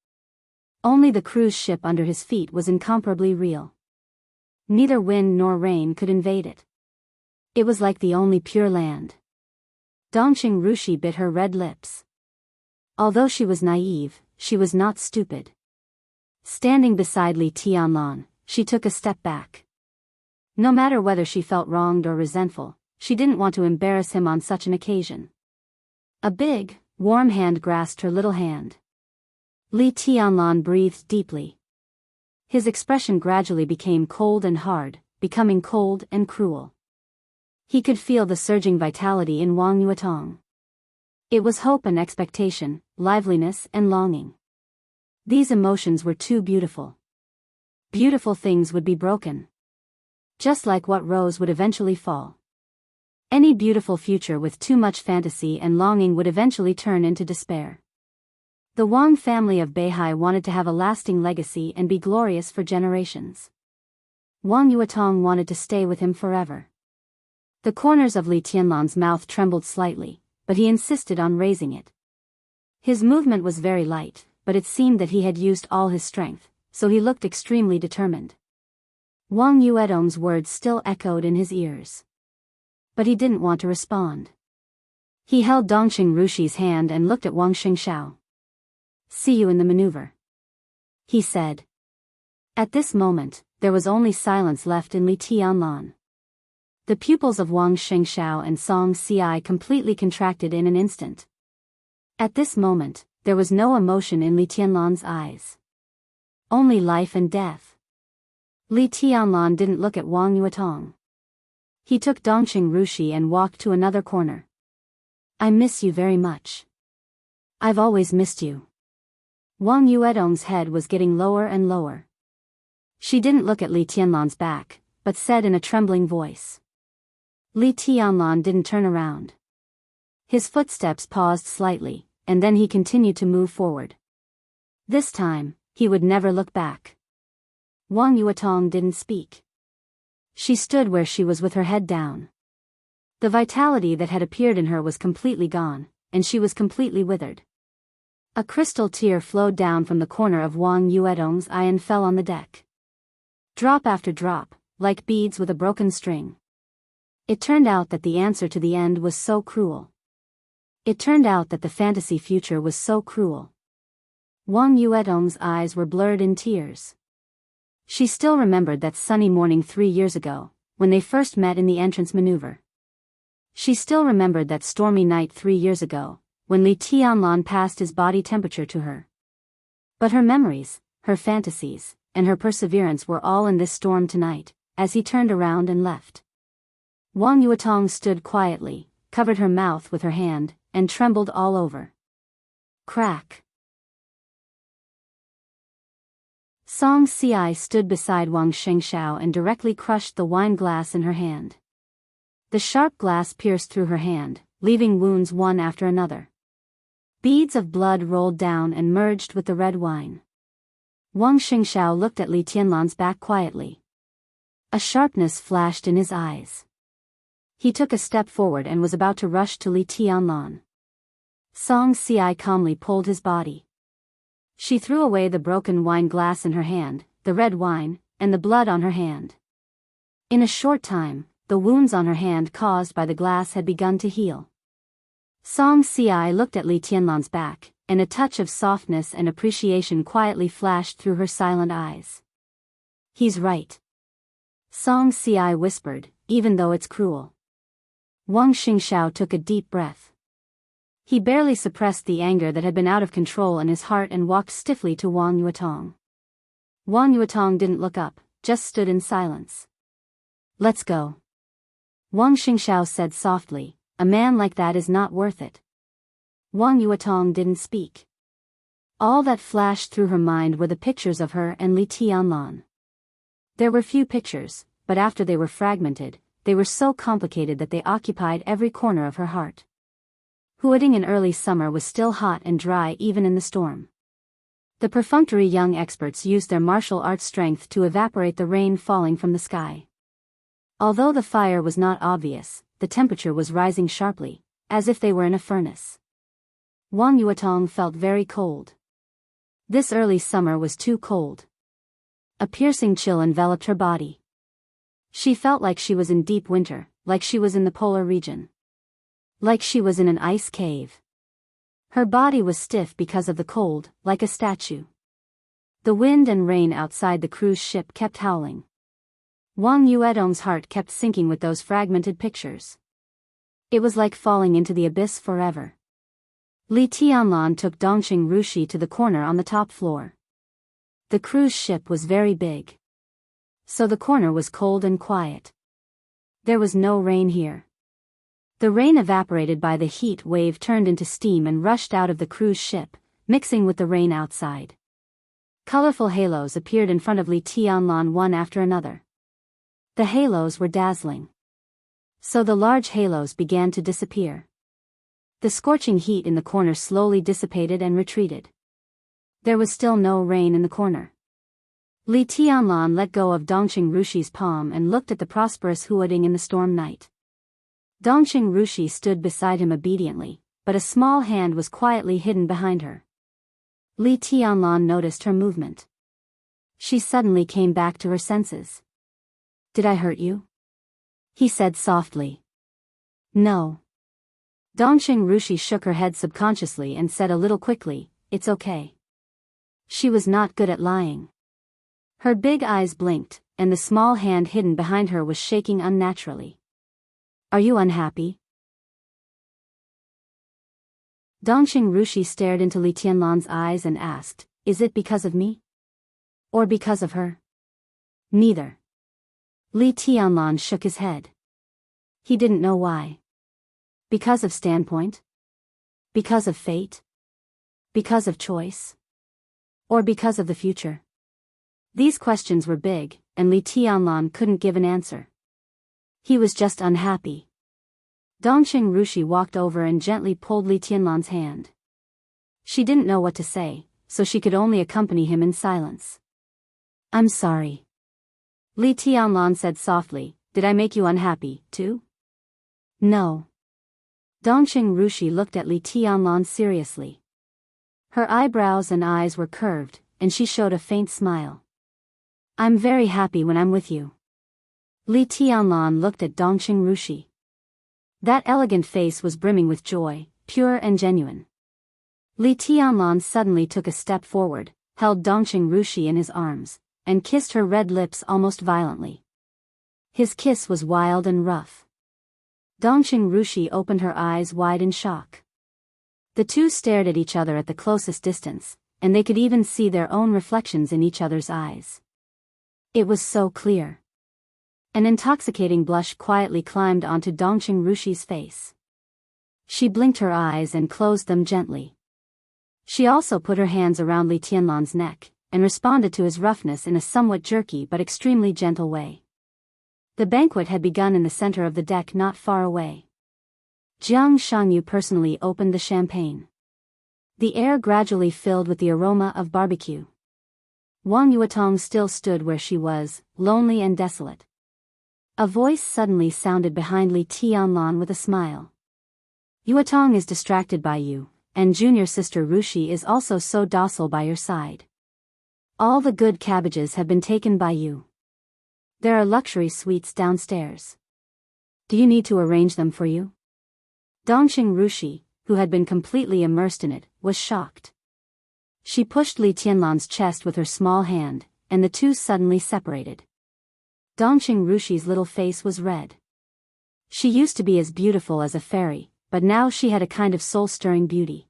Only the cruise ship under his feet was incomparably real. Neither wind nor rain could invade it. It was like the only pure land. Dongqing Rushi bit her red lips. Although she was naive, she was not stupid. Standing beside Li Tianlan, she took a step back. No matter whether she felt wronged or resentful, she didn't want to embarrass him on such an occasion. A big, warm hand grasped her little hand. Li Tianlan breathed deeply. His expression gradually became cold and hard, becoming cold and cruel. He could feel the surging vitality in Wang Yuetong. It was hope and expectation, liveliness and longing. These emotions were too beautiful. Beautiful things would be broken. Just like what rose would eventually fall. Any beautiful future with too much fantasy and longing would eventually turn into despair. The Wang family of Beihai wanted to have a lasting legacy and be glorious for generations. Wang Yuetong wanted to stay with him forever. The corners of Li Tianlan's mouth trembled slightly, but he insisted on raising it. His movement was very light, but it seemed that he had used all his strength, so he looked extremely determined. Wang Yuedong's words still echoed in his ears. But he didn't want to respond. He held Dongqing Rushi's hand and looked at Wang Xingxiao. "See you in the maneuver," he said. At this moment, there was only silence left in Li Tianlan. The pupils of Wang Xingxiao and Song Ci completely contracted in an instant. At this moment, there was no emotion in Li Tianlan's eyes. Only life and death. Li Tianlan didn't look at Wang Yuetong. He took Dongqing Rushi and walked to another corner. "I miss you very much. I've always missed you." Wang Yuedong's head was getting lower and lower. She didn't look at Li Tianlan's back, but said in a trembling voice. Li Tianlan didn't turn around. His footsteps paused slightly, and then he continued to move forward. This time, he would never look back. Wang Yuetong didn't speak. She stood where she was with her head down. The vitality that had appeared in her was completely gone, and she was completely withered. A crystal tear flowed down from the corner of Wang Yuedong's eye and fell on the deck. Drop after drop, like beads with a broken string. It turned out that the answer to the end was so cruel. It turned out that the fantasy future was so cruel. Wang Yuedong's eyes were blurred in tears. She still remembered that sunny morning 3 years ago, when they first met in the entrance maneuver. She still remembered that stormy night 3 years ago, when Li Tianlan passed his body temperature to her. But her memories, her fantasies, and her perseverance were all in this storm tonight, as he turned around and left. Wang Yuetong stood quietly, covered her mouth with her hand, and trembled all over. Crack. Song Ci stood beside Wang Xingxiao and directly crushed the wine glass in her hand. The sharp glass pierced through her hand, leaving wounds one after another. Beads of blood rolled down and merged with the red wine. Wang Xingxiao looked at Li Tianlan's back quietly. A sharpness flashed in his eyes. He took a step forward and was about to rush to Li Tianlan. Song Ci calmly pulled his body. She threw away the broken wine glass in her hand, the red wine, and the blood on her hand. In a short time, the wounds on her hand caused by the glass had begun to heal. Song Ci looked at Li Tianlan's back, and a touch of softness and appreciation quietly flashed through her silent eyes. "He's right," Song Ci whispered, "even though it's cruel." Wang Xingxiao took a deep breath. He barely suppressed the anger that had been out of control in his heart and walked stiffly to Wang Yuetong. Wang Yuetong didn't look up, just stood in silence. "Let's go," Wang Xingxiao said softly. "A man like that is not worth it." Wang Yuetong didn't speak. All that flashed through her mind were the pictures of her and Li Tianlan. There were few pictures, but after they were fragmented, they were so complicated that they occupied every corner of her heart. Huading in early summer was still hot and dry even in the storm. The perfunctory young experts used their martial arts strength to evaporate the rain falling from the sky. Although the fire was not obvious, the temperature was rising sharply, as if they were in a furnace. Wang Yuetong felt very cold. This early summer was too cold. A piercing chill enveloped her body. She felt like she was in deep winter, like she was in the polar region. Like she was in an ice cave. Her body was stiff because of the cold, like a statue. The wind and rain outside the cruise ship kept howling. Wang Yuedong's heart kept sinking with those fragmented pictures. It was like falling into the abyss forever. Li Tianlan took Dongqing Rushi to the corner on the top floor. The cruise ship was very big. So the corner was cold and quiet. There was no rain here. The rain evaporated by the heat wave turned into steam and rushed out of the cruise ship, mixing with the rain outside. Colorful halos appeared in front of Li Tianlan one after another. The halos were dazzling. So the large halos began to disappear. The scorching heat in the corner slowly dissipated and retreated. There was still no rain in the corner. Li Tianlan let go of Dongqing Rushi's palm and looked at the prosperous Huading in the storm night. Dongqing Rushi stood beside him obediently, but a small hand was quietly hidden behind her. Li Tianlan noticed her movement. She suddenly came back to her senses. Did I hurt you? He said softly. No. Dongqing Rushi shook her head subconsciously and said a little quickly, it's okay. She was not good at lying. Her big eyes blinked, and the small hand hidden behind her was shaking unnaturally. Are you unhappy? Dongqing Rushi stared into Li Tianlan's eyes and asked, is it because of me? Or because of her? Neither. Li Tianlan shook his head. He didn't know why. Because of standpoint? Because of fate? Because of choice? Or because of the future? These questions were big, and Li Tianlan couldn't give an answer. He was just unhappy. Dongqing Rushi walked over and gently pulled Li Tianlan's hand. She didn't know what to say, so she could only accompany him in silence. I'm sorry. Li Tianlan said softly, did I make you unhappy, too? No. Dongqing Rushi looked at Li Tianlan seriously. Her eyebrows and eyes were curved, and she showed a faint smile. I'm very happy when I'm with you. Li Tianlan looked at Dongqing Rushi. That elegant face was brimming with joy, pure and genuine. Li Tianlan suddenly took a step forward, held Dongqing Rushi in his arms, and kissed her red lips almost violently. His kiss was wild and rough. Dongqing Rushi opened her eyes wide in shock. The two stared at each other at the closest distance, and they could even see their own reflections in each other's eyes. It was so clear. An intoxicating blush quietly climbed onto Dongqing Rushi's face. She blinked her eyes and closed them gently. She also put her hands around Li Tianlan's neck, and responded to his roughness in a somewhat jerky but extremely gentle way. The banquet had begun in the center of the deck not far away. Jianghu personally opened the champagne. The air gradually filled with the aroma of barbecue. Wang Yuetong still stood where she was, lonely and desolate. A voice suddenly sounded behind Li Tianlan with a smile. Yuetong is distracted by you, and junior sister Rushi is also so docile by your side. All the good cabbages have been taken by you. There are luxury suites downstairs. Do you need to arrange them for you? Dongqing Rushi, who had been completely immersed in it, was shocked. She pushed Li Tianlan's chest with her small hand, and the two suddenly separated. Dongqing Rushi's little face was red. She used to be as beautiful as a fairy, but now she had a kind of soul-stirring beauty.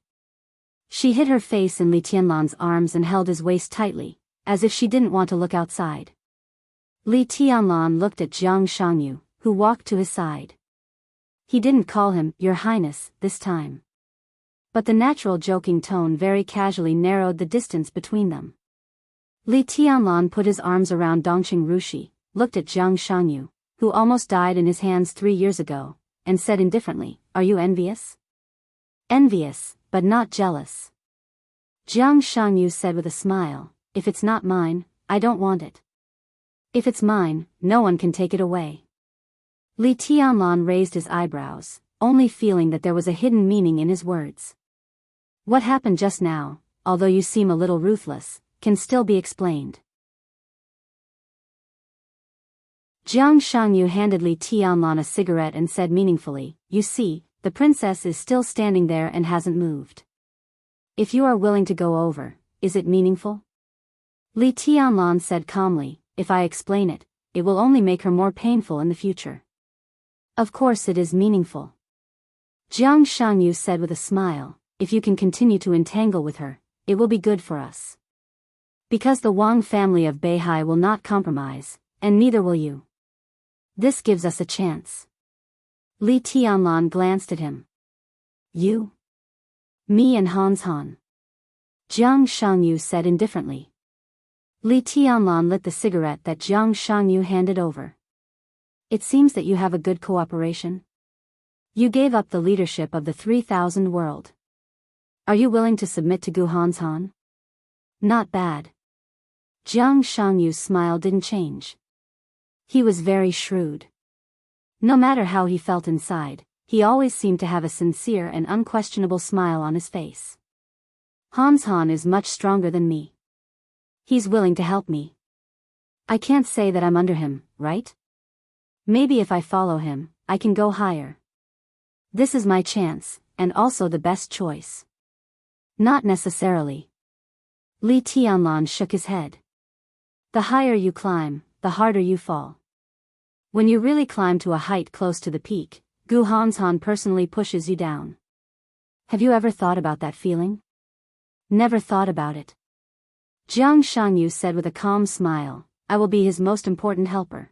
She hid her face in Li Tianlan's arms and held his waist tightly, as if she didn't want to look outside. Li Tianlan looked at Jianghu, who walked to his side. He didn't call him, Your Highness, this time. But the natural joking tone very casually narrowed the distance between them. Li Tianlan put his arms around Dongqing Rushi, looked at Jianghu, who almost died in his hands 3 years ago, and said indifferently, Are you envious? Envious, but not jealous. Jianghu said with a smile, If it's not mine, I don't want it. If it's mine, no one can take it away. Li Tianlan raised his eyebrows, only feeling that there was a hidden meaning in his words. What happened just now, although you seem a little ruthless, can still be explained. Jianghu handed Li Tianlan a cigarette and said meaningfully, You see, the princess is still standing there and hasn't moved. If you are willing to go over, is it meaningful? Li Tianlan said calmly, If I explain it, it will only make her more painful in the future. Of course it is meaningful. Jianghu said with a smile, If you can continue to entangle with her, it will be good for us. Because the Wang family of Beihai will not compromise, and neither will you. This gives us a chance. Li Tianlan glanced at him. You? Me and Hans Han. Jianghu said indifferently. Li Tianlan lit the cigarette that Jianghu handed over. It seems that you have a good cooperation. You gave up the leadership of the 3,000 world. Are you willing to submit to Hans Han? Not bad. Jianghu's smile didn't change. He was very shrewd. No matter how he felt inside, he always seemed to have a sincere and unquestionable smile on his face. Hans Han is much stronger than me. He's willing to help me. I can't say that I'm under him, right? Maybe if I follow him, I can go higher. This is my chance, and also the best choice. Not necessarily. Li Tianlan shook his head. The higher you climb, the harder you fall. When you really climb to a height close to the peak, Gu Hanshan personally pushes you down. Have you ever thought about that feeling? Never thought about it. Jiang Shangyu said with a calm smile, I will be his most important helper.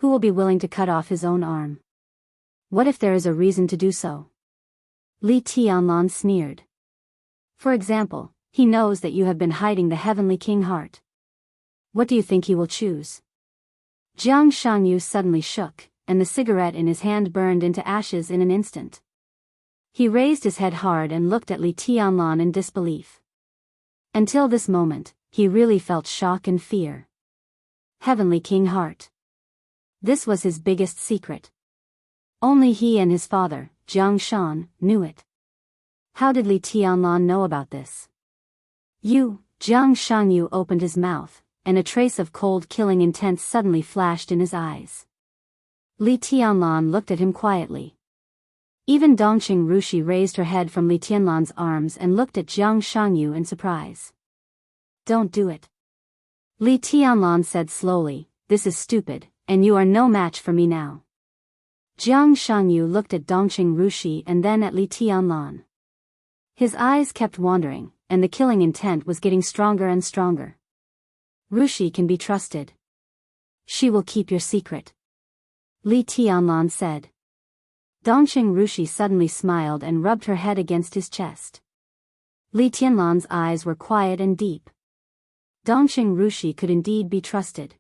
Who will be willing to cut off his own arm? What if there is a reason to do so? Li Tianlan sneered. For example, he knows that you have been hiding the Heavenly King heart. What do you think he will choose? Jiang Shangyu suddenly shook, and the cigarette in his hand burned into ashes in an instant. He raised his head hard and looked at Li Tianlan in disbelief. Until this moment, he really felt shock and fear. Heavenly King heart. This was his biggest secret. Only he and his father, Jiang Shan, knew it. How did Li Tianlan know about this? Jiang Shangyu opened his mouth, and a trace of cold killing intent suddenly flashed in his eyes. Li Tianlan looked at him quietly. Even Dongqing Rushi raised her head from Li Tianlan's arms and looked at Jiang Shangyu in surprise. Don't do it. Li Tianlan said slowly, this is stupid, and you are no match for me now. Jiang Shangyu looked at Dongqing Rushi and then at Li Tianlan. His eyes kept wandering, and the killing intent was getting stronger and stronger. Rushi can be trusted. She will keep your secret. Li Tianlan said. Dongqing Rushi suddenly smiled and rubbed her head against his chest. Li Tianlan's eyes were quiet and deep. Dongqing Rushi could indeed be trusted.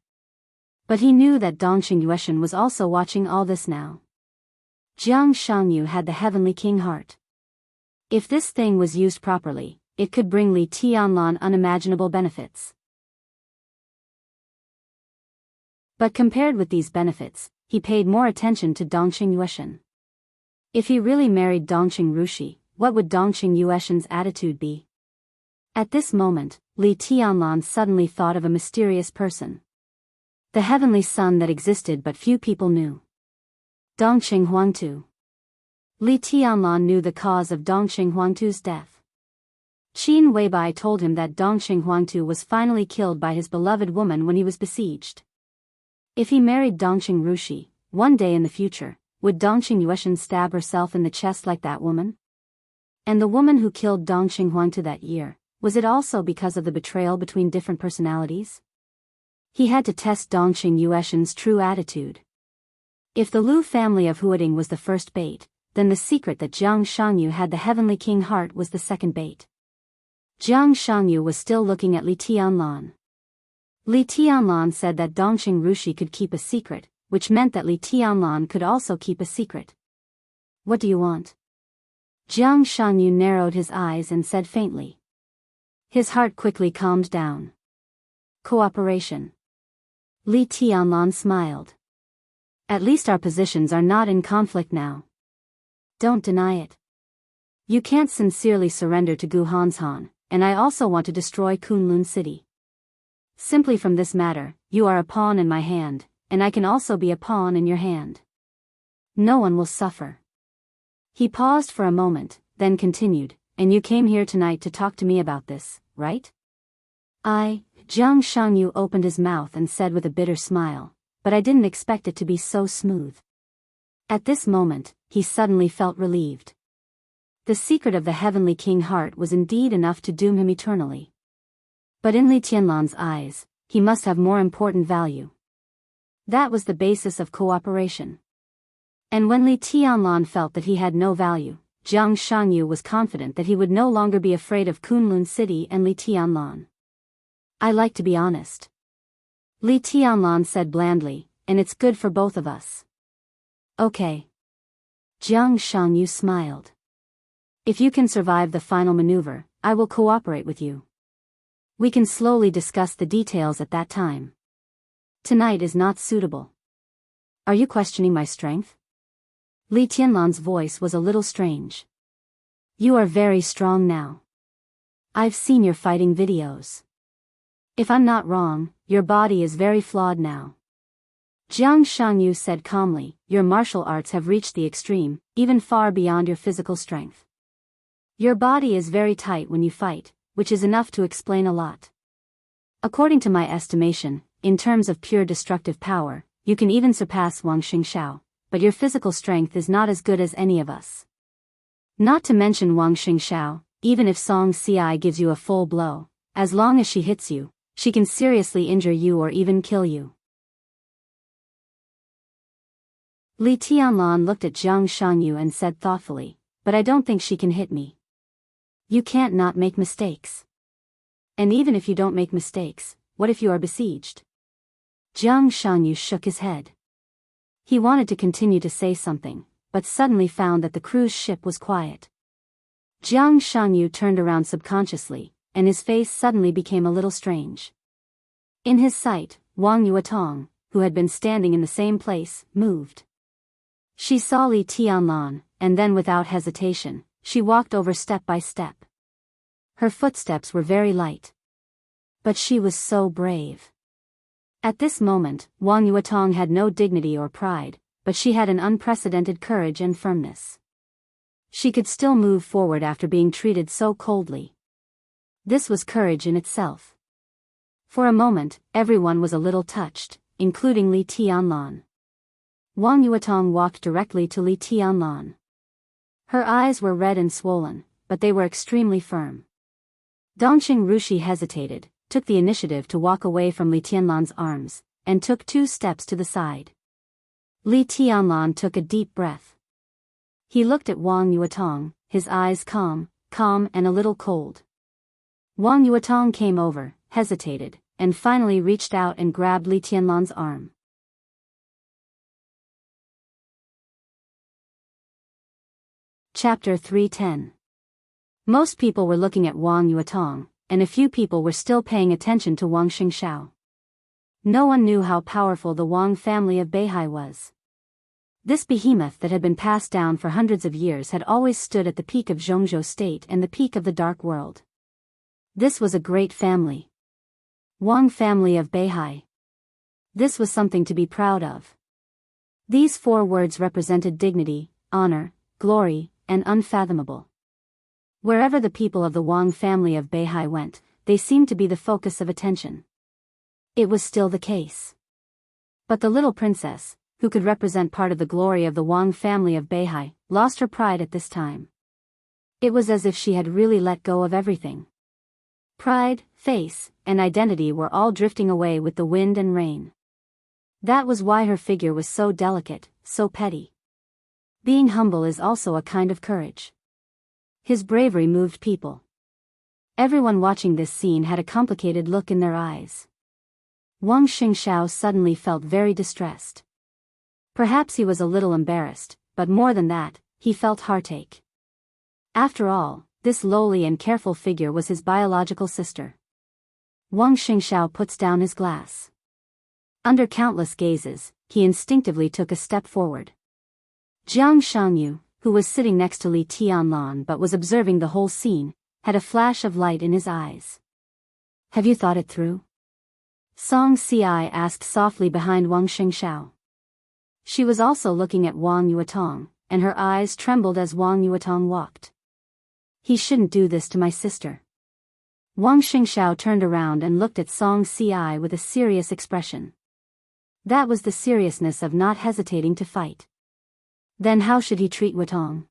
But he knew that Dongqing Yueshan was also watching all this now. Jiang Shangyu had the Heavenly King heart. If this thing was used properly, it could bring Li Tianlan unimaginable benefits. But compared with these benefits, he paid more attention to Dongqing Yueshan. If he really married Dongqing Rushi, what would Dongqing Yueshan's attitude be? At this moment, Li Tianlan suddenly thought of a mysterious person. The heavenly sun that existed but few people knew. Dongqing Huangtu. Li Tianlan knew the cause of Dongqing Huangtu's death. Qin Weibai told him that Dongqing Huangtu was finally killed by his beloved woman when he was besieged. If he married Dongqing Rushi, one day in the future, would Dongqing Yueshan stab herself in the chest like that woman? And the woman who killed Dongqing Huangtu that year, was it also because of the betrayal between different personalities? He had to test Dongqing Yueshan's true attitude. If the Lu family of Huading was the first bait, then the secret that Jiang Shangyu had the Heavenly King heart was the second bait. Jiang Shangyu was still looking at Li Tianlan. Li Tianlan said that Dongqing Rushi could keep a secret, which meant that Li Tianlan could also keep a secret. What do you want? Jiang Shangyu narrowed his eyes and said faintly. His heart quickly calmed down. Cooperation. Li Tianlan smiled. At least our positions are not in conflict now. Don't deny it. You can't sincerely surrender to Gu Hanshan, and I also want to destroy Kunlun City. Simply from this matter, you are a pawn in my hand, and I can also be a pawn in your hand. No one will suffer. He paused for a moment, then continued, and you came here tonight to talk to me about this, right? Jiang Shangyu opened his mouth and said with a bitter smile, but I didn't expect it to be so smooth. At this moment, he suddenly felt relieved. The secret of the Heavenly King heart was indeed enough to doom him eternally. But in Li Tianlan's eyes, he must have more important value. That was the basis of cooperation. And when Li Tianlan felt that he had no value, Jiang Shangyu was confident that he would no longer be afraid of Kunlun City and Li Tianlan. I like to be honest. Li Tianlan said blandly, and it's good for both of us. Okay. Jiang Shangyu smiled. If you can survive the final maneuver, I will cooperate with you. We can slowly discuss the details at that time. Tonight is not suitable. Are you questioning my strength? Li Tianlan's voice was a little strange. You are very strong now. I've seen your fighting videos. If I'm not wrong, your body is very flawed now. Jiang Shanyu said calmly, your martial arts have reached the extreme, even far beyond your physical strength. Your body is very tight when you fight, which is enough to explain a lot. According to my estimation, in terms of pure destructive power, you can even surpass Wang Xingxiao, but your physical strength is not as good as any of us. Not to mention Wang Xingxiao, even if Song Ci gives you a full blow, as long as she hits you, she can seriously injure you or even kill you. Li Tianlan looked at Jiang Shanyu and said thoughtfully, but I don't think she can hit me. You can't not make mistakes. And even if you don't make mistakes, what if you are besieged? Jiang Shanyu shook his head. He wanted to continue to say something, but suddenly found that the cruise ship was quiet. Jiang Shanyu turned around subconsciously, and his face suddenly became a little strange. In his sight, Wang Yuetong, who had been standing in the same place, moved. She saw Li Tianlan, and then without hesitation, she walked over step by step. Her footsteps were very light. But she was so brave. At this moment, Wang Yuetong had no dignity or pride, but she had an unprecedented courage and firmness. She could still move forward after being treated so coldly. This was courage in itself. For a moment, everyone was a little touched, including Li Tianlan. Wang Yuetong walked directly to Li Tianlan. Her eyes were red and swollen, but they were extremely firm. Dongqing Rushi hesitated, took the initiative to walk away from Li Tianlan's arms, and took 2 steps to the side. Li Tianlan took a deep breath. He looked at Wang Yuetong, his eyes calm and a little cold. Wang Yuetong came over, hesitated, and finally reached out and grabbed Li Tianlan's arm. Chapter 310. Most people were looking at Wang Yuetong, and a few people were still paying attention to Wang Xingxiao. No one knew how powerful the Wang family of Beihai was. This behemoth that had been passed down for hundreds of years had always stood at the peak of Zhongzhou State and the peak of the Dark World. This was a great family. Wang family of Beihai. This was something to be proud of. These 4 words represented dignity, honor, glory, and unfathomable. Wherever the people of the Wang family of Beihai went, they seemed to be the focus of attention. It was still the case. But the little princess, who could represent part of the glory of the Wang family of Beihai, lost her pride at this time. It was as if she had really let go of everything. Pride, face, and identity were all drifting away with the wind and rain. That was why her figure was so delicate, so petty. Being humble is also a kind of courage. His bravery moved people. Everyone watching this scene had a complicated look in their eyes. Wang Xingxiao suddenly felt very distressed. Perhaps he was a little embarrassed, but more than that, he felt heartache. After all, this lowly and careful figure was his biological sister. Wang Xingxiao puts down his glass. Under countless gazes, he instinctively took a step forward. Jiang Shanyu, who was sitting next to Li Tianlan but was observing the whole scene, had a flash of light in his eyes. Have you thought it through? Song Ci asked softly behind Wang Xingxiao. She was also looking at Wang Yuetong, and her eyes trembled as Wang Yuetong walked. He shouldn't do this to my sister. Wang Xingxiao turned around and looked at Song Ci with a serious expression. That was the seriousness of not hesitating to fight. Then how should he treat Yuetong?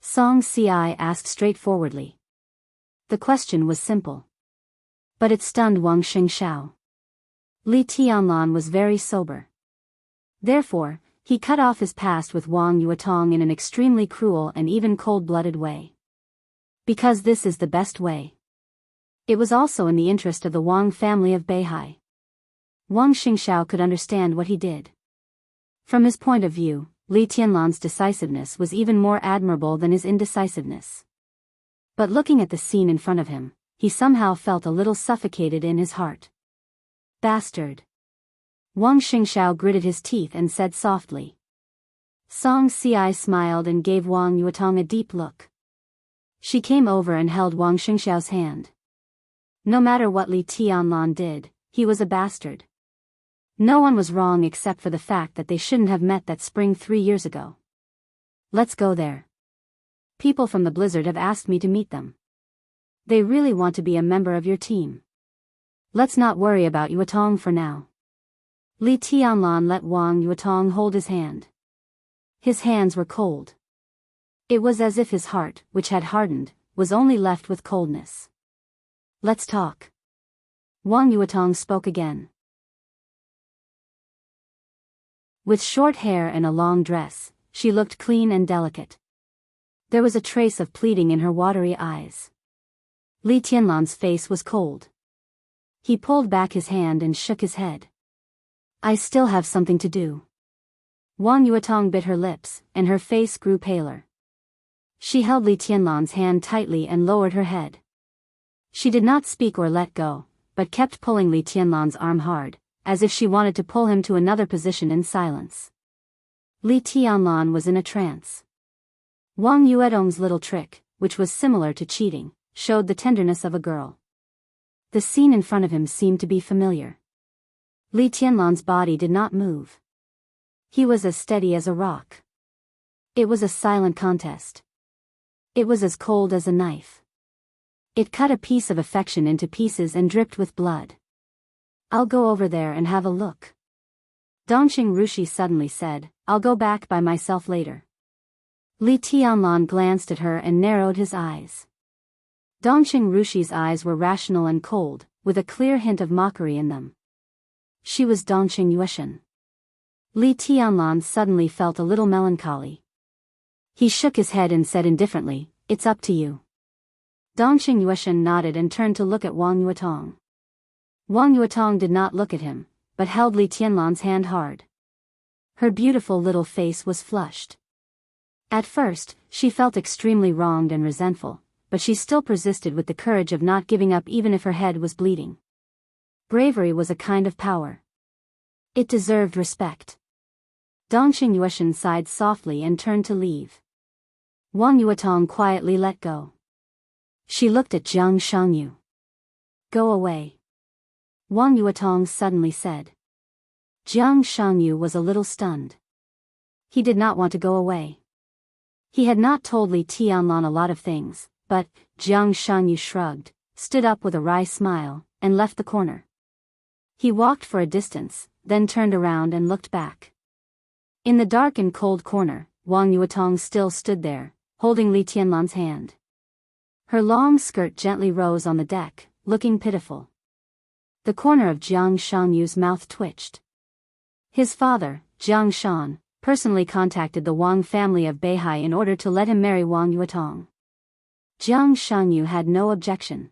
Song Ci asked straightforwardly. The question was simple. But it stunned Wang Xingxiao. Li Tianlan was very sober. Therefore, he cut off his past with Wang Yuetong in an extremely cruel and even cold-blooded way. Because this is the best way. It was also in the interest of the Wang family of Beihai. Wang Xingxiao could understand what he did. From his point of view, Li Tianlan's decisiveness was even more admirable than his indecisiveness. But looking at the scene in front of him, he somehow felt a little suffocated in his heart. Bastard. Wang Xingxiao gritted his teeth and said softly. Song Ci smiled and gave Wang Yuetong a deep look. She came over and held Wang Xingxiao's hand. No matter what Li Tianlan did, he was a bastard. No one was wrong except for the fact that they shouldn't have met that spring 3 years ago. Let's go there. People from the blizzard have asked me to meet them. They really want to be a member of your team. Let's not worry about Yuetong for now. Li Tianlan let Wang Yuetong hold his hand. His hands were cold. It was as if his heart, which had hardened, was only left with coldness. Let's talk. Wang Yuetong spoke again. With short hair and a long dress, she looked clean and delicate. There was a trace of pleading in her watery eyes. Li Tianlan's face was cold. He pulled back his hand and shook his head. I still have something to do. Wang Yuetong bit her lips, and her face grew paler. She held Li Tianlan's hand tightly and lowered her head. She did not speak or let go, but kept pulling Li Tianlan's arm hard, as if she wanted to pull him to another position in silence. Li Tianlan was in a trance. Wang Yuetong's little trick, which was similar to cheating, showed the tenderness of a girl. The scene in front of him seemed to be familiar. Li Tianlan's body did not move. He was as steady as a rock. It was a silent contest. It was as cold as a knife. It cut a piece of affection into pieces and dripped with blood. I'll go over there and have a look. Dongxing Rushi suddenly said, I'll go back by myself later. Li Tianlan glanced at her and narrowed his eyes. Dongxing Rushi's eyes were rational and cold, with a clear hint of mockery in them. She was Dongxing Yueshan. Li Tianlan suddenly felt a little melancholy. He shook his head and said indifferently, It's up to you. Dongxing Yueshan nodded and turned to look at Wang Yuetong. Wang Yuetong did not look at him, but held Li Tianlan's hand hard. Her beautiful little face was flushed. At first, she felt extremely wronged and resentful, but she still persisted with the courage of not giving up even if her head was bleeding. Bravery was a kind of power. It deserved respect. Dongxing Yueshan sighed softly and turned to leave. Wang Yuetong quietly let go. She looked at Jiang Shangyu. Go away. Wang Yuetong suddenly said. Jiang Shangyu was a little stunned. He did not want to go away. He had not told Li Tianlan a lot of things, but Jiang Shangyu shrugged, stood up with a wry smile, and left the corner. He walked for a distance, then turned around and looked back. In the dark and cold corner, Wang Yuetong still stood there, holding Li Tianlan's hand. Her long skirt gently rose on the deck, looking pitiful. The corner of Jiang Shangyu's mouth twitched. His father, Jiang Shan, personally contacted the Wang family of Beihai in order to let him marry Wang Yuetong. Jiang Shangyu had no objection.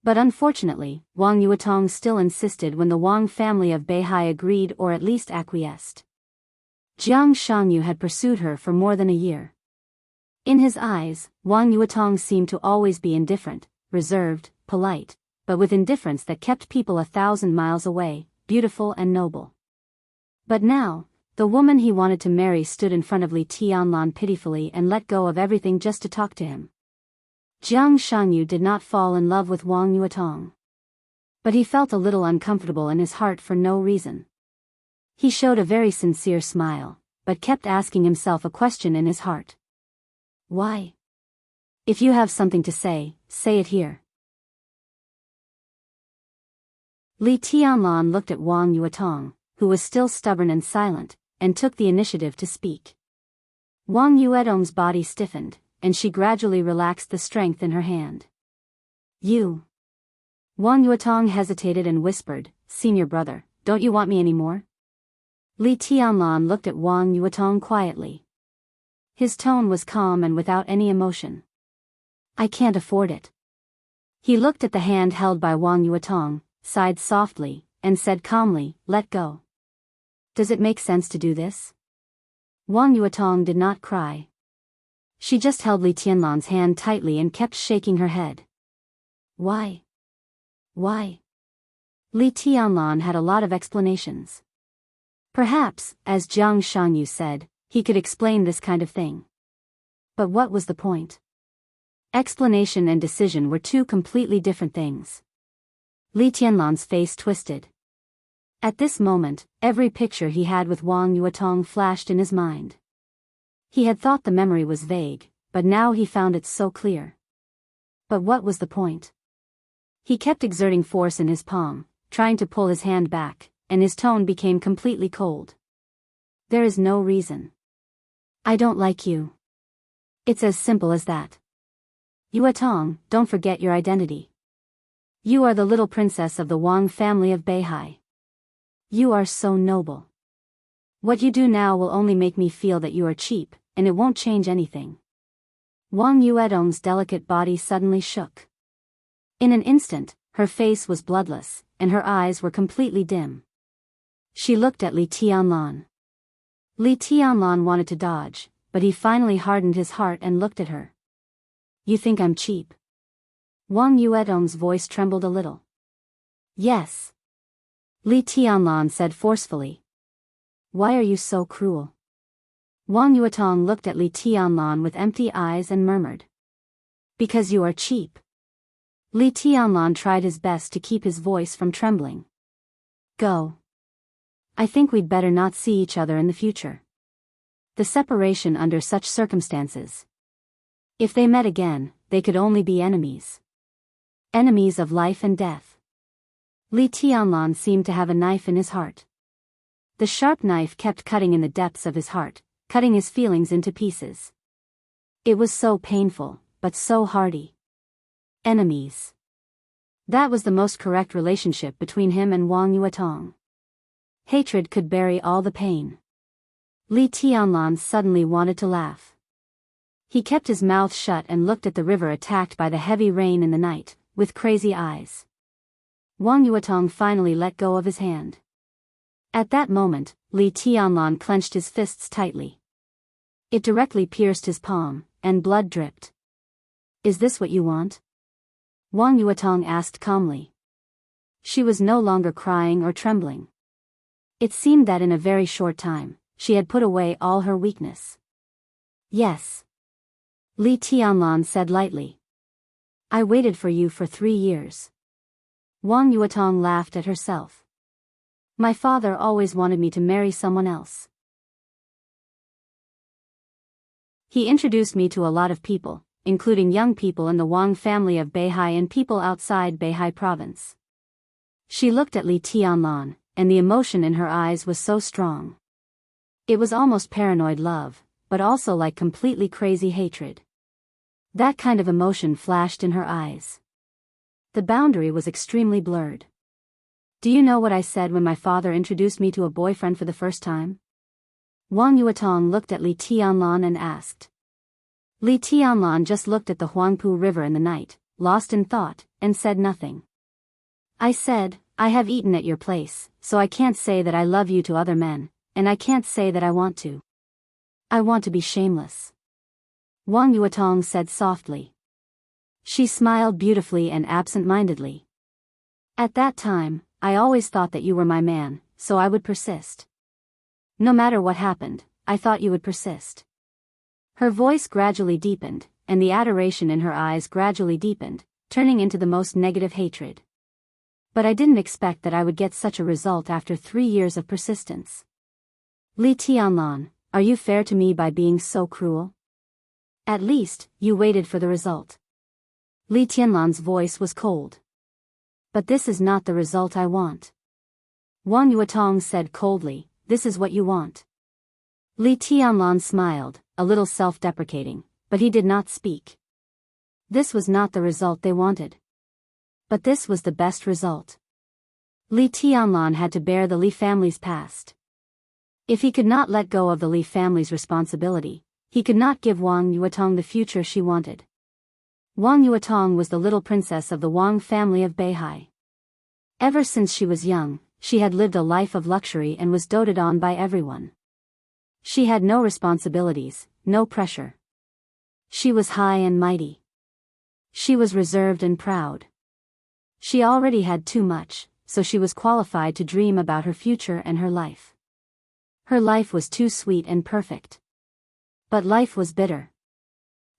But unfortunately, Wang Yuetong still insisted when the Wang family of Beihai agreed or at least acquiesced. Jiang Shangyu had pursued her for more than a year. In his eyes, Wang Yuetong seemed to always be indifferent, reserved, polite, but with indifference that kept people 1,000 miles away, beautiful and noble. But now, the woman he wanted to marry stood in front of Li Tianlan pitifully and let go of everything just to talk to him. Jiang Shangyu did not fall in love with Wang Yuetong. But he felt a little uncomfortable in his heart for no reason. He showed a very sincere smile, but kept asking himself a question in his heart. Why? If you have something to say it here. Li Tianlan looked at Wang Yuetong, who was still stubborn and silent, and took the initiative to speak. Wang Yuetong's body stiffened, and she gradually relaxed the strength in her hand. You. Wang Yuetong hesitated and whispered, Senior brother, don't you want me anymore? Li Tianlan looked at Wang Yuetong quietly. His tone was calm and without any emotion. I can't afford it. He looked at the hand held by Wang Yuetong, sighed softly, and said calmly, Let go. Does it make sense to do this? Wang Yuetong did not cry. She just held Li Tianlan's hand tightly and kept shaking her head. Why? Why? Li Tianlan had a lot of explanations. Perhaps, as Jiang Shangyu said, he could explain this kind of thing. But what was the point? Explanation and decision were two completely different things. Li Tianlan's face twisted. At this moment, every picture he had with Wang Yuetong flashed in his mind. He had thought the memory was vague, but now he found it so clear. But what was the point? He kept exerting force in his palm, trying to pull his hand back, and his tone became completely cold. There is no reason. I don't like you. It's as simple as that. Yuetong, don't forget your identity. You are the little princess of the Wang family of Beihai. You are so noble. What you do now will only make me feel that you are cheap, and it won't change anything. Wang Yuetong's delicate body suddenly shook. In an instant, her face was bloodless, and her eyes were completely dim. She looked at Li Tianlan. Li Tianlan wanted to dodge, but he finally hardened his heart and looked at her. You think I'm cheap? Wang Yuetong's voice trembled a little. Yes. Li Tianlan said forcefully. Why are you so cruel? Wang Yuetong looked at Li Tianlan with empty eyes and murmured. Because you are cheap. Li Tianlan tried his best to keep his voice from trembling. Go. I think we'd better not see each other in the future. The separation under such circumstances. If they met again, they could only be enemies. Enemies of life and death. Li Tianlan seemed to have a knife in his heart. The sharp knife kept cutting in the depths of his heart, cutting his feelings into pieces. It was so painful, but so hearty. Enemies. That was the most correct relationship between him and Wang Yuetong. Hatred could bury all the pain. Li Tianlan suddenly wanted to laugh. He kept his mouth shut and looked at the river attacked by the heavy rain in the night, with crazy eyes. Wang Yuetong finally let go of his hand. At that moment, Li Tianlan clenched his fists tightly. It directly pierced his palm, and blood dripped. Is this what you want? Wang Yuetong asked calmly. She was no longer crying or trembling. It seemed that in a very short time, she had put away all her weakness. Yes. Li Tianlan said lightly. I waited for you for 3 years. Wang Yuetong laughed at herself. My father always wanted me to marry someone else. He introduced me to a lot of people, including young people in the Wang family of Beihai and people outside Beihai province. She looked at Li Tianlan, and the emotion in her eyes was so strong. It was almost paranoid love, but also like completely crazy hatred. That kind of emotion flashed in her eyes. The boundary was extremely blurred. Do you know what I said when my father introduced me to a boyfriend for the first time? Wang Yuetong looked at Li Tianlan and asked. Li Tianlan just looked at the Huangpu River in the night, lost in thought, and said nothing. I said, I have eaten at your place, so I can't say that I love you to other men, and I can't say that I want to. I want to be shameless. Wang Yuetong said softly. She smiled beautifully and absent-mindedly. At that time, I always thought that you were my man, so I would persist. No matter what happened, I thought you would persist. Her voice gradually deepened, and the adoration in her eyes gradually deepened, turning into the most negative hatred. But I didn't expect that I would get such a result after 3 years of persistence. Li Tianlan, are you fair to me by being so cruel? At least, you waited for the result. Li Tianlan's voice was cold. But this is not the result I want. Wang Yuetong said coldly, this is what you want. Li Tianlan smiled, a little self-deprecating, but he did not speak. This was not the result they wanted. But this was the best result. Li Tianlan had to bear the Li family's past. If he could not let go of the Li family's responsibility, he could not give Wang Yuetong the future she wanted. Wang Yuetong was the little princess of the Wang family of Beihai. Ever since she was young, she had lived a life of luxury and was doted on by everyone. She had no responsibilities, no pressure. She was high and mighty. She was reserved and proud. She already had too much, so she was qualified to dream about her future and her life. Her life was too sweet and perfect. But life was bitter.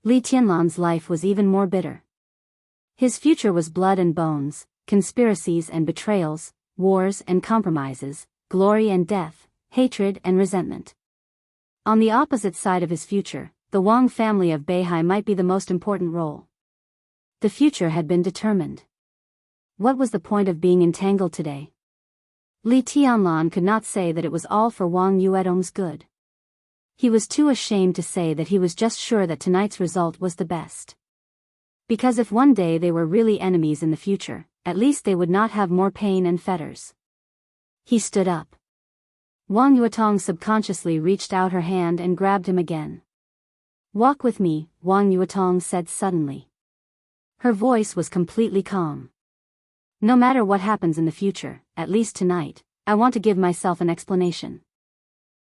Li Tianlan's life was even more bitter. His future was blood and bones, conspiracies and betrayals, wars and compromises, glory and death, hatred and resentment. On the opposite side of his future, the Wang family of Beihai might be the most important role. The future had been determined. What was the point of being entangled today? Li Tianlan could not say that it was all for Wang Yuedong's good. He was too ashamed to say that he was just sure that tonight's result was the best. Because if one day they were really enemies in the future, at least they would not have more pain and fetters. He stood up. Wang Yuetong subconsciously reached out her hand and grabbed him again. "Walk with me," Wang Yuetong said suddenly. Her voice was completely calm. "No matter what happens in the future, at least tonight, I want to give myself an explanation."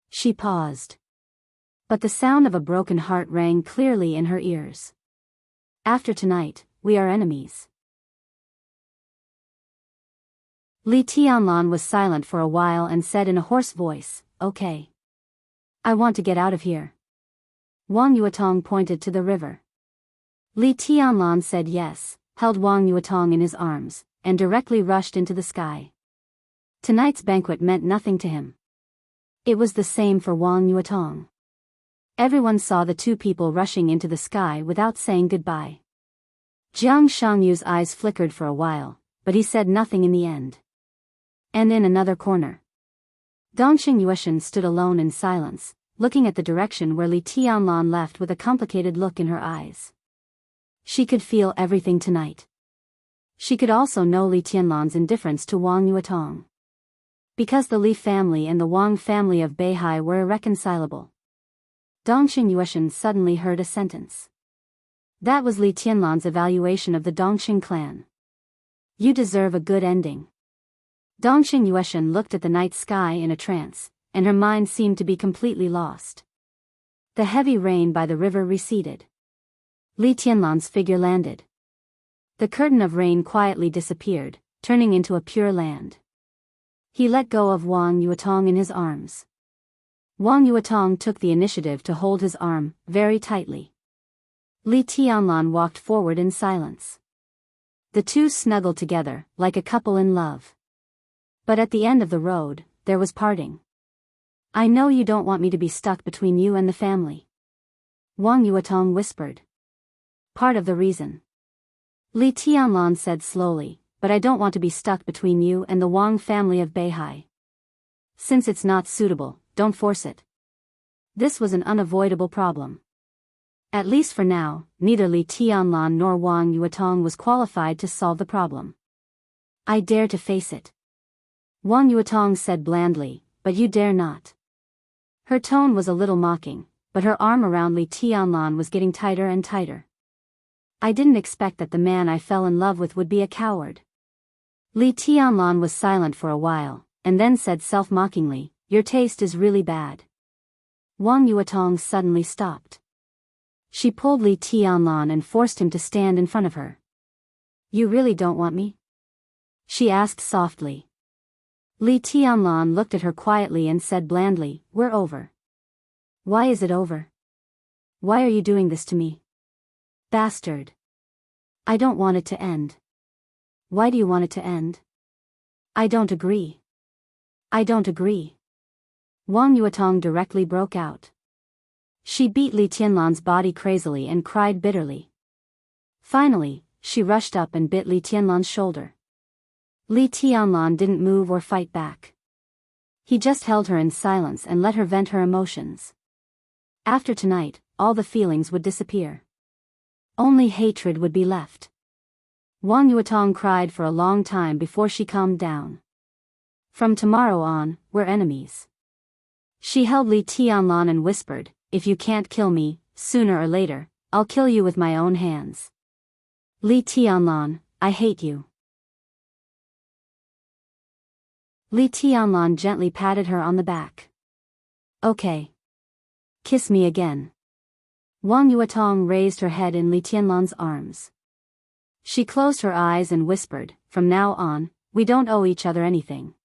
She paused. But the sound of a broken heart rang clearly in her ears. "After tonight, we are enemies." Li Tianlan was silent for a while and said in a hoarse voice, "Okay. I want to get out of here." Wang Yuetong pointed to the river. Li Tianlan said yes, held Wang Yuetong in his arms, and directly rushed into the sky. Tonight's banquet meant nothing to him. It was the same for Wang Yuetong. Everyone saw the two people rushing into the sky without saying goodbye. Jiang Shangyu's eyes flickered for a while, but he said nothing in the end. And in another corner, Dongxing Yueshan stood alone in silence, looking at the direction where Li Tianlan left with a complicated look in her eyes. She could feel everything tonight. She could also know Li Tianlan's indifference to Wang Yuetong. Because the Li family and the Wang family of Beihai were irreconcilable. Dongxing Yueshan suddenly heard a sentence. That was Li Tianlan's evaluation of the Dongxing clan. "You deserve a good ending." Dongxing Yueshan looked at the night sky in a trance, and her mind seemed to be completely lost. The heavy rain by the river receded. Li Tianlan's figure landed. The curtain of rain quietly disappeared, turning into a pure land. He let go of Wang Yuetong in his arms. Wang Yuetong took the initiative to hold his arm very tightly. Li Tianlan walked forward in silence. The two snuggled together, like a couple in love. But at the end of the road, there was parting. "I know you don't want me to be stuck between you and the family," Wang Yuetong whispered. "Part of the reason," Li Tianlan said slowly, "but I don't want to be stuck between you and the Wang family of Beihai. Since it's not suitable, don't force it." This was an unavoidable problem. At least for now, neither Li Tianlan nor Wang Yuetong was qualified to solve the problem. "I dare to face it," Wang Yuetong said blandly, "but you dare not." Her tone was a little mocking, but her arm around Li Tianlan was getting tighter and tighter. "I didn't expect that the man I fell in love with would be a coward." Li Tianlan was silent for a while, and then said self-mockingly, "Your taste is really bad." Wang Yuetong suddenly stopped. She pulled Li Tianlan and forced him to stand in front of her. "You really don't want me?" she asked softly. Li Tianlan looked at her quietly and said blandly, "We're over." "Why is it over? Why are you doing this to me?" "Bastard. I don't want it to end." "Why do you want it to end?" "I don't agree. I don't agree." Wang Yuetong directly broke out. She beat Li Tianlan's body crazily and cried bitterly. Finally, she rushed up and bit Li Tianlan's shoulder. Li Tianlan didn't move or fight back. He just held her in silence and let her vent her emotions. After tonight, all the feelings would disappear. Only hatred would be left. Wang Yuetong cried for a long time before she calmed down. "From tomorrow on, we're enemies." She held Li Tianlan and whispered, "If you can't kill me, sooner or later, I'll kill you with my own hands." "Li Tianlan, I hate you." Li Tianlan gently patted her on the back. "Okay. Kiss me again." Wang Yuetong raised her head in Li Tianlan's arms. She closed her eyes and whispered, "From now on, we don't owe each other anything."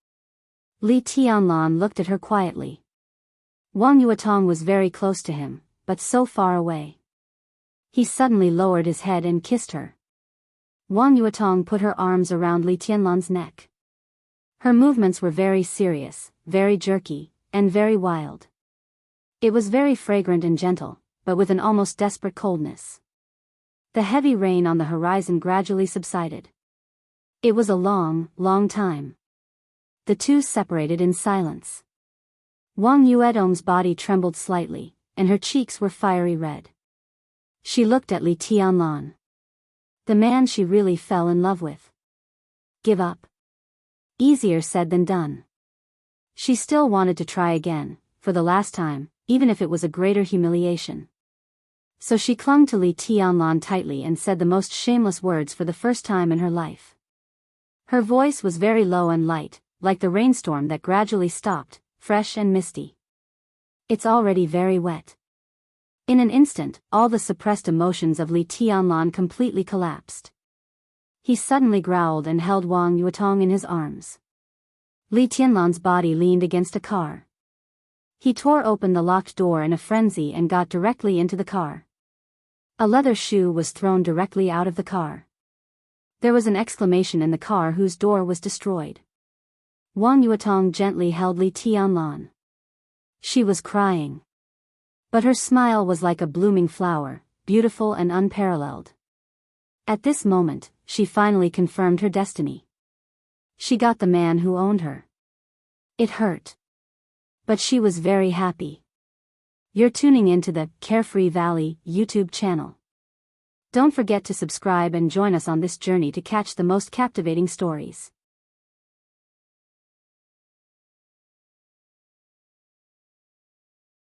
Li Tianlan looked at her quietly. Wang Yuetong was very close to him, but so far away. He suddenly lowered his head and kissed her. Wang Yuetong put her arms around Li Tianlan's neck. Her movements were very serious, very jerky, and very wild. It was very fragrant and gentle, but with an almost desperate coldness. The heavy rain on the horizon gradually subsided. It was a long, long time. The two separated in silence. Wang Yuedong's body trembled slightly, and her cheeks were fiery red. She looked at Li Tianlan. The man she really fell in love with. Give up. Easier said than done. She still wanted to try again, for the last time, even if it was a greater humiliation. So she clung to Li Tianlan tightly and said the most shameless words for the first time in her life. Her voice was very low and light, like the rainstorm that gradually stopped, fresh and misty. It's already very wet. In an instant, all the suppressed emotions of Li Tianlan completely collapsed. He suddenly growled and held Wang Yuetong in his arms. Li Tianlan's body leaned against a car. He tore open the locked door in a frenzy and got directly into the car. A leather shoe was thrown directly out of the car. There was an exclamation in the car whose door was destroyed. Wang Yuetong gently held Li Tianlan. She was crying. But her smile was like a blooming flower, beautiful and unparalleled. At this moment, she finally confirmed her destiny. She got the man who owned her. It hurt. But she was very happy. You're tuning into the Carefree Valley YouTube channel. Don't forget to subscribe and join us on this journey to catch the most captivating stories.